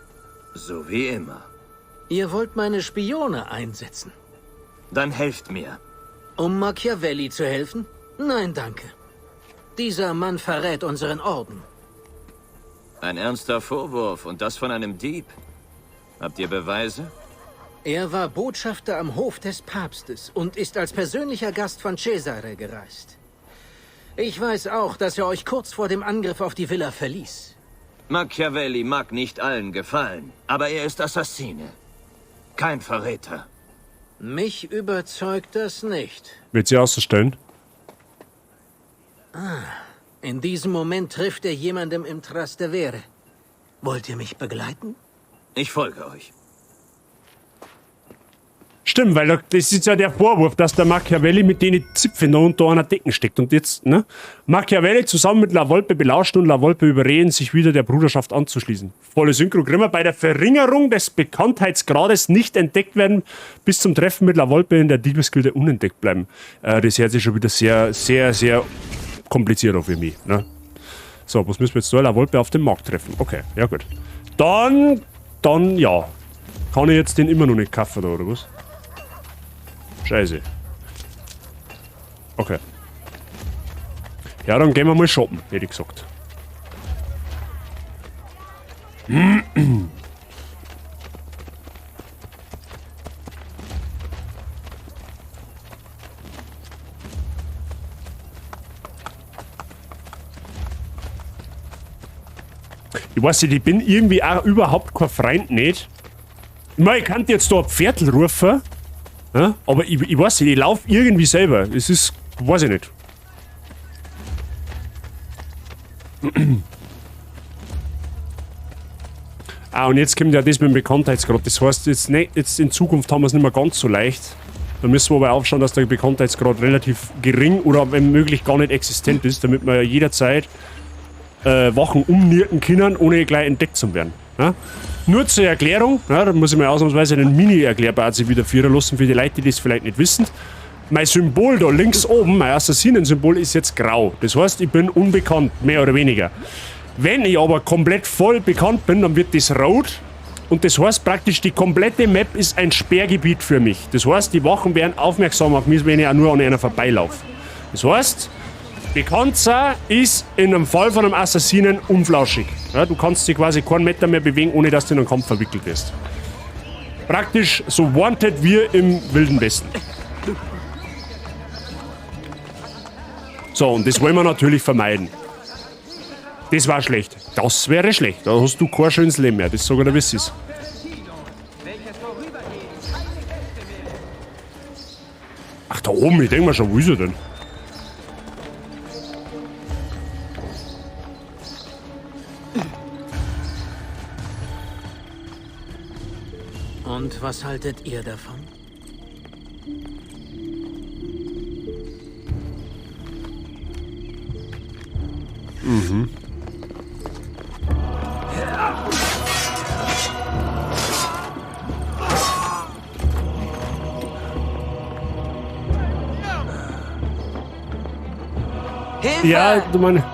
So wie immer. Ihr wollt meine Spione einsetzen. Dann helft mir. Um Machiavelli zu helfen? Nein, danke. Dieser Mann verrät unseren Orden. Ein ernster Vorwurf und das von einem Dieb. Habt ihr Beweise? Er war Botschafter am Hof des Papstes und ist als persönlicher Gast von Cesare gereist. Ich weiß auch, dass er euch kurz vor dem Angriff auf die Villa verließ. Machiavelli mag nicht allen gefallen, aber er ist Assassine. Kein Verräter. Mich überzeugt das nicht. Wird sie auszustellen? In diesem Moment trifft er jemandem im Trastevere. Wollt ihr mich begleiten? Ich folge euch. Stimmt, weil das ist ja der Vorwurf, dass der Machiavelli mit denen Zipfeln da unter einer Decken steckt. Und jetzt, ne? Machiavelli zusammen mit La Volpe belauscht und La Volpe überreden, sich wieder der Bruderschaft anzuschließen. Volle Synchro. Grimmer bei der Verringerung des Bekanntheitsgrades nicht entdeckt werden, bis zum Treffen mit La Volpe in der Diebesgilde unentdeckt bleiben. Das hört sich schon wieder sehr kompliziert auf für mich, ne? So, was müssen wir jetzt da? La Volpe auf dem Markt treffen. Okay, ja gut. Dann, ja. Kann ich jetzt den immer noch nicht kaufen da, oder was? Scheiße. Okay. Ja, dann gehen wir mal shoppen, hätte ich gesagt. Ich weiß nicht, ich bin irgendwie auch überhaupt kein Freund nicht. Ich meine, ich kann jetzt da ein Pferdl rufen, ja, aber ich weiß nicht, ich laufe irgendwie selber. Es ist, weiß ich nicht. Und jetzt kommt ja das mit dem Bekanntheitsgrad. Das heißt, jetzt in Zukunft haben wir es nicht mehr ganz so leicht. Da müssen wir aber aufschauen, dass der Bekanntheitsgrad relativ gering oder wenn möglich gar nicht existent ist, damit wir jederzeit Wachen umnirken können, ohne gleich entdeckt zu werden. Ja? Nur zur Erklärung, ja, da muss ich mal ausnahmsweise einen Mini-Erklärbart wieder führen lassen für die Leute, die das vielleicht nicht wissen. Mein Symbol da links oben, mein Assassinen-Symbol, ist jetzt grau. Das heißt, ich bin unbekannt, mehr oder weniger. Wenn ich aber komplett voll bekannt bin, dann wird das rot. Und das heißt praktisch, die komplette Map ist ein Sperrgebiet für mich. Das heißt, die Wachen werden aufmerksam auf mich, wenn ich auch nur an einer vorbeilaufe. Das heißt, bekannt sein ist in einem Fall von einem Assassinen unflauschig. Ja, du kannst dich quasi keinen Meter mehr bewegen, ohne dass du in einen Kampf verwickelt wirst. Praktisch so wanted wie im Wilden Westen. So, und das wollen wir natürlich vermeiden. Das war schlecht. Das wäre schlecht. Da hast du kein schönes Leben mehr. Das sogar der Wiss ist. Ach, da oben, ich denke mal schon, wo ist er denn? Und was haltet ihr davon? Mhm. Hilfe! Ja, du meine...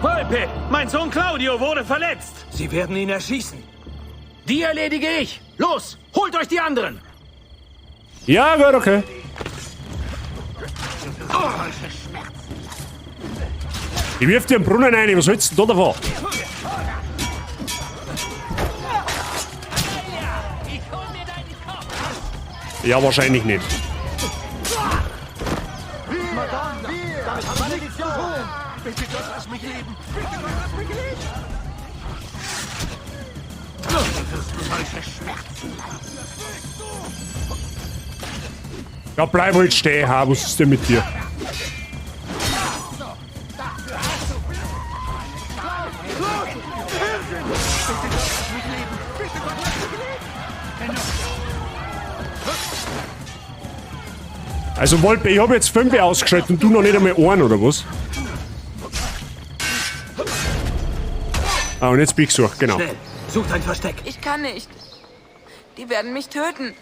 Volpe, mein Sohn Claudio wurde verletzt. Sie werden ihn erschießen. Die erledige ich. Los, holt euch die anderen. Ja, gut, okay. Ich wirf dir einen Brunnen rein, was hältst du da davon? Ja, wahrscheinlich nicht. Bitte Gott, lass mich leben! Bitte Gott, lass mich leben! Solche Schmerzen. Ja, bleib halt stehen, ha. Was ist denn mit dir? Also Volpe, ich habe jetzt 5 ausgeschaltet und du noch nicht einmal einen, oder was? Ah, und jetzt bin ich gesucht, genau. Schnell, sucht ein Versteck. Ich kann nicht. Die werden mich töten.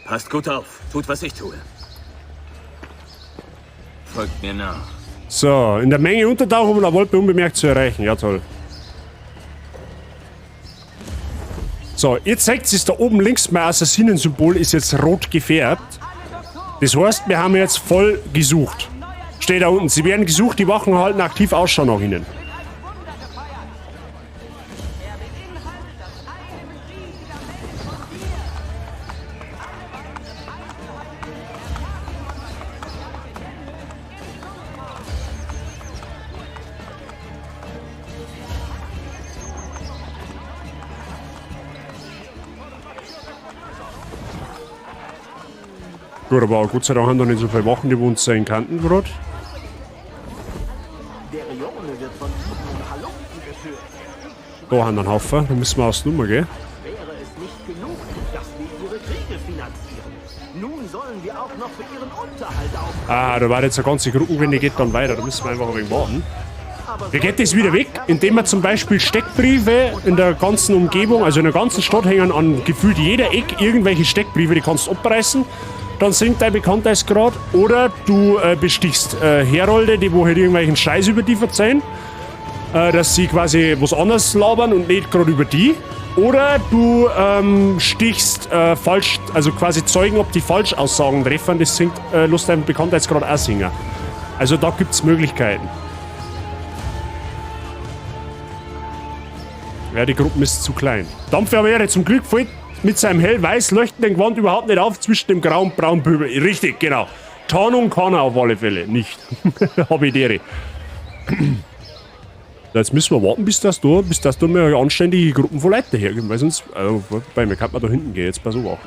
Passt gut auf. Tut, was ich tue. Folgt mir nach. So, in der Menge untertauchen, um eine Wolpe unbemerkt zu erreichen. Ja, toll. So, jetzt zeigt es da oben links, mein Assassinensymbol ist jetzt rot gefärbt. Das heißt, wir haben jetzt voll gesucht. Steht da unten, sie werden gesucht, die Wachen halten aktiv Ausschau nach ihnen. Gut, aber Gott sei Dank haben da nicht so viele Wachen, die uns in Kanten gerade. Da haben wir einen Haufen, da müssen wir aus der Nummer gehen. Wäre es nicht genug, dass wir ihre Kriege finanzieren. Nun sollen wir auch noch für ihren Unterhalt aufkommen. Ah, da war jetzt eine ganze Gruppe, wenn die geht dann weiter, da müssen wir einfach ein wenig warten. Wie geht das wieder weg? Indem wir zum Beispiel Steckbriefe in der ganzen Umgebung, also in der ganzen Stadt hängen an gefühlt jeder Eck irgendwelche Steckbriefe, die kannst du abreißen. Dann sinkt dein Bekanntheitsgrad. Oder du bestichst Herolde, die wo halt irgendwelchen Scheiß über die verzeihen. Dass sie quasi was anderes labern und nicht gerade über die. Oder du stichst falsch, also quasi Zeugen, ob die Falschaussagen treffen. Das sinkt, lässt dein Bekanntheitsgrad auch singen. Also da gibt es Möglichkeiten. Ja, die Gruppe ist zu klein. Dampfer wäre zum Glück fällt mit seinem hell-weiß leuchtenden Gewand überhaupt nicht auf zwischen dem grauen und braunen Pöbel. Richtig, genau. Tarnung kann er auf alle Fälle nicht. Habidere. Jetzt müssen wir warten, bis das da mal eine anständige Gruppen von Leuten hergeben, weil sonst, bei mir kann man da hinten gehen, jetzt bei so Wacht.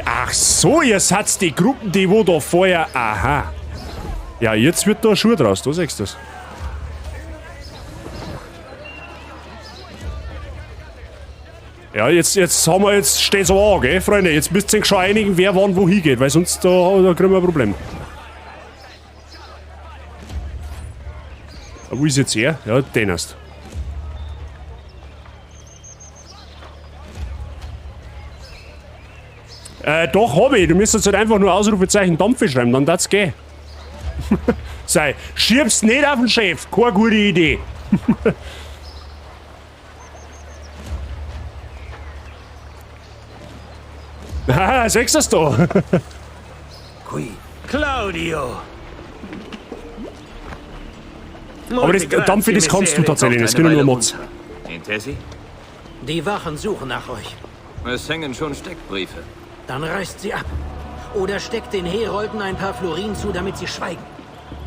Ach so, ihr seid die Gruppen, die wo da vorher, aha. Ja, jetzt wird da ein Schuh draus, da siehst du das. Ja, jetzt steht's aber an, gell, Freunde. Jetzt müsst ihr euch schon einigen, wer wann wo hingeht, weil sonst da kriegen wir ein Problem. Aber wo ist jetzt er? Ja, den hast. Doch, hab ich. Du müsstest halt einfach nur Ausrufezeichen Dampfe schreiben, dann darf's gehen. Sei, schiebst nicht auf den Chef. Keine gute Idee. Haha, sechst das da? Qui. Claudio! Aber das Dampfe, das kannst du tatsächlich nicht. Das können nur Mods. Intesi? Die Wachen suchen nach euch. Es hängen schon Steckbriefe. Dann reißt sie ab. Oder steckt den Herolden ein paar Florin zu, damit sie schweigen.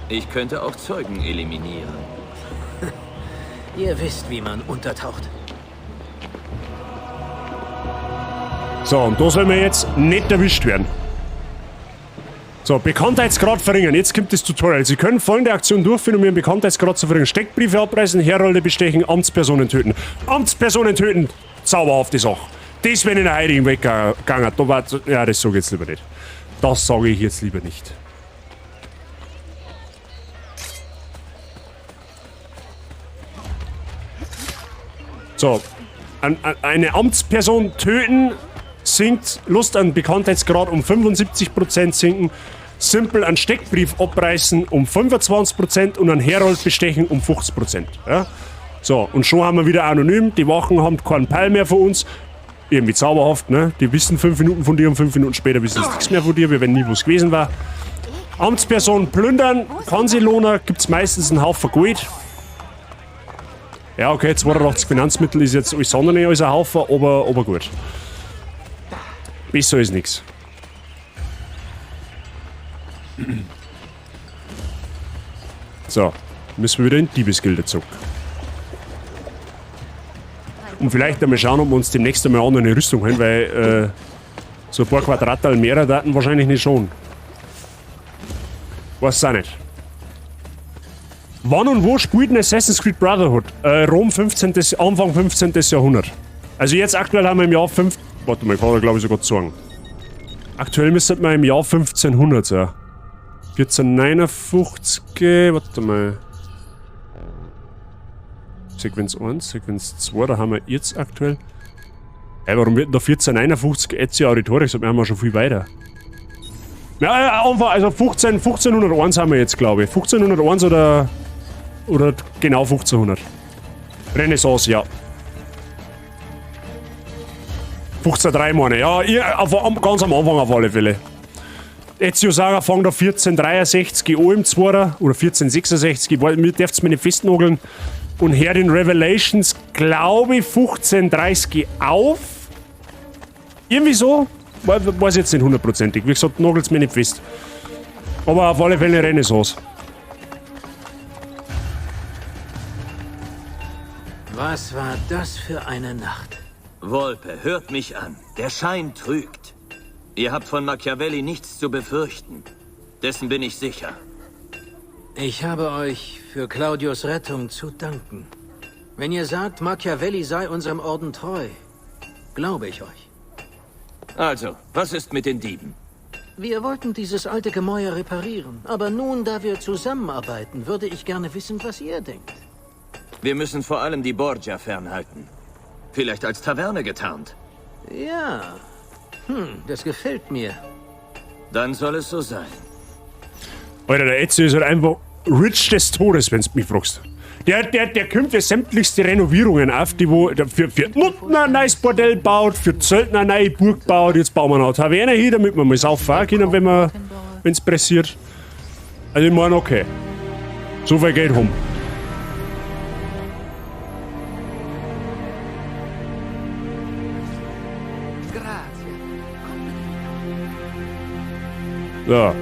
Ich könnte auch Zeugen eliminieren. Ihr wisst, wie man untertaucht. So, und da sollen wir jetzt nicht erwischt werden. So, Bekanntheitsgrad verringern. Jetzt kommt das Tutorial. Sie können folgende Aktion durchführen, um Ihren Bekanntheitsgrad zu verringern. Steckbriefe abreißen, Herolde bestechen, Amtspersonen töten. Amtspersonen töten! Zauberhafte Sache. Das wäre in der Heiligen weggegangen. Da war, ja, das sage ich jetzt lieber nicht. Das sage ich jetzt lieber nicht. So, eine Amtsperson töten sinkt, Lust an Bekanntheitsgrad um 75% sinken, Simpel an Steckbrief abreißen um 25% und an Herold bestechen um 50%. Ja? So, und schon haben wir wieder anonym, die Wachen haben keinen Peil mehr von uns. Irgendwie zauberhaft, ne? Die wissen 5 Minuten von dir und 5 Minuten später wissen sie nichts mehr von dir, wie wenn nie was gewesen war. Amtsperson plündern, Kanselohner, gibt's meistens einen Haufen Gold. Ja, okay, 82 Finanzmittel ist jetzt alles andere als ein Haufen, aber gut. Besser ist nichts. So, müssen wir wieder in Diebesgilde zurück. Und vielleicht einmal schauen, ob wir uns demnächst einmal eine Rüstung holen, weil so ein paar Quadratal mehr Daten wahrscheinlich nicht schon. Weiß auch nicht. Wann und wo spielt ein Assassin's Creed Brotherhood? Rom Anfang 15. Jahrhundert. Also jetzt aktuell haben wir im Jahr 5. Warte mal, ich kann da glaube ich sogar sagen. Aktuell müsste man im Jahr 1500 sein. 1459, warte mal. Sequenz 1, Sequenz 2, da haben wir jetzt aktuell. Ey, warum wird denn da 1459 Ezio Auditore? So, wir haben ja schon viel weiter. Ja, einfach, also 1501 haben wir jetzt, glaube ich. 1501 oder genau 1500. Renaissance, ja. 1503 meine ich. Ja, ganz am Anfang auf alle Fälle. Ezio Saga fängt auf 1463 an im 2. oder 1466. Mir dürft es mir nicht festnageln. Und hört in Revelations, glaube ich, 1530 auf. Irgendwie so. Weiß jetzt nicht hundertprozentig. Wie gesagt, nagelt es mir nicht fest. Aber auf alle Fälle Renaissance. Was war das für eine Nacht? Volpe, hört mich an. Der Schein trügt. Ihr habt von Machiavelli nichts zu befürchten. Dessen bin ich sicher. Ich habe euch für Claudius Rettung zu danken. Wenn ihr sagt, Machiavelli sei unserem Orden treu, glaube ich euch. Also, was ist mit den Dieben? Wir wollten dieses alte Gemäuer reparieren, aber nun, da wir zusammenarbeiten, würde ich gerne wissen, was ihr denkt. Wir müssen vor allem die Borgia fernhalten. Vielleicht als Taverne getarnt. Ja. Das gefällt mir. Dann soll es so sein. Alter, der Ezio ist halt einfach rich des Todes, wenn du mich fragst. Der kommt für sämtlichste Renovierungen auf, die wo für Nutten ein neues Bordell baut, für Zöldner eine neue Burg baut. Jetzt bauen wir noch eine Taverne hier, damit wir mal saufen können, wenn es pressiert. Also ich meine, okay. So viel Geld haben. Ja.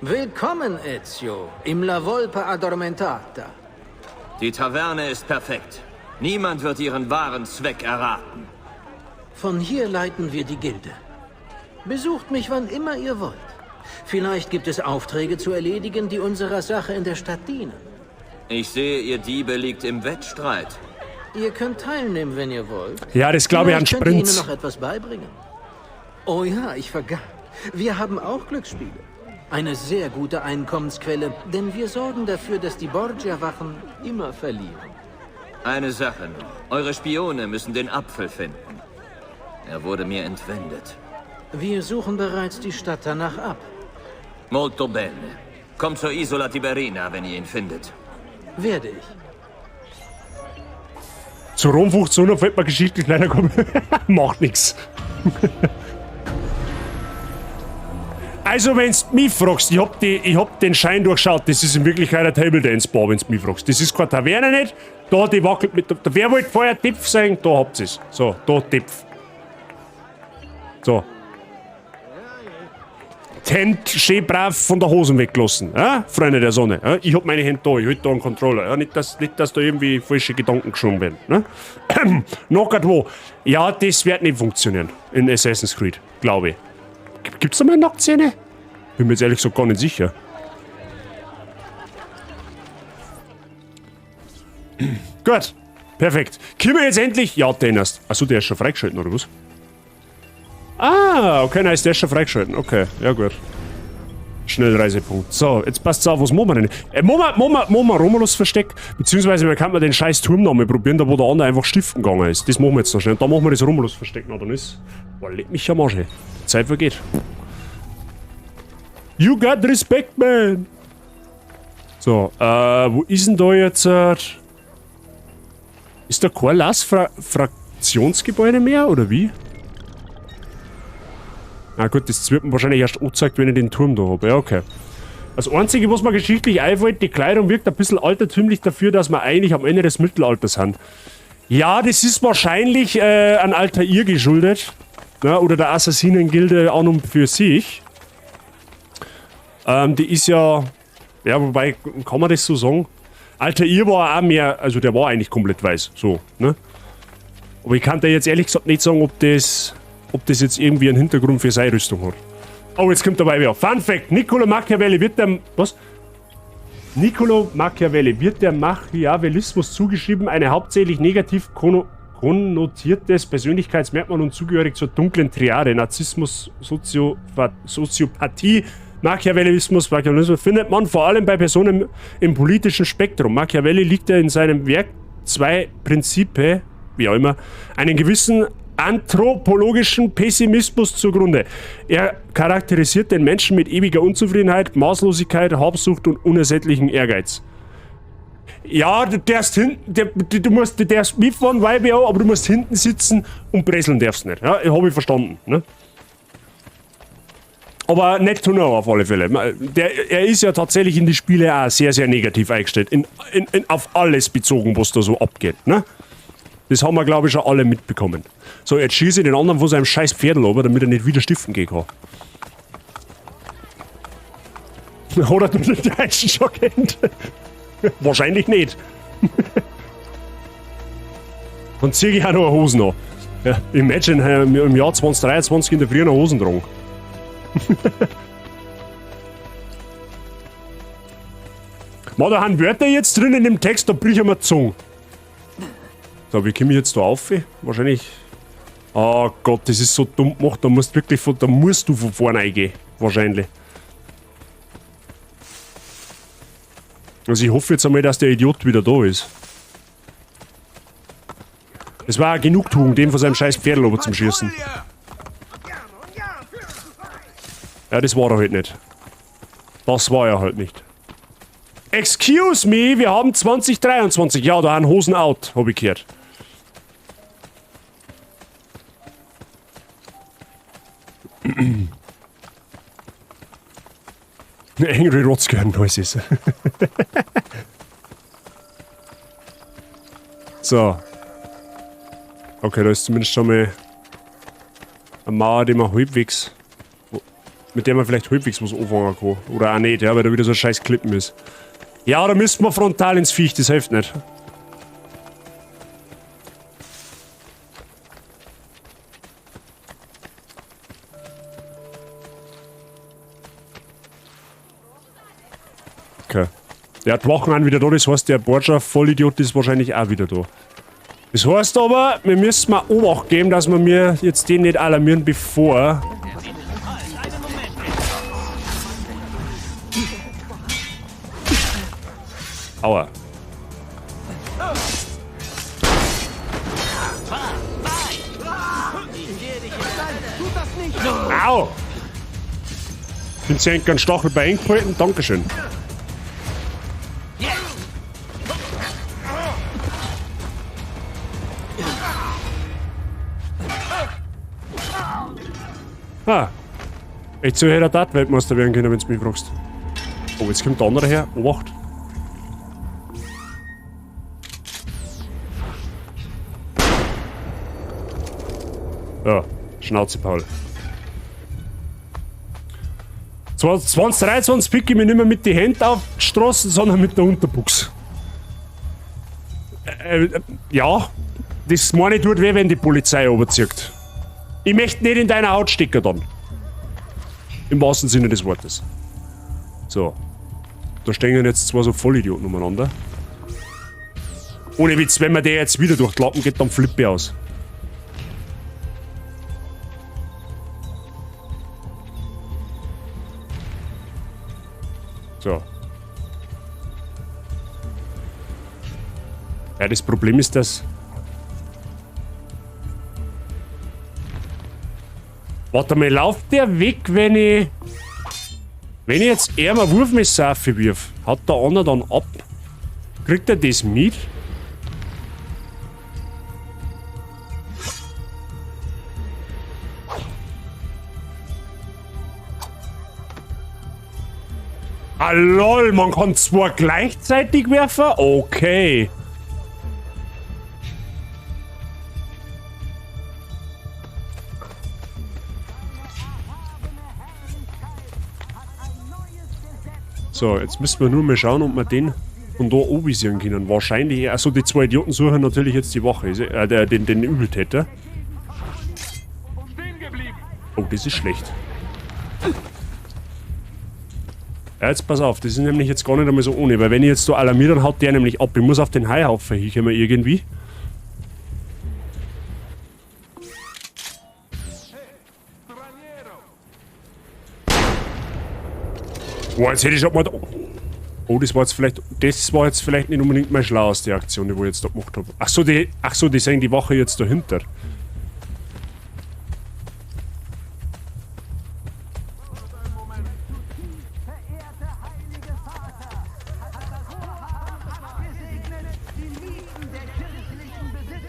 Willkommen, Ezio, im La Volpe Addormentata. Die Taverne ist perfekt. Niemand wird ihren wahren Zweck erraten. Von hier leiten wir die Gilde. Besucht mich, wann immer ihr wollt. Vielleicht gibt es Aufträge zu erledigen, die unserer Sache in der Stadt dienen. Ich sehe, ihr Diebe liegt im Wettstreit. Ihr könnt teilnehmen, wenn ihr wollt. Ja, das glaube ich an Sprint. Könnt ihr Sprint. Ihnen noch etwas beibringen? Oh ja, ich vergaß. Wir haben auch Glücksspiele. Eine sehr gute Einkommensquelle, denn wir sorgen dafür, dass die Borgia-Wachen immer verlieren. Eine Sache nur. Eure Spione müssen den Apfel finden. Er wurde mir entwendet. Wir suchen bereits die Stadt danach ab. Molto bene. Kommt zur Isola Tiberina, wenn ihr ihn findet. Werde ich. Zu Rom 1500 fällt mir geschichtlich leider kommen. Macht nix. Also, wenn du mich fragst, ich hab den Schein durchschaut, das ist in Wirklichkeit ein Table Dance Bar, wenn du mich fragst. Das ist keine Taverne nicht, da die wackelt mit, wer wollte vorher Tipf sein, da habt ihr's. So, da Tipf. So. Die Hände schön brav von der Hosen weggelassen, Freunde der Sonne. Ich hab meine Hände da, ich halte da einen Controller. Nicht, dass da irgendwie falsche Gedanken geschoben werden. Knockert wo? Ja, das wird nicht funktionieren in Assassin's Creed, glaube ich. Gibt's da mal eine Nacktszene? Bin mir jetzt ehrlich gesagt gar nicht sicher. Gut, perfekt. Können wir jetzt endlich... Ja, den erst. Achso, der ist schon freigeschalten, oder was? Ah, okay, nice, der ist schon freigeschalten. Okay, ja gut. Schnellreisepunkt. So, jetzt passt's auf, was machen wir denn? Machen wir Romulus Versteck, beziehungsweise man kann den scheiß Turm noch mal probieren, da wo der andere einfach stiften gegangen ist. Das machen wir jetzt noch schnell. Da machen wir das Romulus Versteck noch, dann ist... Boah, leck mich am Arsch, ey. Die Zeit vergeht. You got respect, man! So, wo ist denn da jetzt... Ist da kein Fraktionsgebäude mehr, oder wie? Na gut, das wird mir wahrscheinlich erst angezeigt, wenn ich den Turm da habe. Ja, okay. Das Einzige, was mir geschichtlich einfällt, die Kleidung wirkt ein bisschen altertümlich dafür, dass wir eigentlich am Ende des Mittelalters sind. Ja, das ist wahrscheinlich an Altair geschuldet. Ja, oder der Assassinengilde an und für sich. Die ist ja... Ja, wobei, kann man das so sagen? Altair war auch mehr... Also der war eigentlich komplett weiß. So, ne? Aber ich kann da jetzt ehrlich gesagt nicht sagen, ob das jetzt irgendwie einen Hintergrund für seine Rüstung hat. Oh, jetzt kommt dabei wieder. Fun Fact: Niccolo Machiavelli wird der... Was? Niccolo Machiavelli wird der Machiavellismus zugeschrieben, eine hauptsächlich negativ konnotiertes Persönlichkeitsmerkmal und zugehörig zur dunklen Triade. Narzissmus, Soziopathie, Machiavellismus, findet man vor allem bei Personen im politischen Spektrum. Machiavelli liegt ja in seinem Werk 2 Prinzipe, wie auch immer, einen gewissen anthropologischen Pessimismus zugrunde. Er charakterisiert den Menschen mit ewiger Unzufriedenheit, Maßlosigkeit, Habsucht und unersättlichen Ehrgeiz. Ja, du darfst mitfahren, YBO, aber du musst hinten sitzen und bresseln darfst nicht. Ja, habe ich verstanden. Ne? Aber nicht to know auf alle Fälle. Er ist ja tatsächlich in die Spiele auch sehr, sehr negativ eingestellt. Auf alles bezogen, was da so abgeht. Ne? Das haben wir, glaube ich, schon alle mitbekommen. So, jetzt schieße ich den anderen von seinem scheiß Pferdl runter, damit er nicht wieder stiften gehen kann. Oder du den Deutschen schon kennt? Wahrscheinlich nicht. Dann ziehe ich auch noch eine Hosen an. Ja, imagine, im Jahr 2023 in der Früh noch Hosen tragen. Da haben Wörter jetzt drin in dem Text, da brich ich mir die Zunge. So, wie komme ich jetzt da auf? Wahrscheinlich. Oh Gott, das ist so dumm gemacht, da musst du von vorne reingehen. Wahrscheinlich. Also ich hoffe jetzt einmal, dass der Idiot wieder da ist. Es war eine Genugtuung, den von seinem scheiß Pferdl oben zum Schießen. Ja, das war er halt nicht. Das war er halt nicht. Excuse me, wir haben 2023. Ja, da haben Hosen out, hab ich gehört. Angry Rotzgern Noises. So. Okay, da ist zumindest schon mal eine Mauer, die man halbwegs. Mit der man vielleicht halbwegs was anfangen kann. Oder auch nicht, ja, weil da wieder so ein scheiß Klippen ist. Ja, da müssten wir frontal ins Viech, das hilft nicht. Okay. Der hat Wachen an wieder da, das heißt, der Borgia Vollidiot ist wahrscheinlich auch wieder da. Das heißt aber, wir müssen mal Obacht geben, dass wir mir jetzt den nicht alarmieren, bevor. Aua. Au! Den Senker einen Stachel bei eng gehalten, dankeschön. Ah. Echt so hätte er Dart-Weltmeister werden können, wenn du mich fragst. Oh, jetzt kommt der andere her. Obacht. Ja, Schnauze, Paul. 2023 pick ich mich nicht mehr mit den Händen auf die Straße, sondern mit der Unterbuchs. Ja, das meine tut weh, wenn die Polizei runterzieht. Ich möchte nicht in deiner Haut stecken dann. Im wahrsten Sinne des Wortes. So. Da stehen jetzt zwei so Vollidioten umeinander. Ohne Witz, wenn man der jetzt wieder durch die Lappen geht, dann flippe ich aus. So. Ja, das Problem ist, dass... Warte mal, lauft der weg, wenn ich jetzt eher mal Wurfmesser aufwirf? Hat der andere dann ab? Kriegt er das mit? Ah lol, man kann zwei gleichzeitig werfen? Okay. So, jetzt müssen wir nur mal schauen, ob wir den von da anvisieren können. Wahrscheinlich, also die zwei Idioten suchen natürlich jetzt die Wache, den Übeltäter. Oh, das ist schlecht. Ja, jetzt pass auf, das ist nämlich jetzt gar nicht einmal so ohne, weil wenn ich jetzt so alarmiere, dann haut der nämlich ab. Ich muss auf den Heuhaufen hinkommen irgendwie. Boah, jetzt hätte ich auch mal... Oh, das war jetzt vielleicht nicht unbedingt meine schlaueste Aktion, die ich jetzt da gemacht habe. Ach so, die sind die Wache jetzt dahinter.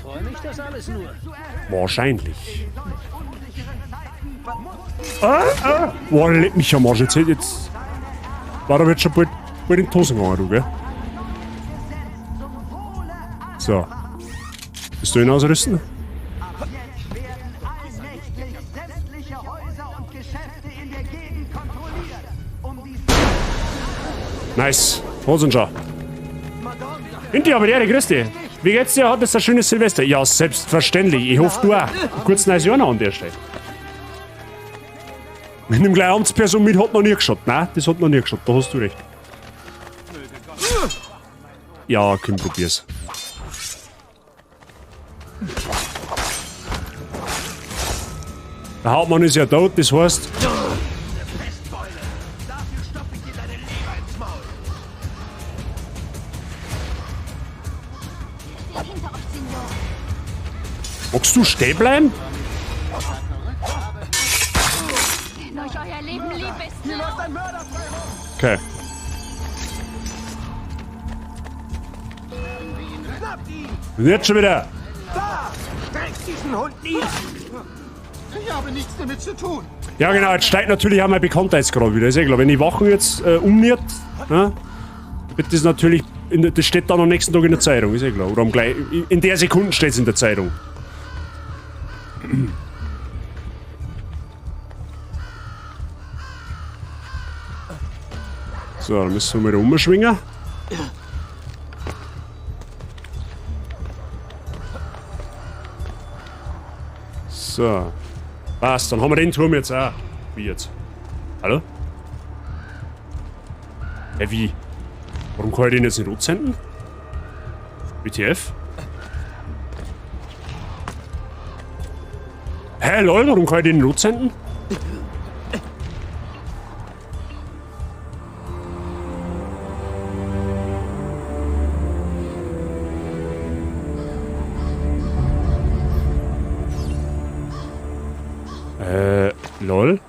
Träume ich das alles nur? Wahrscheinlich. Boah, leck mich am Arsch. Jetzt... War da jetzt schon bald in die Hosen gegangen, du, gell? So. Bist du ihn ausrüsten? Nice. Hosenschau. Hinti, aber der, grüß dich. Wie geht's dir? Hattest du ein schönes Silvester? Ja, selbstverständlich. Ich hoffe, du auch. Kurz neues Jahr noch an der Stelle. Mit dem gleichen Amtsperson mit hat noch nie geschaut. Nein, das hat noch nie geschaut. Da hast du recht. Ja, komm, probier's. Der Hauptmann ist ja tot, das heißt... Magst du stehen bleiben? Okay. Und jetzt schon wieder. Da! Dreck diesen Hund nieder! Ich habe nichts damit zu tun. Ja genau, jetzt steigt natürlich auch mein Bekanntheitsgrad wieder. Ist ja klar, wenn die Wachen jetzt umniert, ne, wird das natürlich, das steht dann am nächsten Tag in der Zeitung, ist ja klar. Oder in der Sekunde steht es in der Zeitung. So, dann müssen wir wieder umschwingen. So. Was? Dann haben wir den Turm jetzt auch. Wie jetzt? Hallo? Wie? Warum kann ich den jetzt nicht senden? WTF? Lol, warum kann ich den nicht senden? Lol.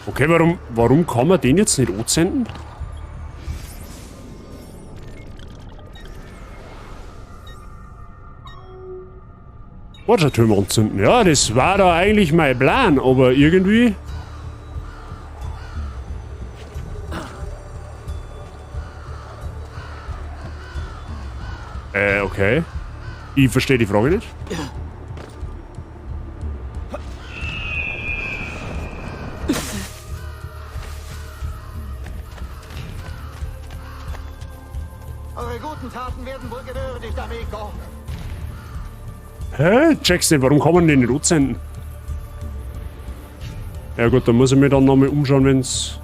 Okay, warum kann man den jetzt nicht ansenden? Borgia-Türme anzünden. Ja, das war da eigentlich mein Plan, aber irgendwie... Okay. Ich verstehe die Frage nicht. Eure guten Taten werden wohl gewürdigt, amigo. Hä? Check's nicht, warum kann man den nicht ansenden? Ja gut, dann muss ich mir dann nochmal umschauen, wenn's...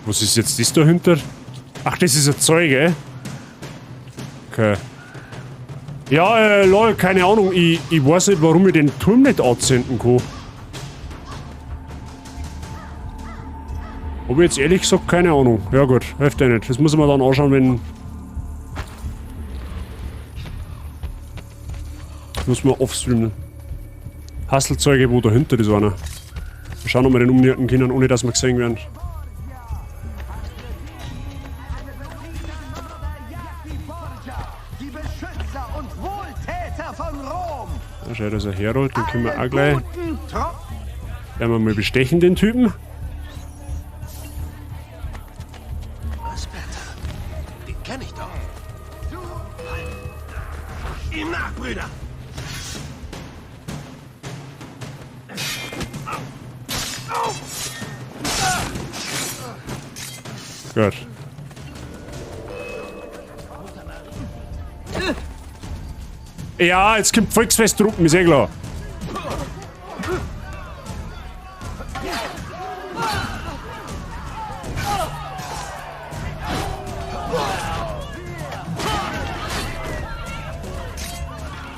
Was ist jetzt das dahinter? Ach, das ist ein Zeuge. Okay. Ja, lol, keine Ahnung. Ich weiß nicht, warum ich den Turm nicht anzünden kann. Aber jetzt ehrlich gesagt keine Ahnung. Ja gut, hilft ja nicht. Das muss man dann anschauen, wenn... Das muss man offstreamen. Hasselzeuge, wo dahinter ist einer. Wir schauen, ob wir den umnieten können, ohne dass wir gesehen werden. Da schaut also Herold, den können wir auch gleich. Werden wir mal bestechen, den Typen. Den kenn ich doch. Ihm nach, Brüder! Gut. Ja, jetzt kommt Volksfesttruppen, ist eh klar.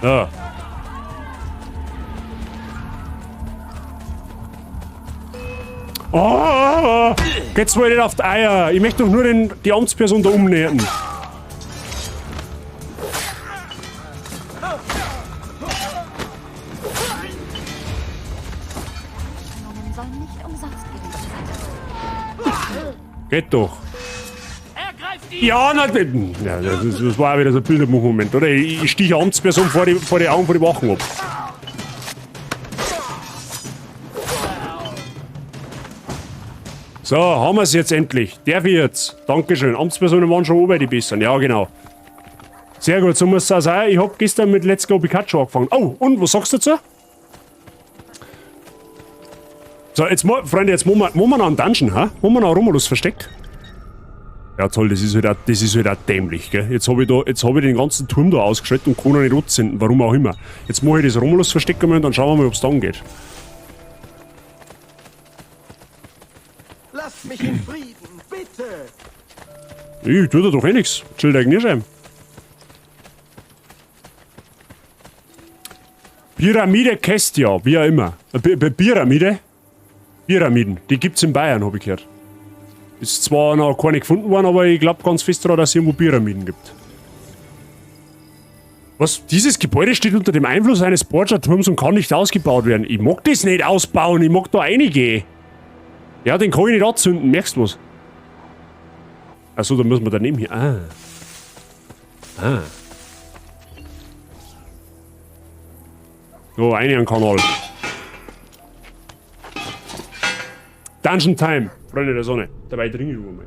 Ja. Oh, geht's wohl nicht auf die Eier. Ich möchte doch nur die Amtsperson da umnähen. Geht doch. Ja, na, ja, das war auch wieder so ein Bilderbuchmoment, oder? Ich stiche Amtsperson vor die Augen von die Wachen ab. So, haben wir es jetzt endlich. Darf ich jetzt? Dankeschön. Amtspersonen waren schon oben die Besseren. Ja, genau. Sehr gut, so muss es auch sein. Ich hab gestern mit Let's Go Pikachu angefangen. Oh, und was sagst du dazu? So, jetzt, Freunde, jetzt machen wir noch einen Dungeon, ha? Machen wir noch einen Romulus versteckt? Ja, toll, das ist halt auch dämlich, gell? Jetzt hab ich den ganzen Turm da ausgeschaltet und kann nicht anzünden, warum auch immer. Jetzt mache ich das Romulus verstecken und dann schauen wir mal, ob es dann geht. Lasst mich in Frieden, bitte! Ich tue da doch eh nichts. Chill dein Knirschein. Pyramide Kestia, wie auch immer. Pyramide? Pyramiden, die gibt's in Bayern, habe ich gehört. Ist zwar noch keine gefunden worden, aber ich glaube ganz fest daran, dass es irgendwo Pyramiden gibt. Was? Dieses Gebäude steht unter dem Einfluss eines Borgia-Turms und kann nicht ausgebaut werden. Ich mag das nicht ausbauen, ich mag da reingehen. Ja, den kann ich nicht anzünden, merkst du was? Achso, da müssen wir daneben hier. So, eine an Kanal. Dungeon Time, Freunde der Sonne. Dabei trinke ich mal.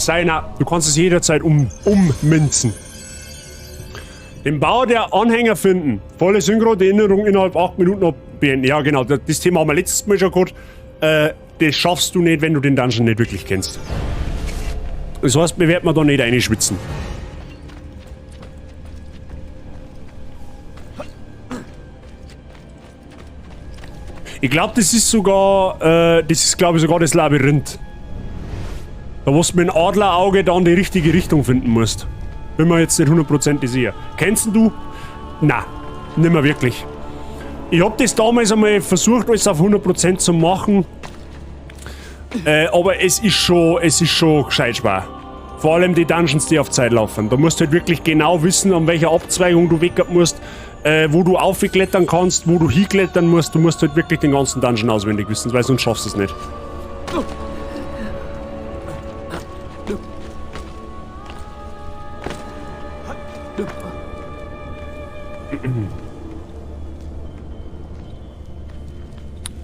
Seina, du kannst es jederzeit ummünzen. Den Bau der Anhänger finden. Volle Synchro, die Erinnerung innerhalb 8 Minuten beenden. Ja, genau, das Thema haben wir letztes Mal schon gehabt. Das schaffst du nicht, wenn du den Dungeon nicht wirklich kennst. Das heißt, wir werden da nicht reinschwitzen. Ich glaube, das ist sogar, glaube ich, das Labyrinth. Da wo du mit dem Adlerauge dann die richtige Richtung finden musst. Bin mir jetzt nicht 100% sicher. Kennst du? Na, nicht mehr wirklich. Ich hab das damals einmal versucht, alles auf 100% zu machen. Aber es ist schon gescheit schwer. Vor allem die Dungeons, die auf Zeit laufen. Da musst du halt wirklich genau wissen, an welcher Abzweigung du weg musst, wo du aufklettern kannst, wo du hinklettern musst. Du musst halt wirklich den ganzen Dungeon auswendig wissen, weil sonst schaffst du es nicht.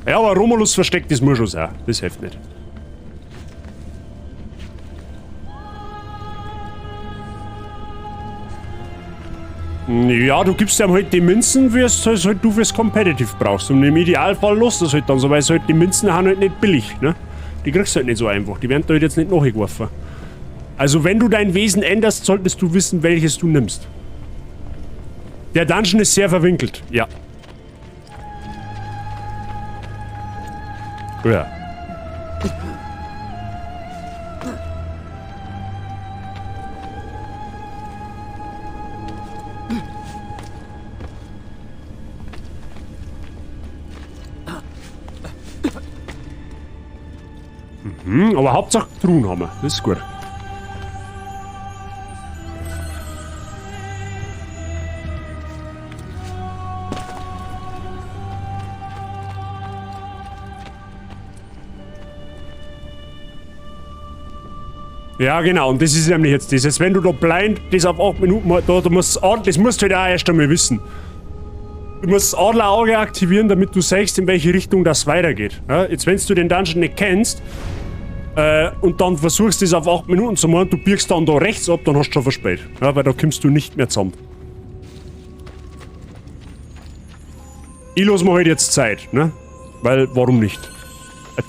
Ja, aber Romulus versteckt, das muss schon sein. Das hilft nicht. Ja, du gibst ihm halt die Münzen, wie es halt du fürs Competitive brauchst. Und im Idealfall lässt das halt dann so, weil es halt die Münzen haben halt nicht billig, ne? Die kriegst du halt nicht so einfach. Die werden da halt jetzt nicht nachgeworfen. Also wenn du dein Wesen änderst, solltest du wissen, welches du nimmst. Der Dungeon ist sehr verwinkelt, ja. Ja. Aber Hauptsache Truhen haben wir, das ist gut. Ja, genau, und das ist nämlich jetzt das. Jetzt, wenn du da blind das auf 8 Minuten das musst du halt auch erst einmal wissen. Du musst das Adlerauge aktivieren, damit du siehst, in welche Richtung das weitergeht. Ja, jetzt, wenn du den Dungeon nicht kennst und dann versuchst, das auf 8 Minuten zu machen, du biegst dann da rechts ab, dann hast du schon verspät. Ja, weil da kommst du nicht mehr zusammen. Ich lasse mir halt jetzt Zeit, ne? Weil, warum nicht? Ein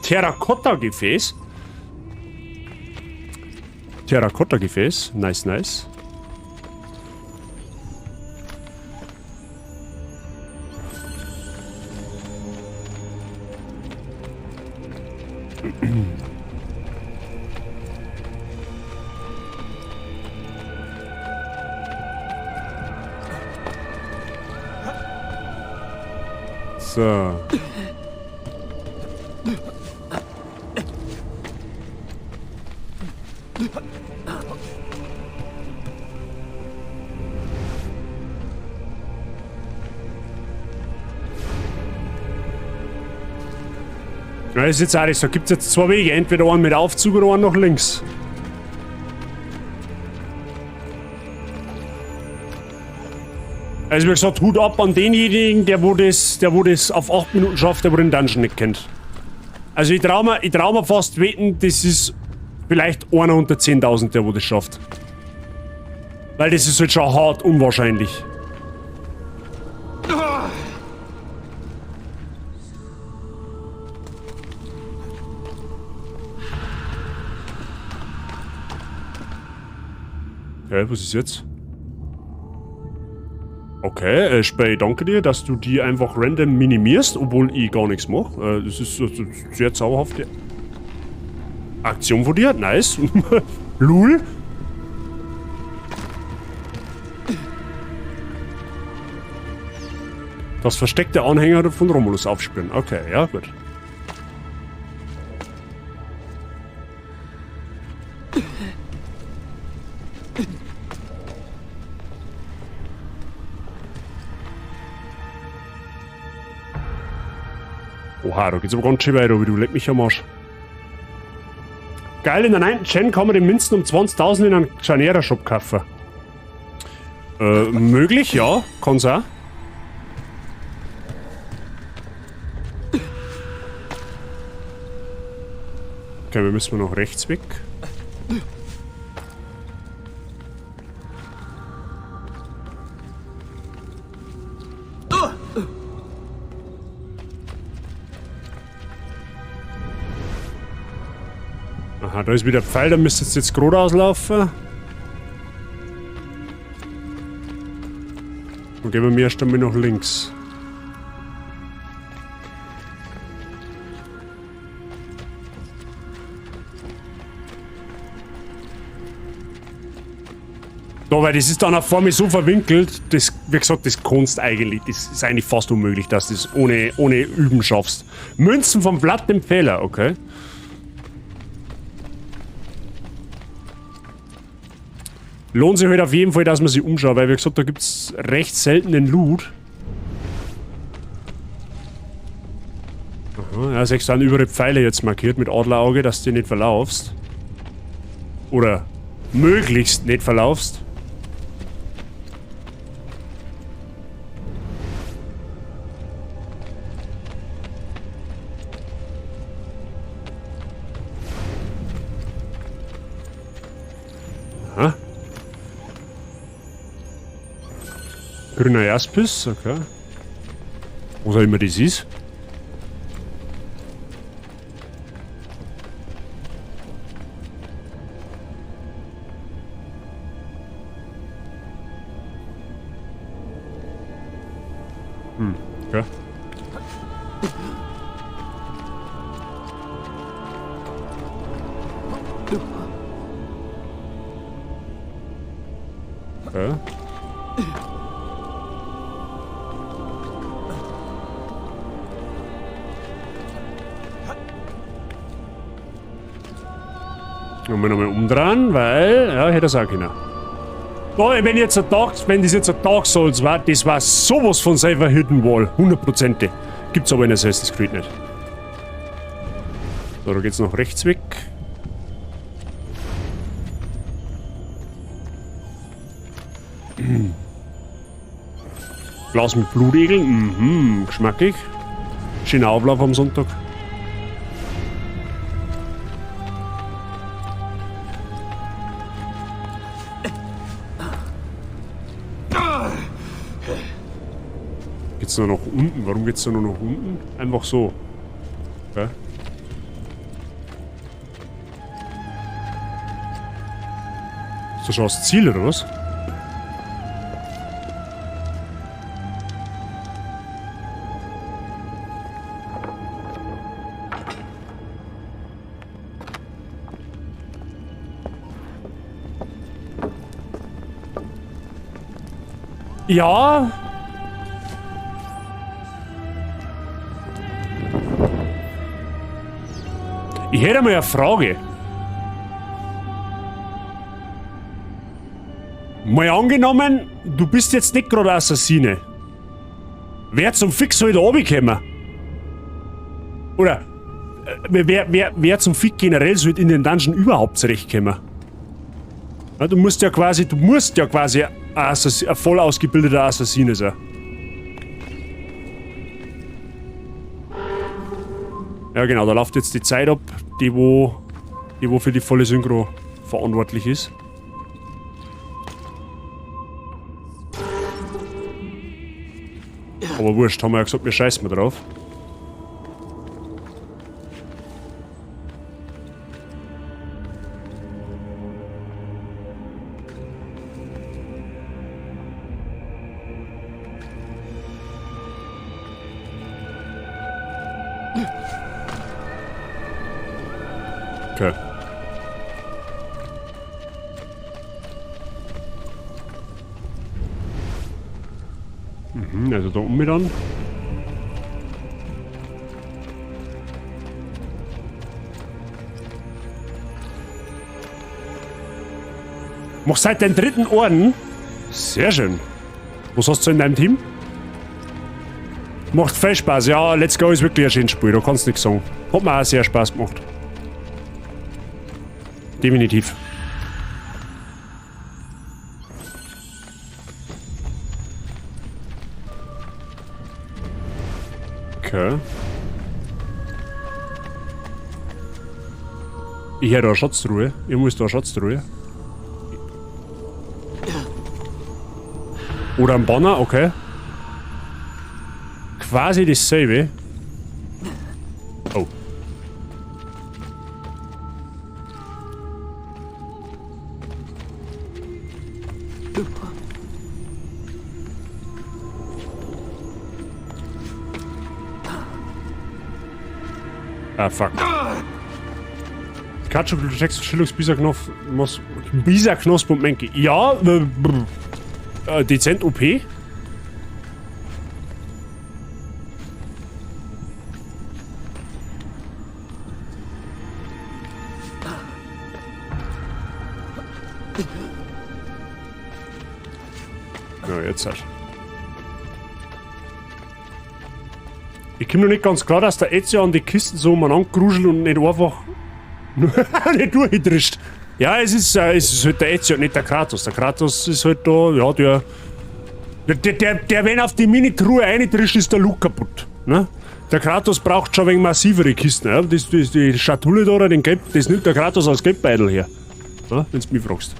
Terrakotta-Gefäß? Terrakotta-Gefäß, nice, nice. So. Ja, das ist jetzt auch so. Gibt es jetzt zwei Wege. Entweder einen mit Aufzug oder einen nach links. Also wie gesagt, Hut ab an denjenigen, der wo das auf 8 Minuten schafft, der wo den Dungeon nicht kennt. Also ich trau mir fast wetten, das ist vielleicht einer unter 10.000, der wo das schafft. Weil das ist halt schon hart unwahrscheinlich. Okay, was ist jetzt? Okay, Spey, danke dir, dass du die einfach random minimierst, obwohl ich gar nichts mache. Das ist eine sehr zauberhafte Aktion von dir. Nice. Lul. Das versteckte Anhänger von Romulus aufspüren. Okay, ja, gut. Oha, da geht's aber ganz schön weiter, wie du leck mich am Arsch. Geil, in der 9. Gen kann man den Münzen um 20.000 in einen Janera-Shop kaufen. Möglich, ja, kann's auch. Okay, wir müssen noch rechts weg. Aha, da ist wieder Pfeil, da müsste jetzt geradeaus laufen. Dann gehen wir erst einmal nach links. Da, weil das ist dann auch vor mir so verwinkelt, das, wie gesagt, das kannst eigentlich, das ist eigentlich fast unmöglich, dass du das ohne Üben schaffst. Münzen vom Vlad dem Fehler, okay. Lohnt sich halt auf jeden Fall, dass man sich umschaut, weil wie gesagt, da gibt es recht seltenen Loot. Aha, ja, sechs dann überall Pfeile jetzt markiert mit Adlerauge, dass du nicht verlaufst. Oder möglichst nicht verlaufst. Aha. Grüner Jaspis, okay. Was auch immer das ist. Okay. Okay. Wollen wir nochmal umdrehen, weil, ja, hätte er sagen können. Oh, wenn das jetzt ein Dark Souls war, das war sowas von selber Hidden Wall. 100%. Gibt's aber in Assassin's Creed nicht. So, da geht's noch rechts weg. Glas mit Blutegeln. Mhm, geschmackig. Schöner Auflauf am Sonntag. Geht's nur noch unten? Warum geht's da nur noch unten? Einfach so. Okay. Ist das schon das Ziel, oder was? Ja. Ich hätte mal eine Frage. Mal angenommen, du bist jetzt nicht gerade Assassine. Wer zum Fix heute runtergekommen? Oder wer zum Fick generell sollte in den Dungeon überhaupt zurechtkommen? Ja, du musst ja quasi ein voll ausgebildeter Assassine sein. Ja genau, da läuft jetzt die Zeit ab, die wo für die volle Synchro verantwortlich ist. Aber wurscht, haben wir ja gesagt, wir scheißen mal drauf. Okay. Also da oben dann. Machst seit deinen 3. Orden? Sehr schön. Was hast du in deinem Team? Macht viel Spaß. Ja, Let's Go ist wirklich ein schönes Spiel, da kannst du nichts sagen. Hat mir auch sehr Spaß gemacht. Definitiv. Okay. Ich hätte da eine Schatztruhe. Ich muss da eine Schatztruhe. Oder ein Banner, okay. Quasi dasselbe. Oh. Ah, fuck. Katschuk-Bibliotheks Bisa-Knosp und Menke. Ja, dezent OP. Ja, jetzt halt. Ich komme noch nicht ganz klar, dass der Ezio an die Kisten so umeinander gruschelt und nicht einfach nicht durchdrischt. Ja, es ist halt der Ezio, nicht der Kratos. Der Kratos ist halt da, ja, der wenn auf die Mini-Truhe eindrischt, ist der Look kaputt. Ne? Der Kratos braucht schon ein wenig massivere Kisten. Ja? Die Schatulle da, den Gelb, das nimmt der Kratos als Geldbeutel her. Ja? Wenn du mich fragst.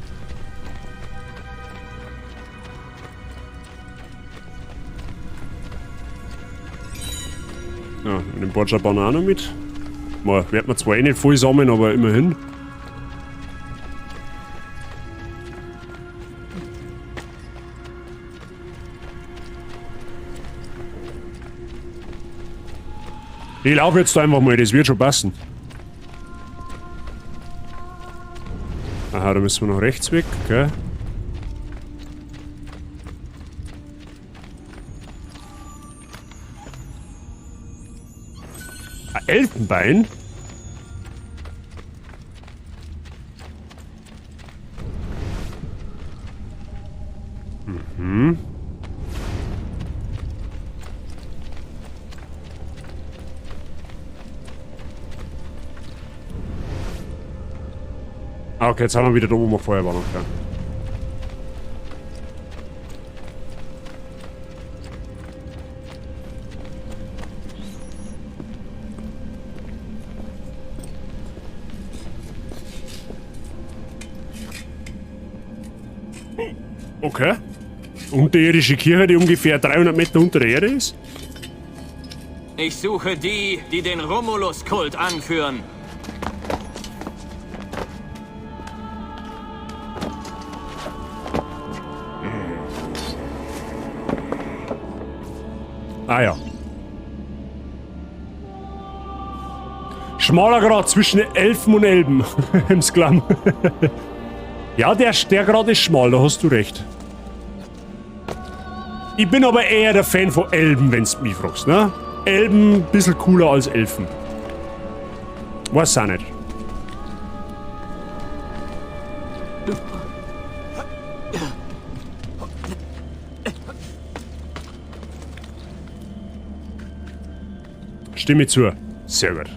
Ja, den Borgia Banane mit. Wird man zwar eh nicht voll sammeln, aber immerhin. Ich laufe jetzt da einfach mal, das wird schon passen. Aha, da müssen wir noch rechts weg, okay. Elfenbein? Mhm. Ah, okay, jetzt haben wir wieder da, wo wir vorher waren. Okay. Okay. Unterirdische Kirche, die ungefähr 300 Meter unter der Erde ist? Ich suche die, die den Romulus-Kult anführen. Ah ja. Schmaler Grad zwischen Elfen und Elben. Im Sklam. Ja, der Grad ist schmal, da hast du recht. Ich bin aber eher der Fan von Elben, wenn du mich fragst, ne? Elben ein bisschen cooler als Elfen. Weiß auch nicht. Stimme zu. Sehr gut.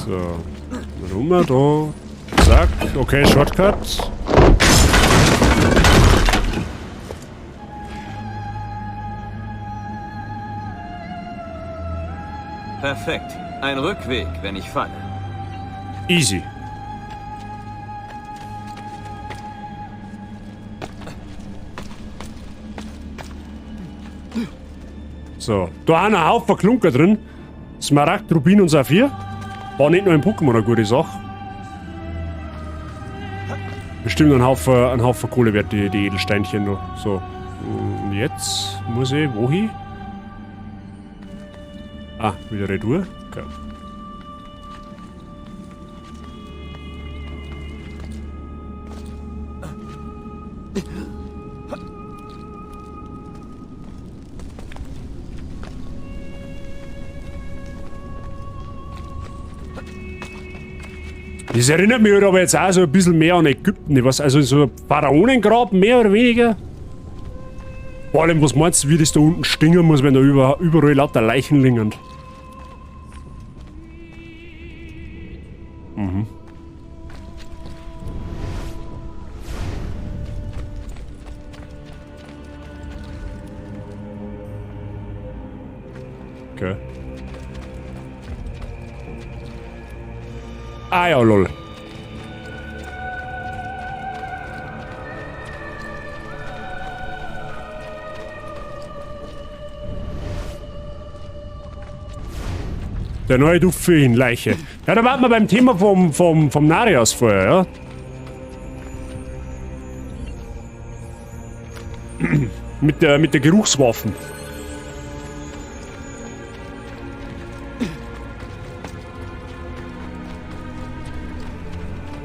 So. Nummer da. Zack. Okay, Shortcut. Perfekt. Ein Rückweg, wenn ich falle. Easy. So, da haben ein Haufen Klunker drin. Smaragd, Rubin und Saphir. War nicht nur im Pokémon eine gute Sache. Bestimmt ein Haufen Kohle wert, die Edelsteinchen noch. So. Und jetzt muss ich wohin? Ah, wieder Retour. Okay. Das erinnert mich aber jetzt auch so ein bisschen mehr an Ägypten. Was, also so ein Pharaonengrab, mehr oder weniger. Vor allem, was meinst du, wie das da unten stingen muss, wenn da überall lauter Leichen liegen? Mhm. Okay. Ah ja, lol. Der neue Duft für ihn, Leiche. Ja, da warten wir beim Thema vom Narias vorher, ja? mit der Geruchswaffen.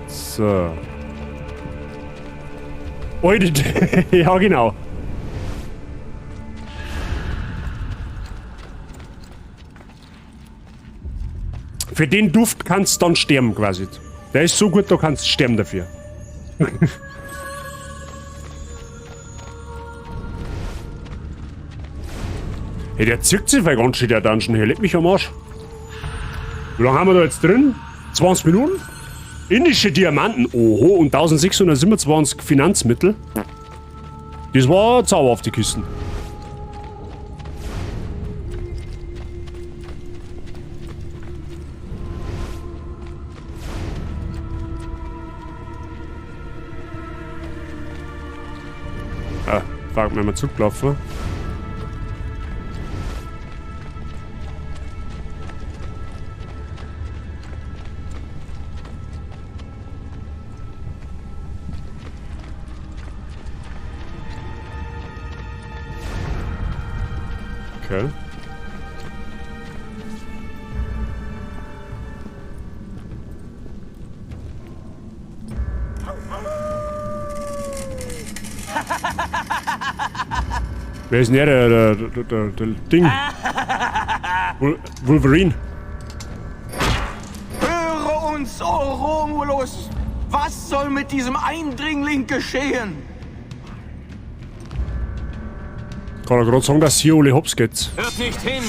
So. Alter, ja genau. Für den Duft kannst du dann sterben quasi. Der ist so gut, du kannst sterben dafür. Hey, der zirkt sich ganz schön, der Dungeon hier. Leck mich am Arsch. Wie lange haben wir da jetzt drin? 20 Minuten? Indische Diamanten. Oho, und 1627 Finanzmittel. Das war zauberhaft, die Kisten. Ah, fragt mir mal zurücklaufen. Okay. Wer ist denn der Ding? Wolverine. Höre uns, oh Romulus! Was soll mit diesem Eindringling geschehen? Kann er gerade sagen, dass hier alle hops geht. Hört nicht hin!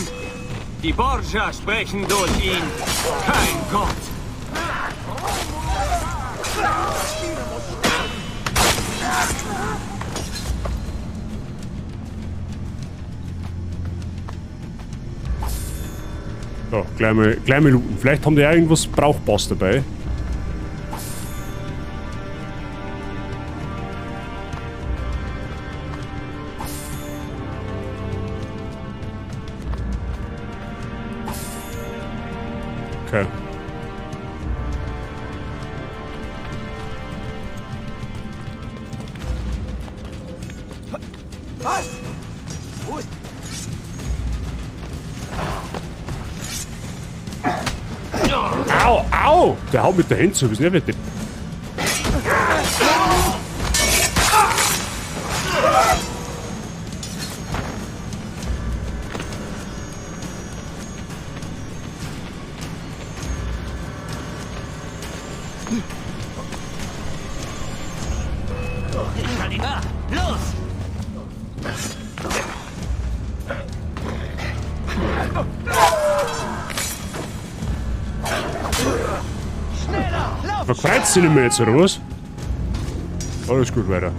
Die Borgia sprechen durch ihn! Kein Gott! So, gleich mal looten. Vielleicht haben die ja irgendwas Brauchbares dabei. Okay. Was? Au, au! Der haut mit der Hand zu, wie ist denn der bitte? Ich kann ihn. Los! Schneller! Verkreuzt sie nicht mehr jetzt, oder was? Alles gut, weiter.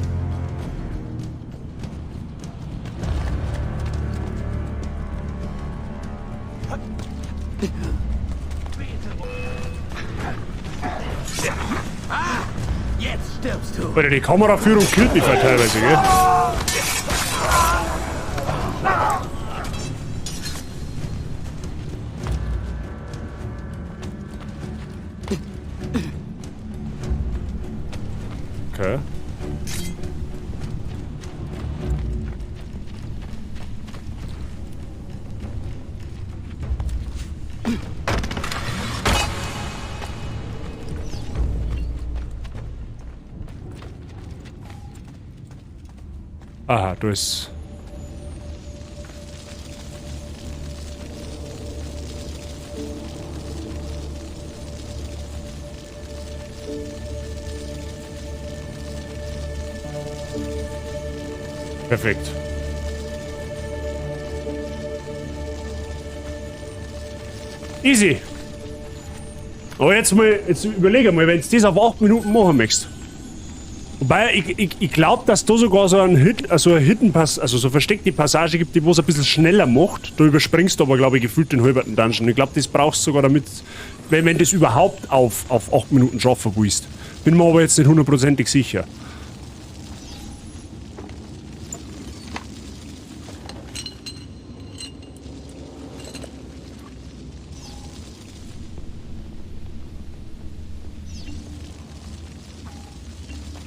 Jetzt stirbst du! Alter, die Kameraführung killt mich halt teilweise, gell? Okay. Aha, du ist. Perfekt. Easy. Aber jetzt überlege mal, wenn du das auf 8 Minuten machen möchtest. Wobei, ich glaube, dass da sogar so ein Hidden Pass, also so versteckte Passage gibt, die wo es ein bisschen schneller macht. Da überspringst du aber, glaube ich, gefühlt den halben Dungeon. Ich glaube, das brauchst du sogar damit, wenn das überhaupt auf 8 Minuten schaffen willst. Bin mir aber jetzt nicht hundertprozentig sicher.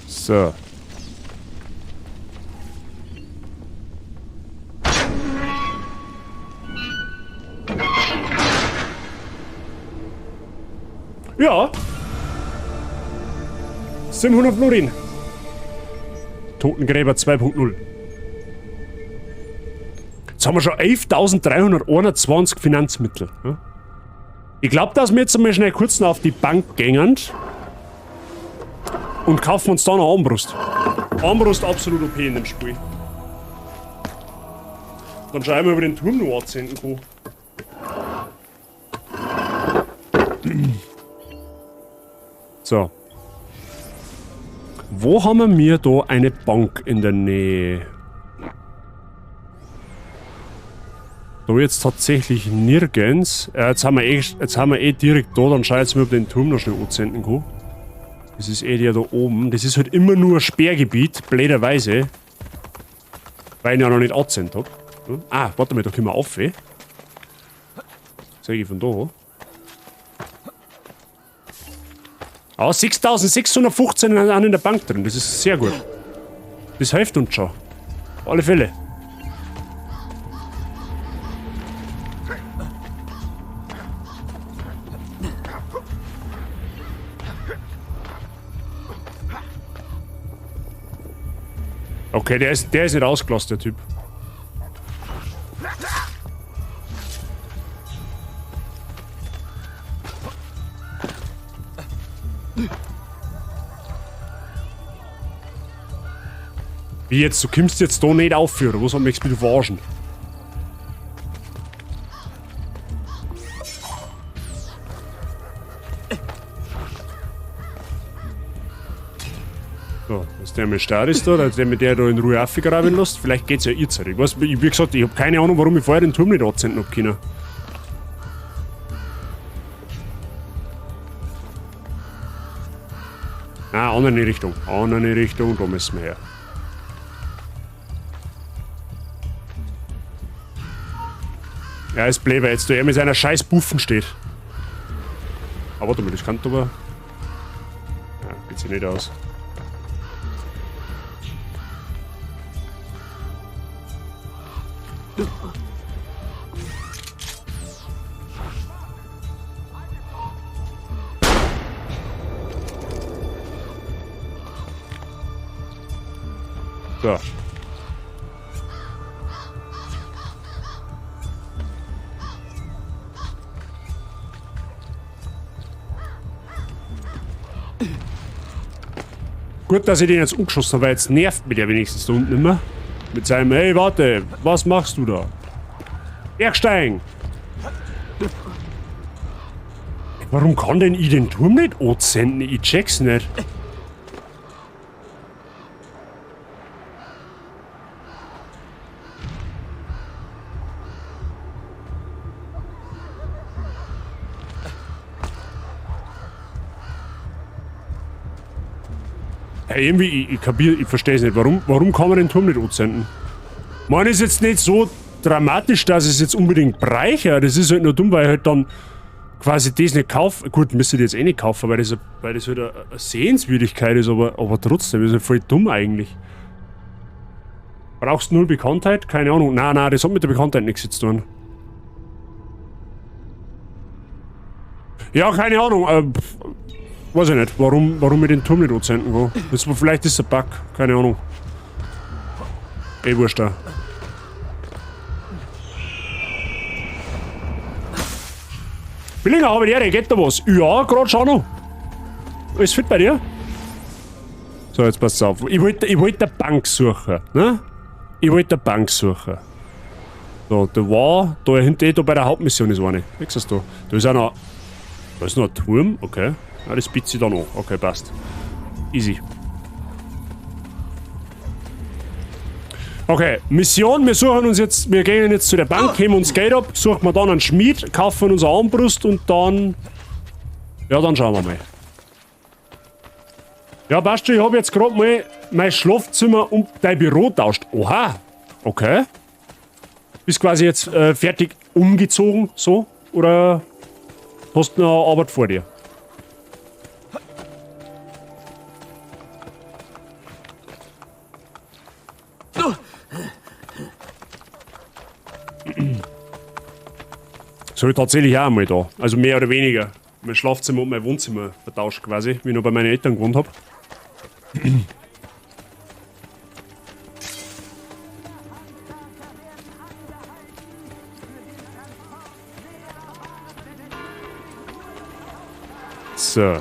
So. Ja. 700 Florin. Totengräber 2.0. Jetzt haben wir schon 11.321 Finanzmittel. Ja? Ich glaube, dass wir jetzt einmal schnell kurz noch auf die Bank gehen und kaufen uns da noch Armbrust. Armbrust absolut OP in dem Spiel. Dann schauen wir über den Turm noch anzünden kann. So. Wo haben wir da eine Bank in der Nähe? Da jetzt tatsächlich nirgends. Jetzt haben wir eh direkt da, dann schau jetzt mal, ob den Turm noch schnell anzünden kann. Das ist eh der da oben. Das ist halt immer nur ein Sperrgebiet, blöderweise. Weil ich ihn ja noch nicht angezündet habe. Ah, warte mal, da können wir auf. Zeige ich von da. Ah, 6.615 an in der Bank drin. Das ist sehr gut. Das hilft uns schon. Auf alle Fälle. Okay, der ist nicht ausgelassen, der Typ. Wie jetzt? Du kommst jetzt da nicht aufführen. Was hat mich bitte verarschen? So, dass der mit Star ist da, dass der mit der da in Ruhe aufgraben lässt. Vielleicht geht's ja ihr Zeit. Ich weiß, wie gesagt, ich habe keine Ahnung, warum ich vorher den Turm nicht anzünden habe können. Ah, andere Richtung. Andere Richtung, da müssen wir her. Ja, ist blöd, weil jetzt da er mit seiner scheiß Buffen steht. Aber warte mal, das kann aber... Ja, geht sich nicht aus. So. Gut, dass ich den jetzt umgeschossen habe, weil jetzt nervt mich der wenigstens da unten immer. Mit seinem, hey, warte, was machst du da? Bergsteigen! Warum kann denn ich den Turm nicht ansenden? Ich check's nicht. Hey, irgendwie, ich verstehe es nicht. Warum kann man den Turm nicht ansenden? Man ist jetzt nicht so dramatisch, dass es jetzt unbedingt breiche. Das ist halt nur dumm, weil ich halt dann quasi das nicht kaufe. Gut, müsste ich jetzt eh nicht kaufen, weil das halt eine Sehenswürdigkeit ist, aber trotzdem ist halt voll dumm eigentlich. Brauchst du null Bekanntheit? Keine Ahnung. Nein, das hat mit der Bekanntheit nichts zu tun. Ja, keine Ahnung. Weiß ich nicht, warum ich den Turm nicht ansenden will. Vielleicht ist es ein Bug, keine Ahnung. Wurscht da. Billiger habe ich die, geht da was? Ja, gerade schon noch. Alles fit bei dir? So, jetzt passt auf. Ich wollte eine Bank suchen, ne? Ich wollte eine Bank suchen. So, da war, da hinten, da bei der Hauptmission ist eine. Wie siehst du? Da ist auch noch, da ist noch ein Turm, okay. Ja, das bietet sich da noch. Okay, passt. Easy. Okay, Mission, wir gehen jetzt zu der Bank, heben uns Geld ab, suchen wir dann einen Schmied, kaufen unsere Armbrust und dann... Ja, dann schauen wir mal. Ja, passt schon, ich habe jetzt gerade mal mein Schlafzimmer und dein Büro tauscht. Oha, okay. Bist quasi jetzt fertig umgezogen, so? Oder hast du noch Arbeit vor dir? So tatsächlich auch einmal da. Also mehr oder weniger. Mein Schlafzimmer und mein Wohnzimmer vertauscht quasi, wie ich noch bei meinen Eltern gewohnt habe. So.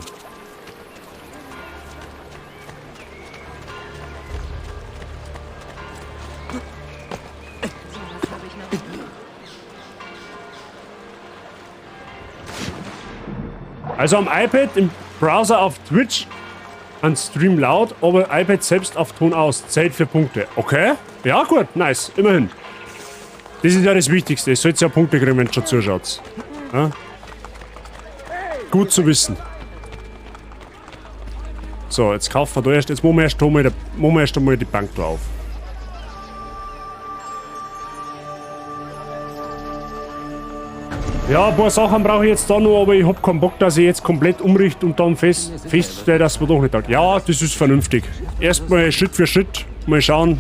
Also am iPad, im Browser auf Twitch, an Stream laut, aber iPad selbst auf Ton aus. Zählt für Punkte. Okay? Ja, gut, nice. Immerhin. Das ist ja das Wichtigste. Ich sollte ja Punkte kriegen, wenn du schon zuschaut. Ja? Gut zu wissen. So, jetzt kaufen wir da erst. Jetzt machen wir erst einmal die Bank da auf. Ja, ein paar Sachen brauche ich jetzt da noch, aber ich habe keinen Bock, dass ich jetzt komplett umrichte und dann feststelle, dass wir doch nicht taugt. Ja, das ist vernünftig. Erstmal Schritt für Schritt mal schauen,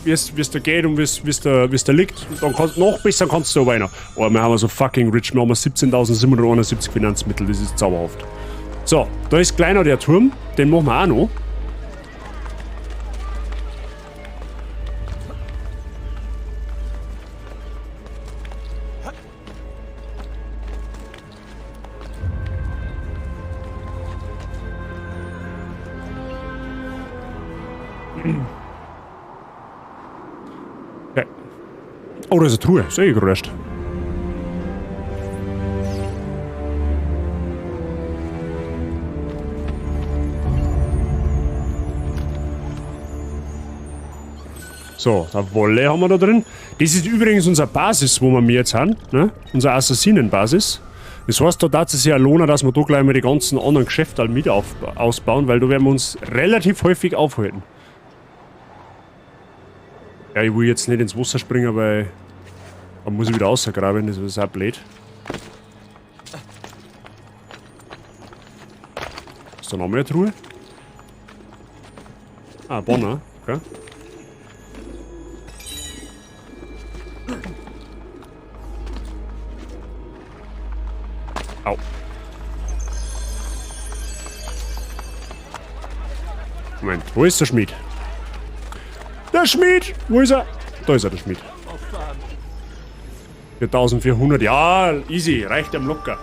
wie es da geht und wie es da liegt. Und dann noch besser kannst du aber einer. Oh, wir haben so fucking rich. Wir haben 17.771 Finanzmittel, das ist zauberhaft. So, da ist kleiner der Turm, den machen wir auch noch. Okay. Oh, da ist eine Truhe. Ist eh geröscht. So, da Wolle haben wir da drin. Das ist übrigens unsere Basis, wo wir jetzt haben. Ne? Unsere Assassinenbasis. Das heißt, da darf es sich ja lohnen, dass wir da gleich mal die ganzen anderen Geschäfte mit ausbauen, weil da werden wir uns relativ häufig aufhalten. Ja, ich will jetzt nicht ins Wasser springen, weil dann muss ich wieder rausgraben, das ist auch blöd. Ist da noch mehr Truhe? Ah, Bonner, okay. Au. Moment, wo ist der Schmied? Der der Schmied? Wo ist er? Da ist er, der Schmied. 4400, ja, easy, reicht am locker.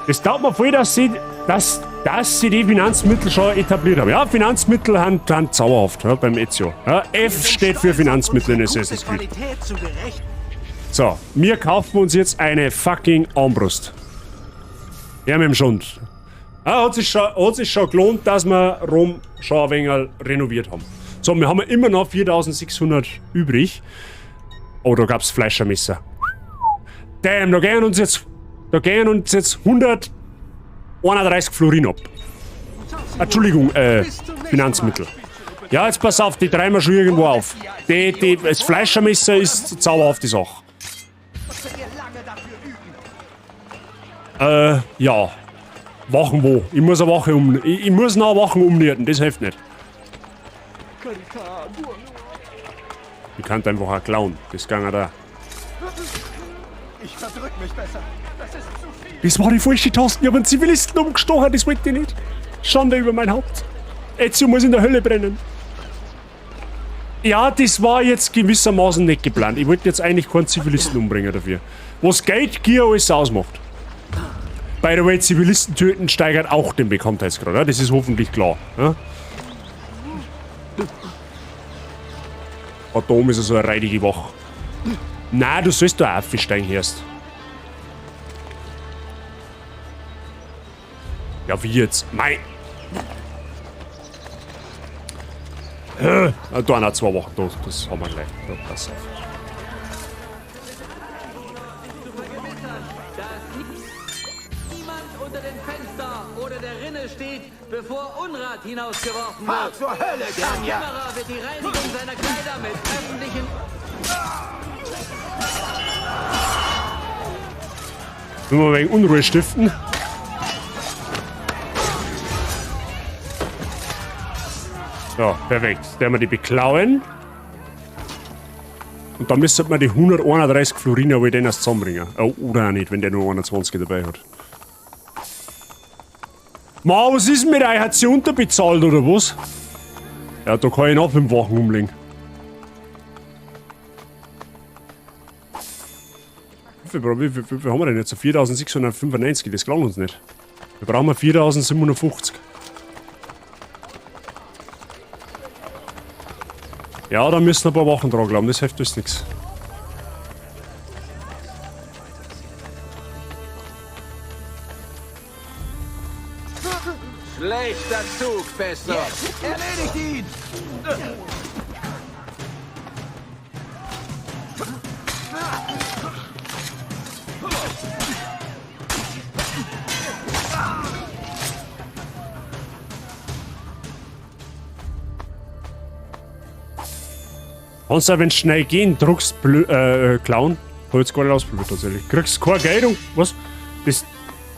Das taugt mir voll, dass sie die Finanzmittel schon etabliert haben. Ja, Finanzmittel haben zauberhaft, ja, beim Ezio. Ja, F steht für Finanzmittel in Assassin's Creed. So, wir kaufen uns jetzt eine fucking Armbrust. Ja, mit dem Schund. Ja, hat sich schon gelohnt, dass wir Rom schon ein wenig renoviert haben. So, wir haben immer noch 4600 übrig. Oh, da gab's Fleischermesser. Damn, da gehen uns jetzt 131 Florin ab. Entschuldigung, Finanzmittel. Ja, jetzt pass auf, die treiben wir schon irgendwo auf. Das Fleischermesser ist zauberhaft die Sache. Ja. Wachen wo? Ich muss noch Wachen umnähten, das hilft nicht. Ich kann einfach auch klauen, das ging auch da. Ich verdrück mich besser. Das ist zu viel. Das war die falsche Taste, ich hab einen Zivilisten umgestochen, das wollte ich nicht. Schande über mein Haupt. Ezio muss in der Hölle brennen. Ja, das war jetzt gewissermaßen nicht geplant. Ich wollte jetzt eigentlich keinen Zivilisten umbringen dafür. Was Geldgier alles ausmacht. By the way, Zivilisten töten steigert auch den Bekanntheitsgrad, ja? Das ist hoffentlich klar. Ja? Da oben ist so eine reidige Wache. Nein, du sollst da aufsteigen erst. Ja, wie jetzt? Mei. Da noch 2 Wochen, das haben wir gleich. Da, pass auf. Bevor Unrat hinausgeworfen wird. Fahr zur Hölle, Ganja! Der Kämmerer wird die Reinigung seiner Kleider mit öffentlichen... Wenn wir wegen Unruhe stiften. So, perfekt. Der wir die beklauen. Und dann müsste man die 131 Floriner wohl den erst zusammenbringen. Oh, oder auch nicht, wenn der nur 21 dabei hat. Ma, was ist mit euch? Hat sie unterbezahlt oder was? Ja, da kann ich noch 5 Wochen umlegen. Wie viel haben wir denn jetzt? 4695, das klang uns nicht. Wir brauchen 4750. Ja, da müssen ein paar Wochen dran glauben, das hilft uns nichts. Schlechter Zug, Fester. Yes, erledigt ihn! Kannst du, wenn es schnell gehen, druckst klauen. Hab jetzt gar nicht ausprobiert tatsächlich. Kriegst kein Geld und was?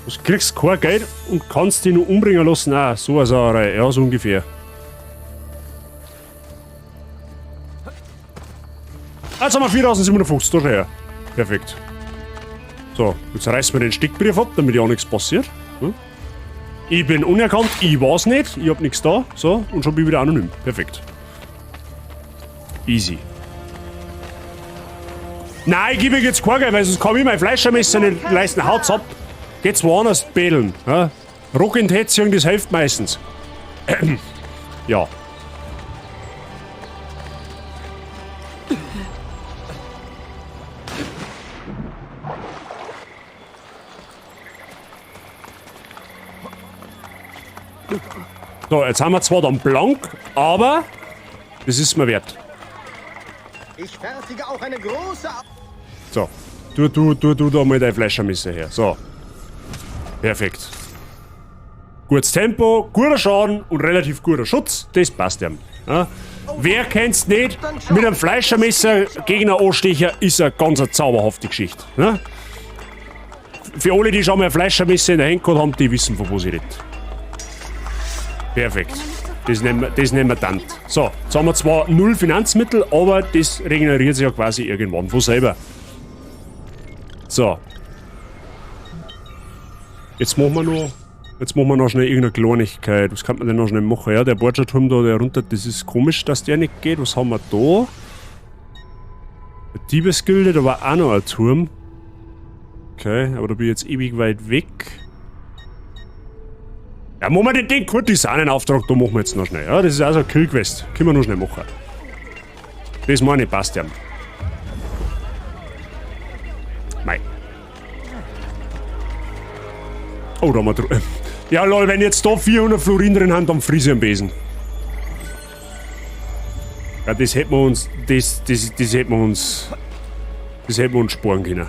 Du kriegst kein Geld und kannst dich nur umbringen lassen. Ah, so eine Sauerei. Ja, so ungefähr. Jetzt haben wir 4750, da her. Perfekt. So, jetzt reißen wir den Steckbrief ab, damit ja nichts passiert. Hm? Ich bin unerkannt, ich weiß nicht, ich hab nichts da. So, und schon bin ich wieder anonym. Perfekt. Easy. Nein, ich gebe jetzt kein Geld, weil sonst kann ich mein Fleischermesser nicht leisten. Haut's ab. Geht's woanders bädeln. Ja? Ruck in die Hetzung, das hilft meistens. Ja. So, jetzt haben wir zwar dann blank, aber das ist mir wert. Ich fertige auch eine große... So, du da mal dein Fleischermesser her. So. Perfekt. Gutes Tempo, guter Schaden und relativ guter Schutz. Das passt ja. Ja? Wer kennt's nicht? Mit einem Fleischermesser gegen einen Anstecher ist eine ganz zauberhafte Geschichte. Ja? Für alle, die schon mal ein Fleischermesser in der Hand gehabt haben, die wissen, von wo sie reden. Perfekt. Das nehmen wir dann. So, jetzt haben wir zwar 0 Finanzmittel, aber das regeneriert sich ja quasi irgendwann von selber. So. Jetzt machen wir noch Jetzt machen wir noch schnell irgendeine Kleinigkeit. Was kann man denn noch schnell machen? Ja, der Borgia-Turm da, der runter, das ist komisch, dass der nicht geht. Was haben wir da? Der Diebesgilde, da war auch noch ein Turm. Okay, aber da bin ich jetzt ewig weit weg. Ja, machen wir den Kurtisanenauftrag, da machen wir jetzt noch schnell. Ja, das ist also ein Killquest. Können wir noch schnell machen. Das meine ich, passt ja. Mei. Oh, da haben wir ja, lol, wenn jetzt da 400 Florin drin haben, dann friese ich am Besen. Ja, das hätten wir uns. Das hätten wir uns. Das hätten wir uns sparen können.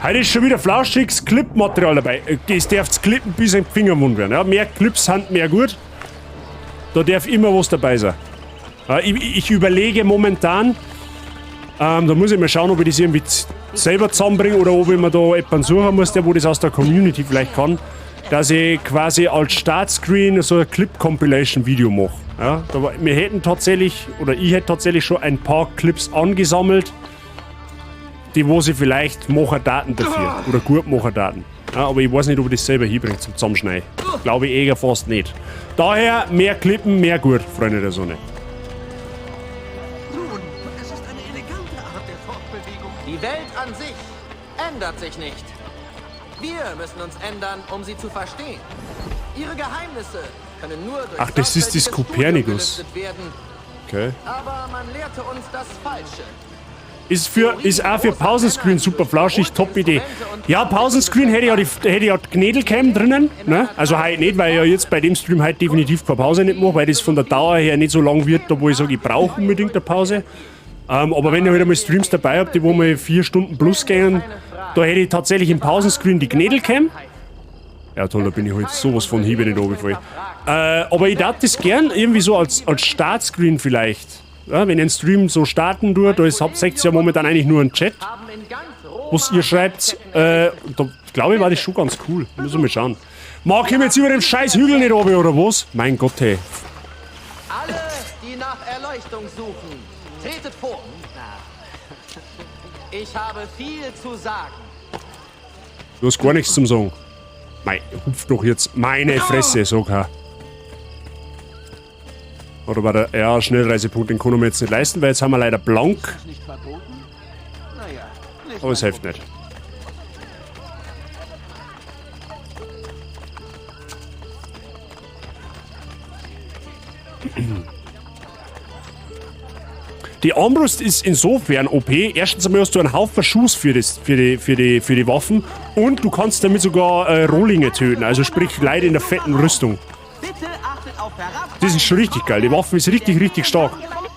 Heute ist schon wieder flauschiges Clipmaterial dabei. Es darf klippen bis ein Fingermund werden. Ja, mehr Clips sind mehr gut. Da darf immer was dabei sein. Ja, ich überlege momentan, da muss ich mal schauen, ob ich das irgendwie selber zusammenbringe oder ob ich mir da jemanden suchen muss, der wo das aus der Community vielleicht kann, dass ich quasi als Startscreen so ein Clip-Compilation-Video mache. Ja, wir hätten tatsächlich, oder ich hätte tatsächlich schon ein paar Clips angesammelt, die wo sie vielleicht machen Daten dafür. Oder gut machen Daten. Ja, aber ich weiß nicht, ob ich das selber hinbringe zum Zusammenschneiden. Glaube ich eher fast nicht. Daher mehr Klippen, mehr gut, Freunde der Sonne. Nun, es ist eine elegante Art der Fortbewegung. Die Welt an sich ändert sich nicht. Wir müssen uns ändern, um sie zu verstehen. Ihre Geheimnisse können nur durch ach, das ist das Kopernikus. werden. Okay. Aber man lehrte uns das Falsche. Ist auch für Pausenscreen super flauschig, top Idee. Ja, Pausenscreen hätte ich ja die Gnädelcam drinnen. Ne? Also heute nicht, weil ich ja jetzt bei dem Stream halt definitiv keine Pause nicht mache, weil das von der Dauer her nicht so lang wird, da wo ich sage, ich brauche unbedingt eine Pause. Aber wenn ihr wieder mal Streams dabei habt, die wo mal 4 Stunden plus gehen, da hätte ich tatsächlich im Pausenscreen die Gnädelcam. Ja toll, da bin ich halt sowas von Hiebe nicht runtergefallen. Aber ich darf das gern irgendwie so als Startscreen vielleicht. Ja, wenn ihr einen Stream so starten tut, da seht ihr ja momentan eigentlich nur einen Chat, was ihr schreibt. Da glaube ich, war das schon ganz cool. Muss ich mal schauen. Mag ich jetzt über den scheiß Hügel nicht runter, oder was? Mein Gott, hey. Alle, die nach Erleuchtung suchen, tretet vor. Ich habe viel zu sagen. Du hast gar nichts zum Sagen. Mei, hupf doch jetzt meine Fresse, sag her. Oder war der, ja, Schnellreisepunkt, den können wir jetzt nicht leisten, weil jetzt haben wir leider blank. Aber es hilft nicht. Die Armbrust ist insofern OP. Erstens einmal hast du einen Haufen Schuss für die Waffen und du kannst damit sogar Rohlinge töten, also sprich Leute in der fetten Rüstung. Das ist schon richtig geil. Die Waffe ist richtig, richtig stark.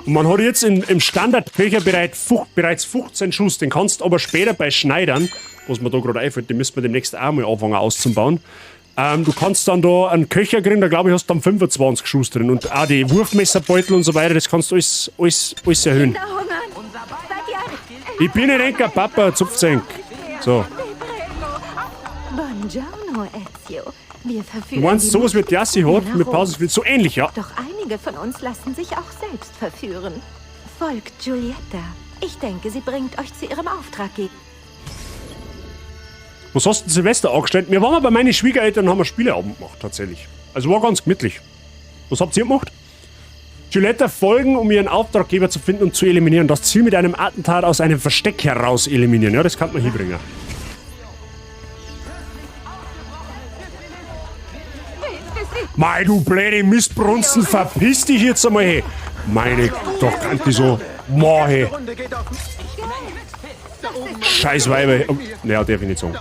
Und man hat jetzt im Standardköcher bereits 15 Schuss. Den kannst du aber später bei Schneidern, was mir da gerade einfällt, den müssen wir demnächst auch mal anfangen auszubauen. Du kannst dann da einen Köcher kriegen, da glaube ich, hast du dann 25 Schuss drin. Und auch die Wurfmesserbeutel und so weiter, das kannst du alles erhöhen. Ich bin ein Enker, Papa, Zupfzenk. So. Buongiorno, Ezio. Wir verführen. Du meinst, sowas wie Jassi hat mit Pausenspiel so ähnlich, ja? Doch einige von uns lassen sich auch selbst verführen. Folgt Giulietta. Ich denke, sie bringt euch zu ihrem Auftraggeber. Was hast du denn Silvester angestellt? Wir waren mal bei meinen Schwiegereltern und haben einen Spieleabend gemacht, tatsächlich. Also war ganz gemütlich. Was habt ihr gemacht? Giulietta folgen, um ihren Auftraggeber zu finden und zu eliminieren. Das Ziel mit einem Attentat aus einem Versteck heraus eliminieren. Ja, das kann man hinbringen. Mei, du blöde Mistbrunsten, verpiss dich jetzt einmal, hey. Meine, doch kann die so. Boah, hey. Scheiß Weiber. Naja, darf ich nicht sagen.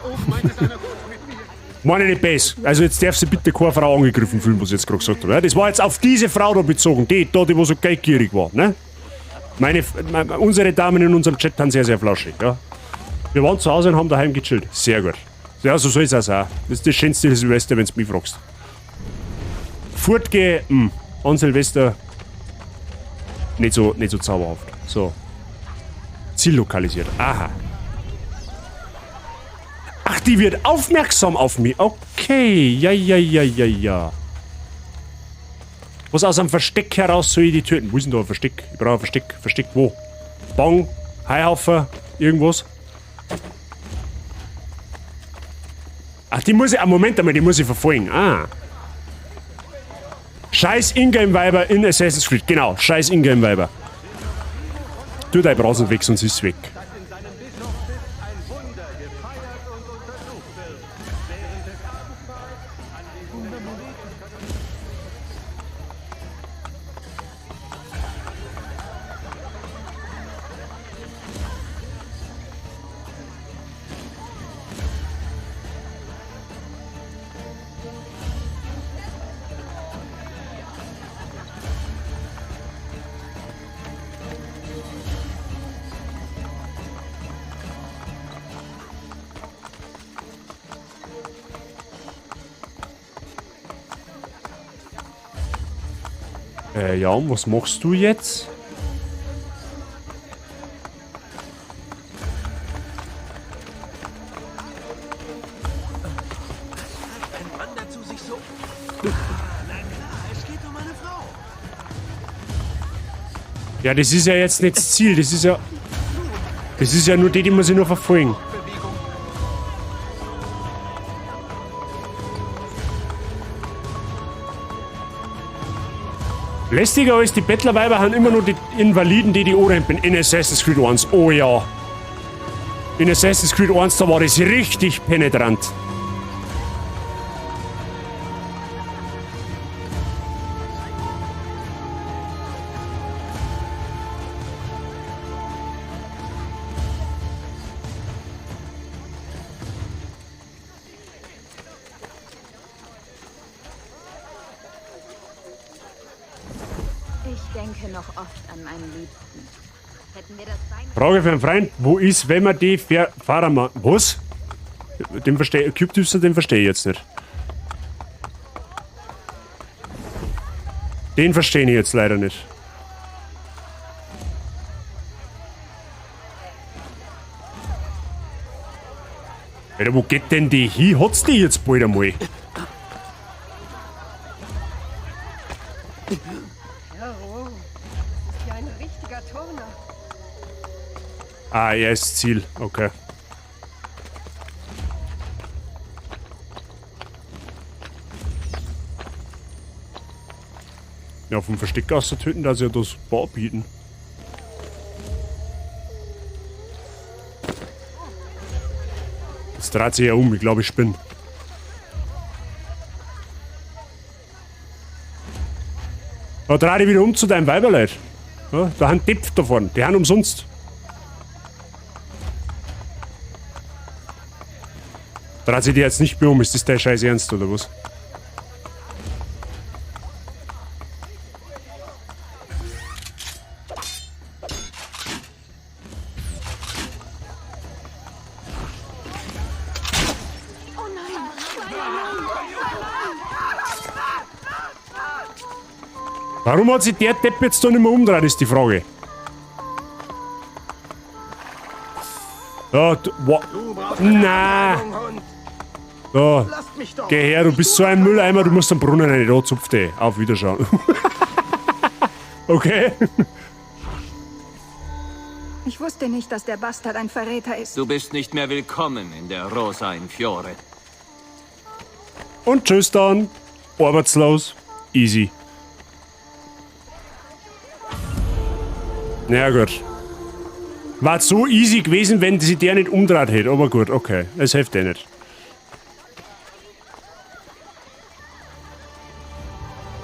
Meine nicht besser. Also jetzt darf sie bitte keine Frau angegriffen fühlen, was ich jetzt gerade gesagt habe. Das war jetzt auf diese Frau da bezogen. Die wo so geldgierig war. Ne? Unsere Damen in unserem Chat haben sehr, sehr flauschig. Ja? Wir waren zu Hause und haben daheim gechillt. Sehr gut. Ja, so soll es auch sein. Das ist das schönste Silvester, wenn du mich fragst. Fortgehen, an Silvester nicht so zauberhaft. So. Ziel lokalisiert. Aha. Ach, die wird aufmerksam auf mich. Okay. Ja. Was aus einem Versteck heraus soll ich die töten? Wo ist denn da ein Versteck? Ich brauche ein Versteck. Versteck wo? Bong, Haihaufen, irgendwas. Ach, die muss ich... Moment einmal, die muss ich verfolgen. Ah. Scheiß Ingame-Weiber in Assassin's Creed. Genau, scheiß Ingame-Weiber. Tu dein Brasen weg, sonst ist es weg. Ja, und was machst du jetzt? Ja, das ist ja jetzt nicht das Ziel, das ist ja... Das ist ja nur die muss ich nur verfolgen. Lästiger als die Bettlerweiber haben immer nur die Invaliden, die anrempeln. In Assassin's Creed 1. Oh ja. In Assassin's Creed 1, da war das richtig penetrant. Ich denke noch oft an meinen Liebsten. Hätten wir das Frage für einen Freund, wo ist, wenn man die Fahrer mal... Was? Den verstehe ich jetzt nicht. Den verstehe ich jetzt leider nicht. Alter, wo geht denn die hin? Hat's die jetzt bald einmal? Ah, er ist Ziel. Okay. Ja, vom Versteck aus zu töten, dass sie das Bar bieten. Jetzt dreht sich ja um, ich glaube, ich bin. Da drehe ich wieder um zu deinem Weiberleid. Ja, da haben Depf davon, die haben umsonst. Dreht sich die jetzt nicht mehr um, ist das der Scheiß Ernst oder was? Warum hat sich der Depp jetzt da nicht mehr umdreht, ist die Frage. Ja, nein. So, geh her, du bist so ein Mülleimer, du musst am Brunnen rein. Da zupft ey. Auf Wiederschauen. Okay. Ich wusste nicht, dass der Bastard ein Verräter ist. Du bist nicht mehr willkommen in der Rosa in Fiore. Und tschüss dann. Arbeitslos. Easy. Na ja, gut. War so easy gewesen, wenn sie der nicht umdreht hätte. Aber gut, okay. Es hilft eh nicht.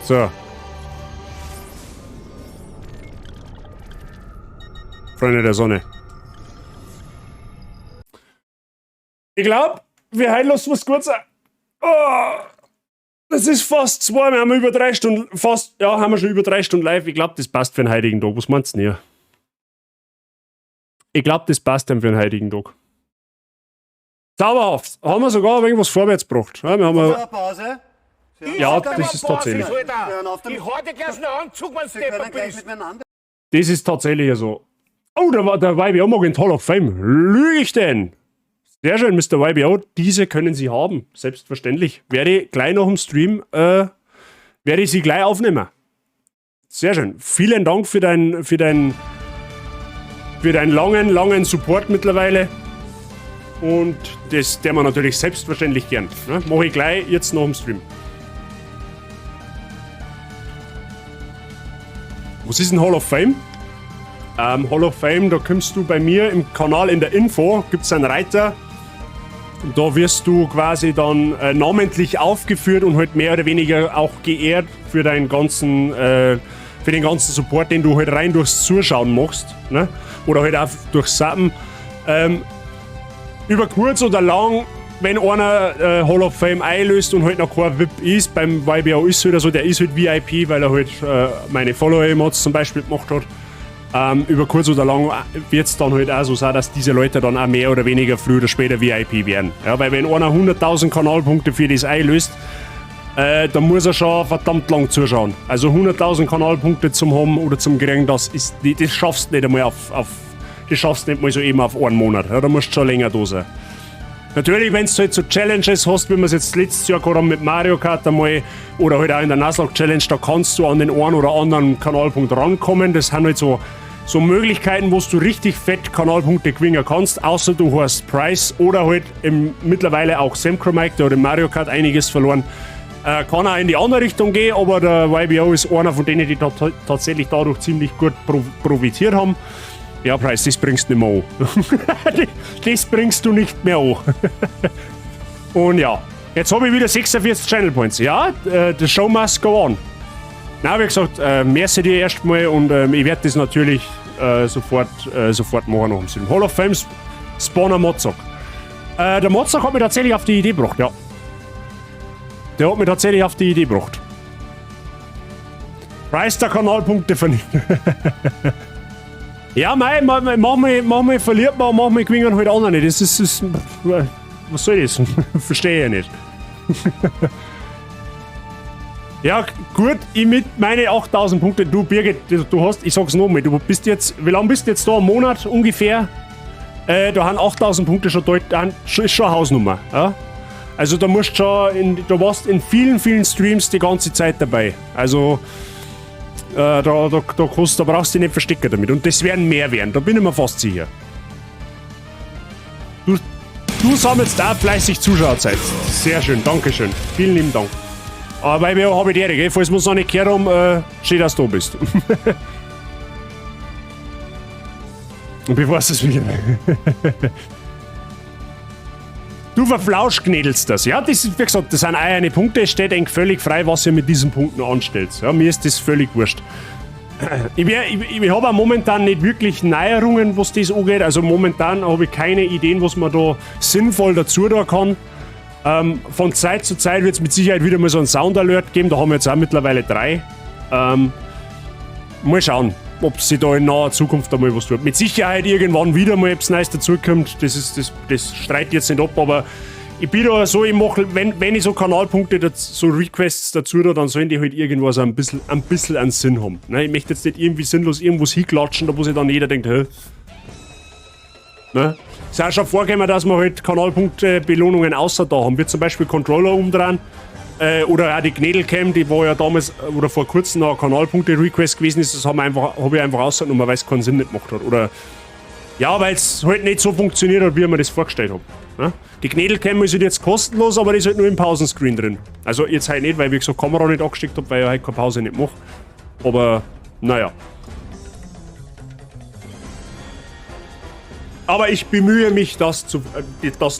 So. Freunde der Sonne. Ich glaube, wir heilen uns was kurz. Oh, das ist fast 2. Wir haben über 3 Stunden. Fast. Ja, haben wir schon über 3 Stunden live. Ich glaube, das passt für einen heiligen Tag. Was meinst du denn? Ich glaube, das passt dann für einen heiligen Tag. Zauberhaft. Haben wir sogar irgendwas vorwärts gebracht. Ja, wir haben eine Pause. Ja, das ist tatsächlich. Ich halte gleich einen Anzug, wenn du Stepper bist. Das ist tatsächlich so. Oh, der YBO mag in Hall of Fame. Lüge ich denn? Sehr schön, Mr. YBO. Diese können Sie haben. Selbstverständlich. Werde ich gleich nach dem Stream, werde ich sie gleich aufnehmen. Sehr schön. Vielen Dank für deinen langen Support mittlerweile. Und das der man natürlich selbstverständlich gern. Ne? Mache ich gleich jetzt nach dem Stream. Was ist ein Hall of Fame? Hall of Fame, da kommst du bei mir im Kanal in der Info, gibt es einen Reiter. Da wirst du quasi dann namentlich aufgeführt und halt mehr oder weniger auch geehrt für deinen ganzen, für den ganzen Support, den du halt rein durchs Zuschauen machst. Ne? Oder halt auch durchs Zappen. Über kurz oder lang, wenn einer Hall of Fame einlöst und halt noch kein VIP ist, beim YBO ist halt so, der ist halt VIP, weil er halt meine Follower-Emotes zum Beispiel gemacht hat. Über kurz oder lang wird es dann halt auch so sein, dass diese Leute dann auch mehr oder weniger früher oder später VIP werden. Ja, weil wenn einer 100.000 Kanalpunkte für das einlöst, dann muss er schon verdammt lang zuschauen. Also 100.000 Kanalpunkte zum haben oder zum kriegen, das schaffst du nicht einmal das schaffst du nicht mal so eben auf einen Monat. Ja, da musst du schon länger da sein. Natürlich, wenn du halt so Challenges hast, wie wir es jetzt letztes Jahr gehabt haben mit Mario Kart einmal oder halt auch in der Nuzlocke Challenge, da kannst du an den einen oder anderen Kanalpunkt rankommen. Das sind halt so Möglichkeiten, wo du richtig fett Kanalpunkte gewinnen kannst, außer du hast Price oder halt mittlerweile auch Samchromike, der hat in Mario Kart einiges verloren. Kann auch in die andere Richtung gehen, aber der YBO ist einer von denen, die tatsächlich dadurch ziemlich gut profitiert haben. Ja, Price, das bringst du nicht mehr an. Das bringst du nicht mehr an. Und ja, jetzt habe ich wieder 46 Channel Points. Ja, the show must go on. Na, wie gesagt, merci dir erstmal und ich werde das natürlich sofort machen nach dem Stream. Hall of Fame Spawner Mozok. Der Mozok hat mich tatsächlich auf die Idee gebracht, ja. Der hat mich tatsächlich auf die Idee gebracht. Preis der Kanalpunkte vernichten. Ja, manchmal verliert man und manchmal gewinnen halt andere nicht. Das ist was soll das? Verstehe ich nicht. Ja, gut, ich mit meine 8000 Punkte. Du, Birgit, du hast, ich sag's nochmal, du bist jetzt, wie lange bist du jetzt da? Einen Monat ungefähr? Da haben 8000 Punkte schon dort, ist schon eine Hausnummer. Ja? Also da musst schon, du warst in vielen, vielen Streams die ganze Zeit dabei. Also da brauchst du dich nicht verstecken damit. Und das werden mehr werden, da bin ich mir fast sicher. Du sammelst auch fleißig Zuschauerzeit. Sehr schön, dankeschön. Vielen lieben Dank. Aber weil wir habe ich die Ehre, falls wir es noch nicht gehört haben, schön, dass du da bist. Und bevor es wieder. Du verflauschknädelst das. Ja, das ist, wie gesagt, das sind eine Punkte. Es steht eigentlich völlig frei, was ihr mit diesen Punkten anstellt. Ja, mir ist das völlig wurscht. Ich habe auch momentan nicht wirklich Neuerungen, was das angeht. Also momentan habe ich keine Ideen, was man da sinnvoll dazu tun kann. Von Zeit zu Zeit wird es mit Sicherheit wieder mal so einen Sound-Alert geben. Da haben wir jetzt auch mittlerweile 3. Mal schauen, ob sich da in naher Zukunft einmal was tut. Mit Sicherheit irgendwann wieder mal etwas Neues dazukommt. Das streitet jetzt nicht ab, aber ich bin da so, ich mache, wenn ich so Kanalpunkte, so Requests dazu tue, dann sollen die halt irgendwo so ein bisschen einen Sinn haben. Ne? Ich möchte jetzt nicht irgendwie sinnlos irgendwas hinklatschen, da wo sich dann jeder denkt, hä? Ne? Es ist auch schon vorgekommen, dass wir halt Kanalpunktbelohnungen außer da haben. Wie zum Beispiel Controller umdrehen. Oder auch die Gnädelcam, die war ja damals oder vor kurzem noch ein Kanalpunkte-Request gewesen ist. Das habe ich einfach rausgenommen, weil es keinen Sinn nicht gemacht hat. Oder ja, weil es halt nicht so funktioniert hat, wie ich mir das vorgestellt habe. Ne? Die Gnädelcam ist halt jetzt kostenlos, aber die ist halt nur im Pausenscreen drin. Also jetzt halt nicht, weil ich so Kamera nicht angesteckt habe, weil ich halt keine Pause nicht mache. Aber naja. Aber ich bemühe mich, das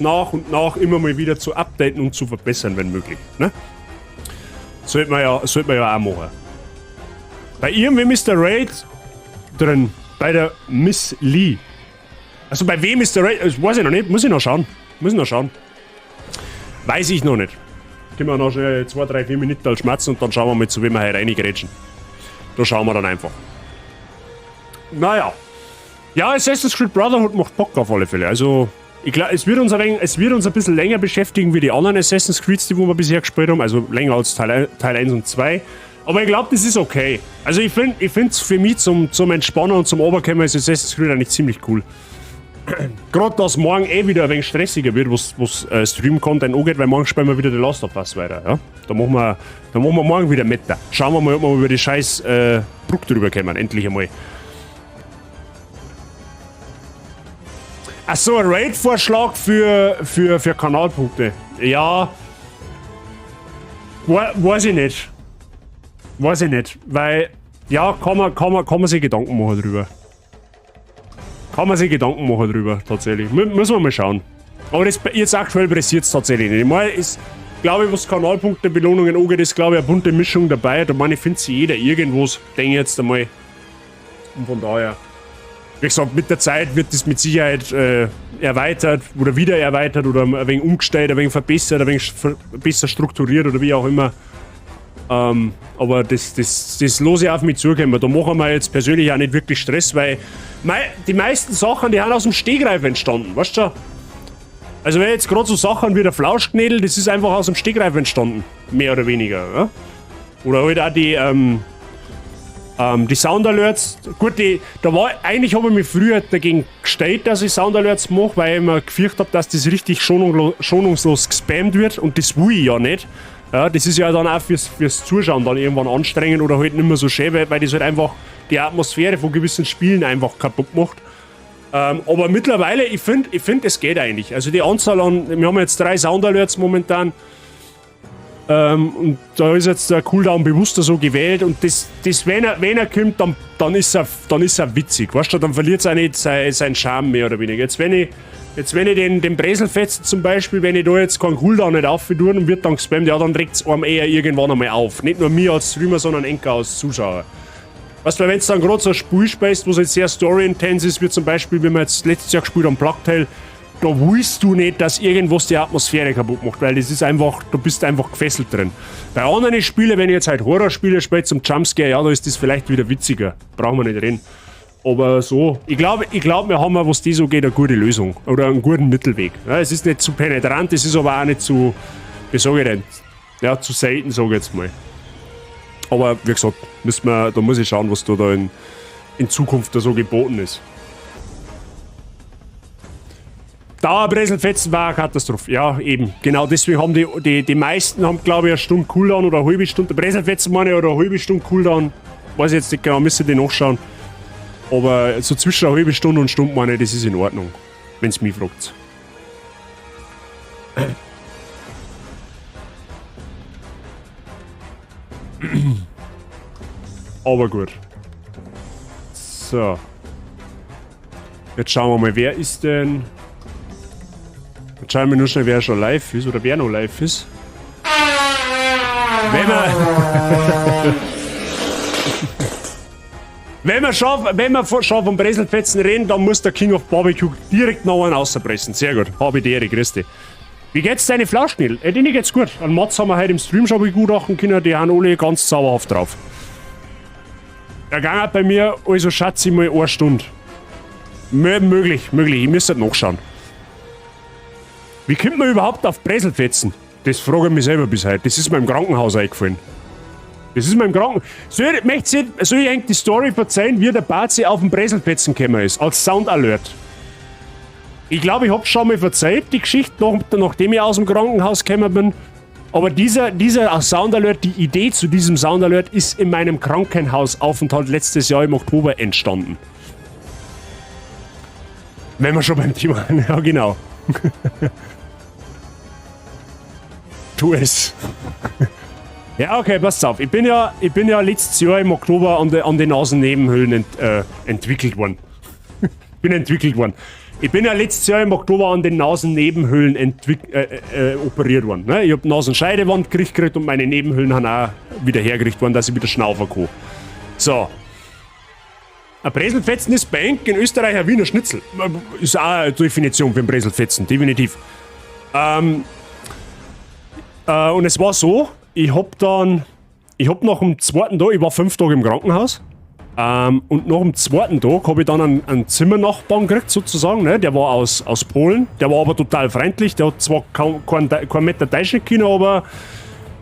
nach und nach immer mal wieder zu updaten und zu verbessern, wenn möglich. Ne? Sollte man ja auch machen. Bei irgendwem ist der Raid drin. Bei der Miss Lee. Also bei wem ist der Raid? Das weiß ich noch nicht. Muss ich noch schauen. Weiß ich noch nicht. Können wir noch schnell 2, 3, 4 Minuten schmerzen und dann schauen wir mal, zu wem wir heute reingrätschen. Da schauen wir dann einfach. Naja. Ja, Assassin's Creed Brotherhood macht Bock auf alle Fälle. Also, ich glaube, es wird uns ein bisschen länger beschäftigen wie die anderen Assassin's Creeds, die wir bisher gespielt haben. Also länger als Teil 1 und 2. Aber ich glaube, das ist okay. Also ich finde es für mich zum Entspannen und zum Oberkämmer ist Assassin's Creed eigentlich ziemlich cool. Gerade, dass morgen wieder ein wenig stressiger wird, was Stream-Content angeht, weil morgen spielen wir wieder The Last of Us weiter. Ja? Da machen wir morgen wieder mit. Schauen wir mal, ob wir über die scheiß Brücke drüber kommen. Endlich einmal. Achso, ein Raid-Vorschlag für Kanalpunkte. Ja. Weiß ich nicht. Weil, ja, kann man sich Gedanken machen drüber. Tatsächlich. Müssen wir mal schauen. Aber das, jetzt aktuell pressiert es tatsächlich nicht. Ich meine, ist, glaube ich, was Kanalpunkte, Belohnungen angeht, ist, glaube ich, eine bunte Mischung dabei. Da meine ich, findet sich jeder irgendwas, denke ich jetzt einmal. Und von daher, wie gesagt, mit der Zeit wird das mit Sicherheit erweitert oder wieder erweitert oder ein wenig umgestellt, ein wenig verbessert, ein wenig besser strukturiert oder wie auch immer. Aber das lose ich auf mich zukommen. Da machen wir jetzt persönlich auch nicht wirklich Stress, weil die meisten Sachen, die haben aus dem Stegreif entstanden, weißt du schon? Also wenn jetzt gerade so Sachen wie der Flauschknädel, das ist einfach aus dem Stegreif entstanden, mehr oder weniger. Ja? Oder halt auch die Sound Alerts. Gut, eigentlich habe ich mich früher dagegen gestellt, dass ich Sound Alerts mache, weil ich mir gefürchtet habe, dass das richtig schonungslos gespammt wird und das will ich ja nicht. Ja, das ist ja dann auch fürs Zuschauen dann irgendwann anstrengend oder halt nicht mehr so schön, weil das halt einfach die Atmosphäre von gewissen Spielen einfach kaputt macht. Aber mittlerweile, ich finde, es geht eigentlich. Also die Anzahl wir haben jetzt 3 Sound Alerts momentan. Und da ist jetzt der Cooldown bewusster so gewählt und das wenn er kommt, dann ist er witzig, weißt du, dann verliert es auch nicht seinen Charme mehr oder weniger. Jetzt wenn ich den Breselfetzen zum Beispiel, wenn ich da jetzt keinen Cooldown nicht aufführen und wird dann gespammt, ja, dann regt es einem eher irgendwann einmal auf. Nicht nur mir als Streamer, sondern Enker als Zuschauer. Weißt du, wenn du dann gerade so ein Spiel spielst, wo es jetzt sehr story-intense ist, wie zum Beispiel, wie wir jetzt letztes Jahr gespielt haben, Plugtail, da willst du nicht, dass irgendwas die Atmosphäre kaputt macht, weil das ist einfach, du bist einfach gefesselt drin. Bei anderen Spielen, wenn ich jetzt halt Horrorspiele spiele zum Jumpscare, ja, da ist das vielleicht wieder witziger. Brauchen wir nicht reden. Aber so, ich glaube, wir haben, was die so geht, eine gute Lösung. Oder einen guten Mittelweg. Ja, es ist nicht zu penetrant, es ist aber auch nicht zu, wie sage ich denn, ja, zu selten, sage ich jetzt mal. Aber wie gesagt, da muss ich schauen, was da in Zukunft da so geboten ist. Dauerbreselfetzen war eine Katastrophe. Ja, eben. Genau deswegen haben die meisten haben, glaube ich, eine Stunde Cooldown oder eine halbe Stunde. Breselfetzen meine ich, oder eine halbe Stunde Cooldown. Weiß ich jetzt nicht genau, müsste die nachschauen. Aber so zwischen einer halben Stunde und Stunde meine ich, das ist in Ordnung. Wenn es mich fragt. Aber gut. So. Jetzt schauen wir mal, wer ist denn... Jetzt schauen wir nur schnell, wer schon live ist oder wer noch live ist. Wenn wir schon vom Breselfetzen reden, dann muss der King of Barbecue direkt noch einen rauspressen. Sehr gut. Habe die Ehre, Christi. Wie geht's deine Flauschknädel? Denen geht's gut. An Mats haben wir heute im Stream schon begutachten können, die haben alle ganz sauerhaft drauf. Der Gang hat bei mir, also schätze ich mal, 1 Stunde. Möglich. Ich müsste nachschauen. Wie kommt man überhaupt auf Breselfetzen? Das frage ich mich selber bis heute. Das ist mir im Krankenhaus eingefallen. Soll ich eigentlich die Story verzeihen, wie der Bazi auf den Breselfetzen gekommen ist? Als Sound Alert. Ich glaube, ich hab's schon mal verzeiht, die Geschichte, nachdem ich aus dem Krankenhaus gekommen bin. Aber dieser Sound Alert, die Idee zu diesem Sound Alert ist in meinem Krankenhausaufenthalt letztes Jahr im Oktober entstanden. Wenn wir schon beim Thema... Ja, genau. Tu es. Ja, okay, passt auf. Ich bin ja letztes Jahr im Oktober an den Nasennebenhöhlen entwickelt worden. Ich bin ja letztes Jahr im Oktober an den Nasennebenhöhlen operiert worden. Ne? Ich hab Nasenscheidewand gekriegt und meine Nebenhöhlen haben auch wieder hergerichtet worden, dass ich wieder schnaufen kann. So. Ein Breselfetzen ist bei Enk in Österreich ein Wiener Schnitzel. Ist auch eine Definition für ein Breselfetzen, definitiv. Und es war so, ich hab nach dem 2. Tag, ich war 5 Tage im Krankenhaus, und nach dem 2. Tag habe ich dann einen Zimmernachbarn gekriegt, sozusagen, ne? Der war aus Polen, der war aber total freundlich, der hat zwar kein Meter Deutsch nicht können, aber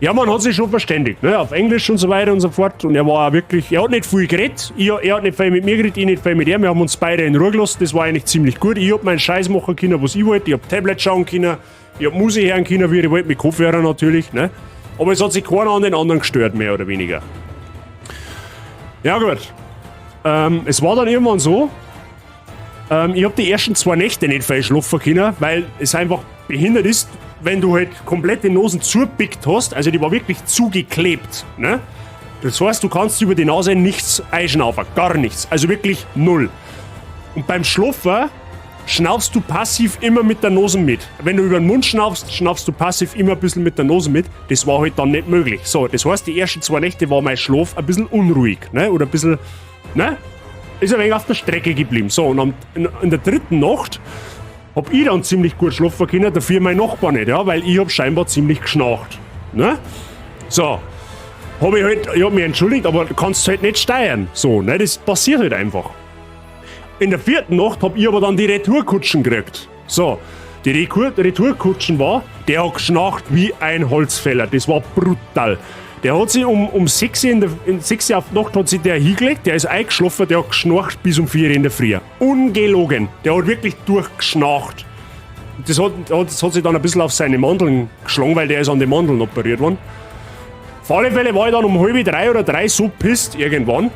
ja, man hat sich schon verständigt, ne? Auf Englisch und so weiter und so fort, und er war auch wirklich, er hat nicht viel geredet, er hat nicht viel mit mir geredet, ich nicht viel mit ihm, wir haben uns beide in Ruhe gelassen, das war eigentlich ziemlich gut, ich hab meinen Scheiß machen können, was ich wollte, ich hab Tablet schauen können, ich hab Musik hören können, wie ich wollte, mit Kopfhörer natürlich, ne? Aber es hat sich keiner an den anderen gestört, mehr oder weniger. Ja gut. Es war dann irgendwann so, Ich habe die ersten 2 Nächte nicht falsch schlafen können, weil es einfach behindert ist, wenn du halt komplett den Nosen zugepickt hast, also die war wirklich zugeklebt, ne? Das heißt, du kannst über die Nase nichts einschnaufen, gar nichts, also wirklich null. Und beim Schlafen schnaufst du passiv immer mit der Nase mit. Wenn du über den Mund schnaufst, schnaufst du passiv immer ein bisschen mit der Nase mit. Das war halt dann nicht möglich. So, das heißt, die ersten 2 Nächte war mein Schlaf ein bisschen unruhig, ne? Oder ein bisschen, ne? Ist ein wenig auf der Strecke geblieben. So, und in der 3. Nacht hab ich dann ziemlich gut schlafen können, dafür mein Nachbar nicht, ja? Weil ich hab scheinbar ziemlich geschnarcht, ne? So. Ich hab mich entschuldigt, aber du kannst halt nicht steuern. So, ne? Das passiert halt einfach. In der 4. Nacht hab ich aber dann die Retourkutschen gekriegt. So, die Retourkutschen der hat geschnarcht wie ein Holzfäller. Das war brutal. Der hat sich um 6 Uhr auf die Nacht hat sich der hingelegt, der ist eingeschlafen, der hat geschnarcht bis um 4 Uhr in der Früh. Ungelogen. Der hat wirklich durchgeschnarcht. Das hat sich dann ein bisschen auf seine Mandeln geschlagen, weil der ist an den Mandeln operiert worden. Auf alle Fälle war ich dann um 2:30 oder 3 so pisst irgendwann.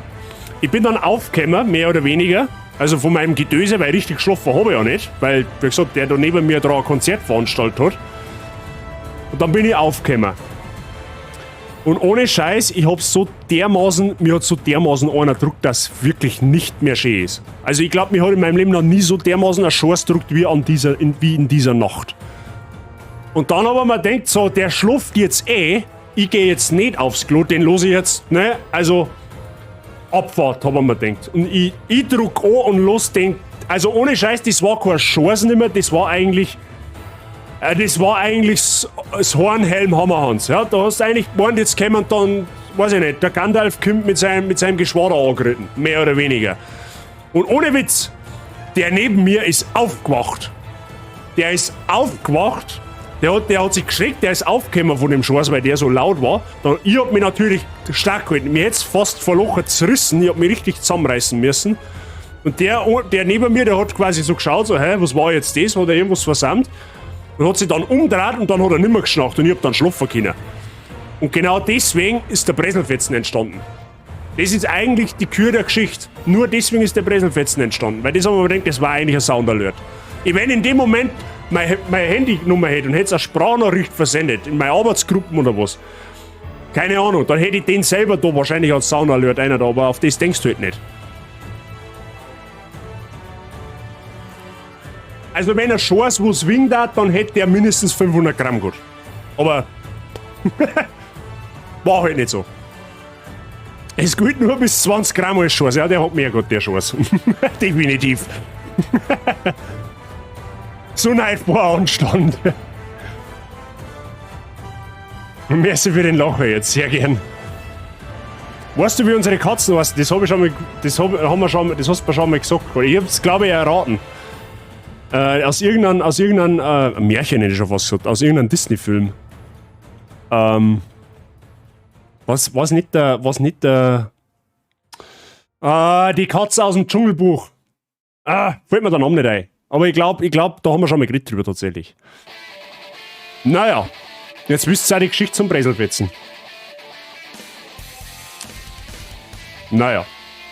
Ich bin dann aufgekommen, mehr oder weniger. Also von meinem Gedöse, weil richtig geschlafen habe ich ja nicht. Weil, wie gesagt, der da neben mir dran ein Konzert veranstaltet hat. Und dann bin ich aufgekommen. Und ohne Scheiß, mir hat so dermaßen einer gedrückt, dass es wirklich nicht mehr schön ist. Also ich glaube, mir hat in meinem Leben noch nie so dermaßen ein Scheiß gedrückt wie in dieser Nacht. Und dann aber man denkt so, der schlaft jetzt ich gehe jetzt nicht aufs Klo, den los ich jetzt, ne? Also Abfahrt, haben wir mir gedacht. Und ich drück an und los den. Also ohne Scheiß, das war kein Scheiß nicht mehr, das war eigentlich das Hornhelm Hammerhans. Ja, da hast du eigentlich gemeint, jetzt kämen dann, weiß ich nicht, der Gandalf kommt mit seinem Geschwader angeritten, mehr oder weniger. Und ohne Witz, der neben mir ist aufgewacht. Der ist aufgewacht. Der hat sich geschreckt, der ist aufgekommen von dem Scheiß, weil der so laut war. Ich hab mich natürlich stark gehalten. Mir hätt's fast vor Locher zerrissen. Ich hab mich richtig zusammenreißen müssen. Und der neben mir, der hat quasi so geschaut, so, was war jetzt das? Hat er irgendwas versammelt? Und hat sich dann umgedreht und dann hat er nicht mehr geschnarcht und ich hab dann schlafen können. Und genau deswegen ist der Breselfetzen entstanden. Das ist eigentlich die Kür der Geschichte. Nur deswegen ist der Breselfetzen entstanden. Weil das haben wir mir gedacht, das war eigentlich ein Soundalert. Wenn in dem Moment meine Handynummer hätte und hätte es eine Sprachnachricht versendet, in meine Arbeitsgruppen oder was, keine Ahnung, dann hätte ich den selber da wahrscheinlich als Soundalert einer da, aber auf das denkst du halt nicht. Also wenn er Scheiß wo swingt hat, dann hätte er mindestens 500 Gramm gut. Aber war halt nicht so. Es gilt nur bis 20 Gramm als Scheiß. Ja, der hat mehr gut, der Scheiß. Definitiv. So ein Voranstand. Merci für den Lacher jetzt, sehr gern. Weißt du, wie unsere Katzen heißen? Das hast du mir schon mal gesagt. Ich hab's, glaube ich, erraten. Aus irgendeinem Märchen hätte ich schon fast gesagt, aus irgendeinem Disney-Film. Was nicht der. Die Katze aus dem Dschungelbuch. Fällt mir der Name nicht ein. Aber ich glaub, da haben wir schon mal geredet drüber tatsächlich. Naja, jetzt wisst ihr auch die Geschichte zum Breselfetzen. Naja,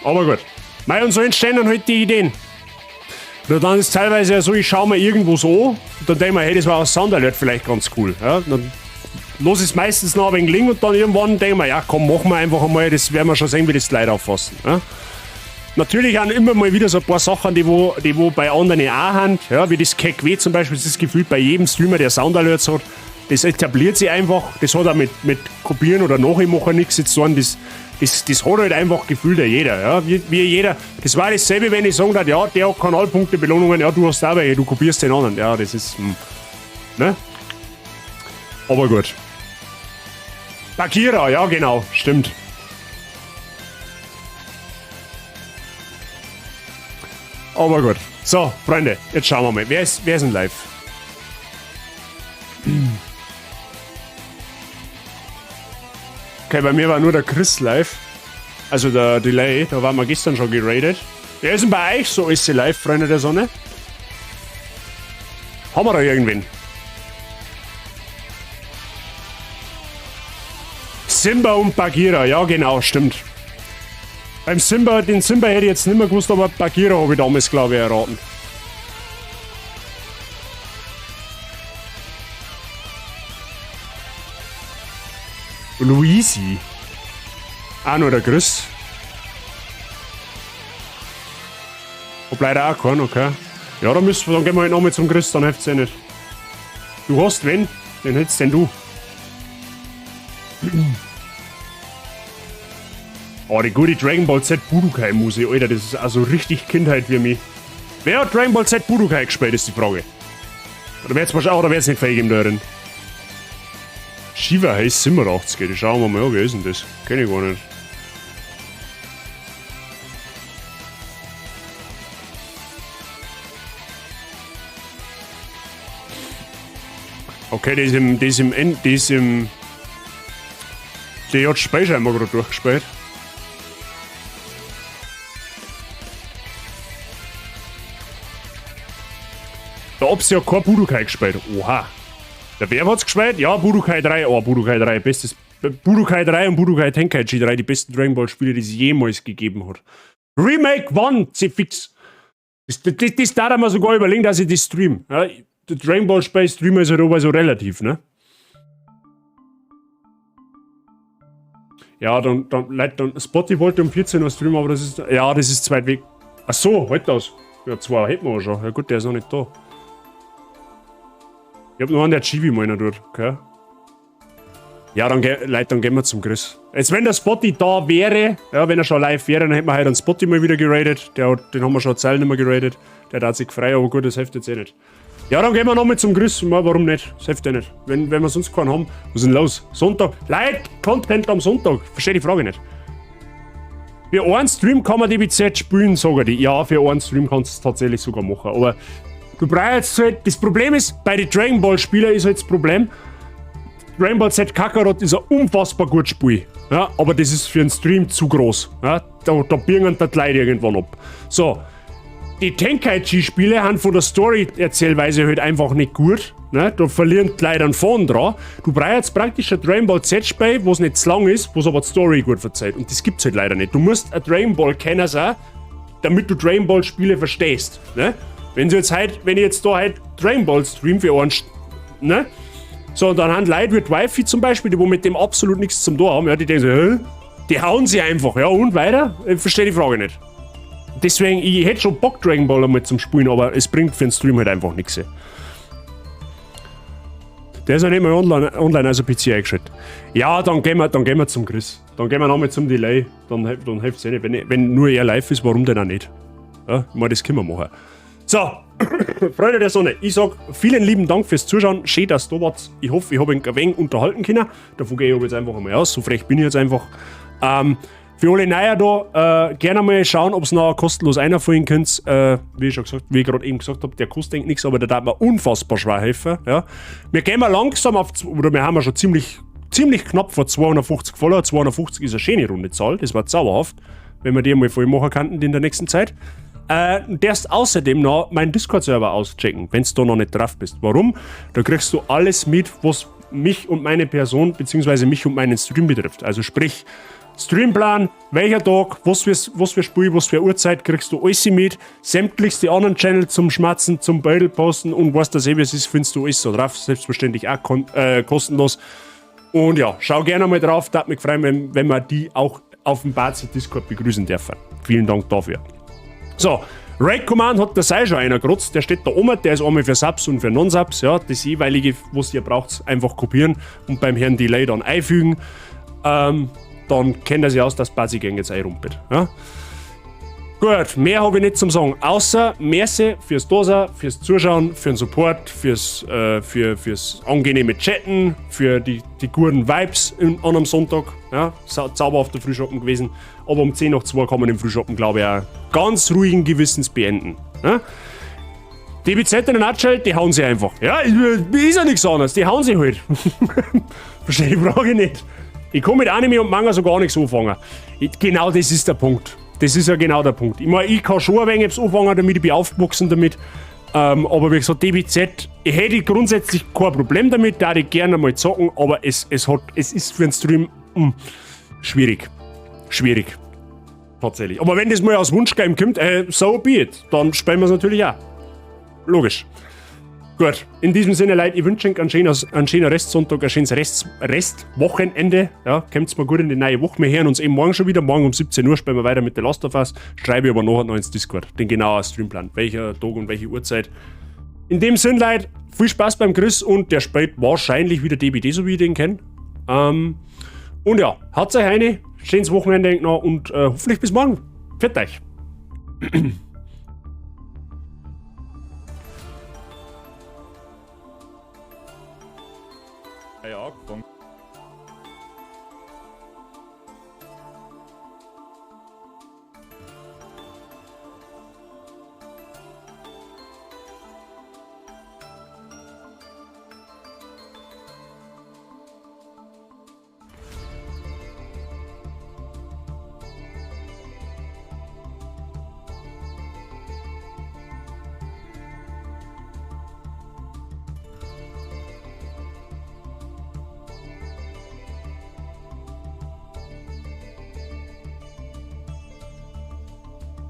aber gut. Und so entstehen dann halt die Ideen. Und dann ist es teilweise ja so, ich schaue mir irgendwo so an und dann denke ich mir, hey, das war aus Soundalert vielleicht ganz cool. Ja, dann los ist meistens noch ein wenig liegen und dann irgendwann denke ich mir, ja komm, machen wir einfach einmal, das werden wir schon sehen, wie das die Leute auffassen. Ja. Natürlich haben immer mal wieder so ein paar Sachen, die wo bei anderen auch haben, ja, wie das KW zum Beispiel, das ist gefühlt bei jedem Streamer, der Soundalerts hat, das etabliert sich einfach, das hat auch mit Kopieren oder Nachmachen nichts zu tun, das hat halt einfach gefühlt jeder, ja, wie jeder, das war dasselbe, wenn ich sagen würde, ja, der hat Kanalpunkte, Belohnungen, ja, du hast auch welche, du kopierst den anderen, ja, das ist, ne, aber gut. Bakira, ja genau, stimmt. Aber gut. So, Freunde, jetzt schauen wir mal. Wer ist denn live? Okay, bei mir war nur der Chris live. Also der Delay, da waren wir gestern schon geradet. Wer ist denn bei euch so? Ist sie live, Freunde der Sonne? Haben wir da irgendwen? Simba und Bagheera, ja genau, stimmt. Den Simba hätte ich jetzt nicht mehr gewusst, aber Bagheera habe ich damals, glaube ich, erraten. Luisi. Auch noch der Chris. Hab leider auch keinen, okay. Ja, dann gehen wir halt nochmal zum Chris, dann hilft's eh nicht. Du hast wen? Den hättest denn du. Oh, die gute Dragon Ball Z Budokai Musik, Alter, das ist also richtig Kindheit wie mich. Wer hat Dragon Ball Z Budokai gespielt, ist die Frage. Oder wird's nicht vergeben darin? Shiva heißt 87, das schauen wir mal an, wer ist denn das? Kenn ich gar nicht. Okay, der hat Spiel scheinbar gerade durchgespielt. Da hab's ja kein Budokai gespielt. Oha. Der wer hat's gespielt? Ja, Budokai 3. Oh, Budokai 3. Bestes. Budokai 3 und Budokai Tenkaichi 3. Die besten Dragon Ball Spiele, die es jemals gegeben hat. Remake 1, fix. Das darf man sogar überlegen, dass ich das stream. Ja, der Dragon Ball Spiel Streamer ist halt aber so relativ, ne? Ja, dann Spotty wollte um 14 Uhr streamen, aber das ist zu weit weg. Ach so, halt das. Ja, 2 hätten wir schon. Ja gut, der ist noch nicht da. Ich hab noch einen, der Chibi mal noch dort, okay? Ja, dann gehen wir zum Chris. Jetzt, wenn der Spotty da wäre, ja, wenn er schon live wäre, dann hätten wir heute einen Spotty mal wieder geradet. Den haben wir schon eine Zeit nicht mehr geradet. Der hat sich frei, aber gut, das hilft jetzt eh nicht. Ja, dann gehen wir nochmal zum Chris. Warum nicht? Das hilft eh nicht. Wenn wir sonst keinen haben, was ist denn los? Sonntag. Leute, Content am Sonntag. Verstehe die Frage nicht. Für einen Stream kann man DBZ spielen, sage ich. Ja, für einen Stream kannst du es tatsächlich sogar machen. Aber du brauchst halt. Das Problem ist, bei den Dragon Ball Spielern ist halt das Problem, Dragon Ball Z Kakarot ist ein unfassbar gutes Spiel. Ja, aber das ist für einen Stream zu groß. Ja, da birgen die Leute irgendwann ab. So. Die Tenkaichi-Spiele haben von der Story-Erzählweise halt einfach nicht gut. Ne? Da verlieren die Leute einen Faden dran. Du brauchst jetzt praktisch ein Dragon Ball Z-Spiel, was nicht zu lang ist, was aber die Story gut verzeiht. Und das gibt's halt leider nicht. Du musst ein Dragon Ball-Kenner sein, damit du Dragon Ball-Spiele verstehst. Ne? Wenn ich jetzt da halt Dragon Ball stream für einen, ne? So, und dann haben Leute wie Wi-Fi zum Beispiel, die wo mit dem absolut nichts zum Tor haben, ja, die denken so, hä? Die hauen sie einfach, ja, und weiter? Ich verstehe die Frage nicht. Deswegen, ich hätte schon Bock, Dragon Ball einmal zum Spielen, aber es bringt für den Stream halt einfach nichts. Der ist ja nicht mehr online also PC eingeschaltet. Ja, dann gehen wir zum Chris. Dann gehen wir nochmal zum Delay. Dann hilft es eh nicht. Wenn nur er live ist, warum denn auch nicht? Ja, mal das können wir machen. So, Freunde der Sonne, ich sag vielen lieben Dank fürs Zuschauen. Schön, dass du da wart. Ich hoffe, ich habe ihn ein wenig unterhalten können. Davon gehe ich jetzt einfach einmal aus. So frech bin ich jetzt einfach. Für alle Neuer da, gerne mal schauen, ob es noch kostenlos einfallen könnt. Wie ich gerade eben gesagt habe, der kostet nichts, aber der darf mir unfassbar schwer helfen. Ja. Wir gehen mal langsam wir haben schon ziemlich knapp vor 250 Follower. 250 ist eine schöne runde Zahl, das war zauberhaft, wenn wir die mal voll machen könnten in der nächsten Zeit. Darfst außerdem noch meinen Discord-Server auschecken, wenn du da noch nicht drauf bist. Warum? Da kriegst du alles mit, was mich und meine Person, beziehungsweise mich und meinen Stream betrifft. Also sprich, Streamplan, welcher Tag, was für Spiel, was für Uhrzeit, kriegst du alles mit. Sämtlichste anderen Channel zum Schmatzen, zum Beutel posten und was das wie es ist, findest du alles so drauf. Selbstverständlich auch kostenlos. Und ja, schau gerne mal drauf, da hat mich gefreut, wenn wir die auch auf dem Bazi Discord begrüßen dürfen. Vielen Dank dafür. So, Raid Command hat der sei schon einer gerotzt, der steht da oben, der ist einmal für Subs und für Non-Subs, ja, das jeweilige, was ihr braucht, einfach kopieren und beim Herrn Delay dann einfügen. Dann kennt er sich aus, dass Basi Gang jetzt einrumpelt. Ja? Gut, mehr habe ich nicht zum Sagen, außer merci fürs Dasein, fürs Zuschauen, für den Support, fürs angenehme Chatten, für die guten Vibes an einem Sonntag. Ja? Zauberhafter Frühschoppen gewesen. Aber um 10 nach 2 kann man den Frühschoppen, glaube ich, auch ganz ruhigen Gewissens beenden. Ja? DBZ in der Nutshell, die hauen sie einfach. Ja, ist ja nichts anderes, die hauen sie halt. Verstehe die Frage nicht. Ich kann mit Anime und Manga so gar nichts anfangen. Genau das ist der Punkt. Das ist ja genau der Punkt. Ich meine, ich kann schon ein wenig etwas anfangen, damit ich bin aufgewachsen damit. Aber wie gesagt, DBZ, ich hätte grundsätzlich kein Problem damit, da ich gerne mal zocken, aber es ist für einen Stream schwierig. Schwierig. Tatsächlich. Aber wenn das mal aus Wunschgame kommt, so be it. Dann spielen wir es natürlich auch. Logisch. Gut, in diesem Sinne, Leute, ich wünsche euch einen schönen Restsonntag, ein schönes Restwochenende. Ja, kommt's mal gut in die neue Woche. Wir hören uns eben morgen schon wieder. Morgen um 17 Uhr spielen wir weiter mit The Last of Us. Schreibe ich aber nachher noch ins Discord. Den genauen Streamplan. Welcher Tag und welche Uhrzeit. In dem Sinne, Leute, viel Spaß beim Chris und der spielt wahrscheinlich wieder DBD, so wie ich den kenne. Und ja, haut's euch eine. Schönes Wochenende noch und hoffentlich bis morgen. Pfiat euch. Ja, angefangen.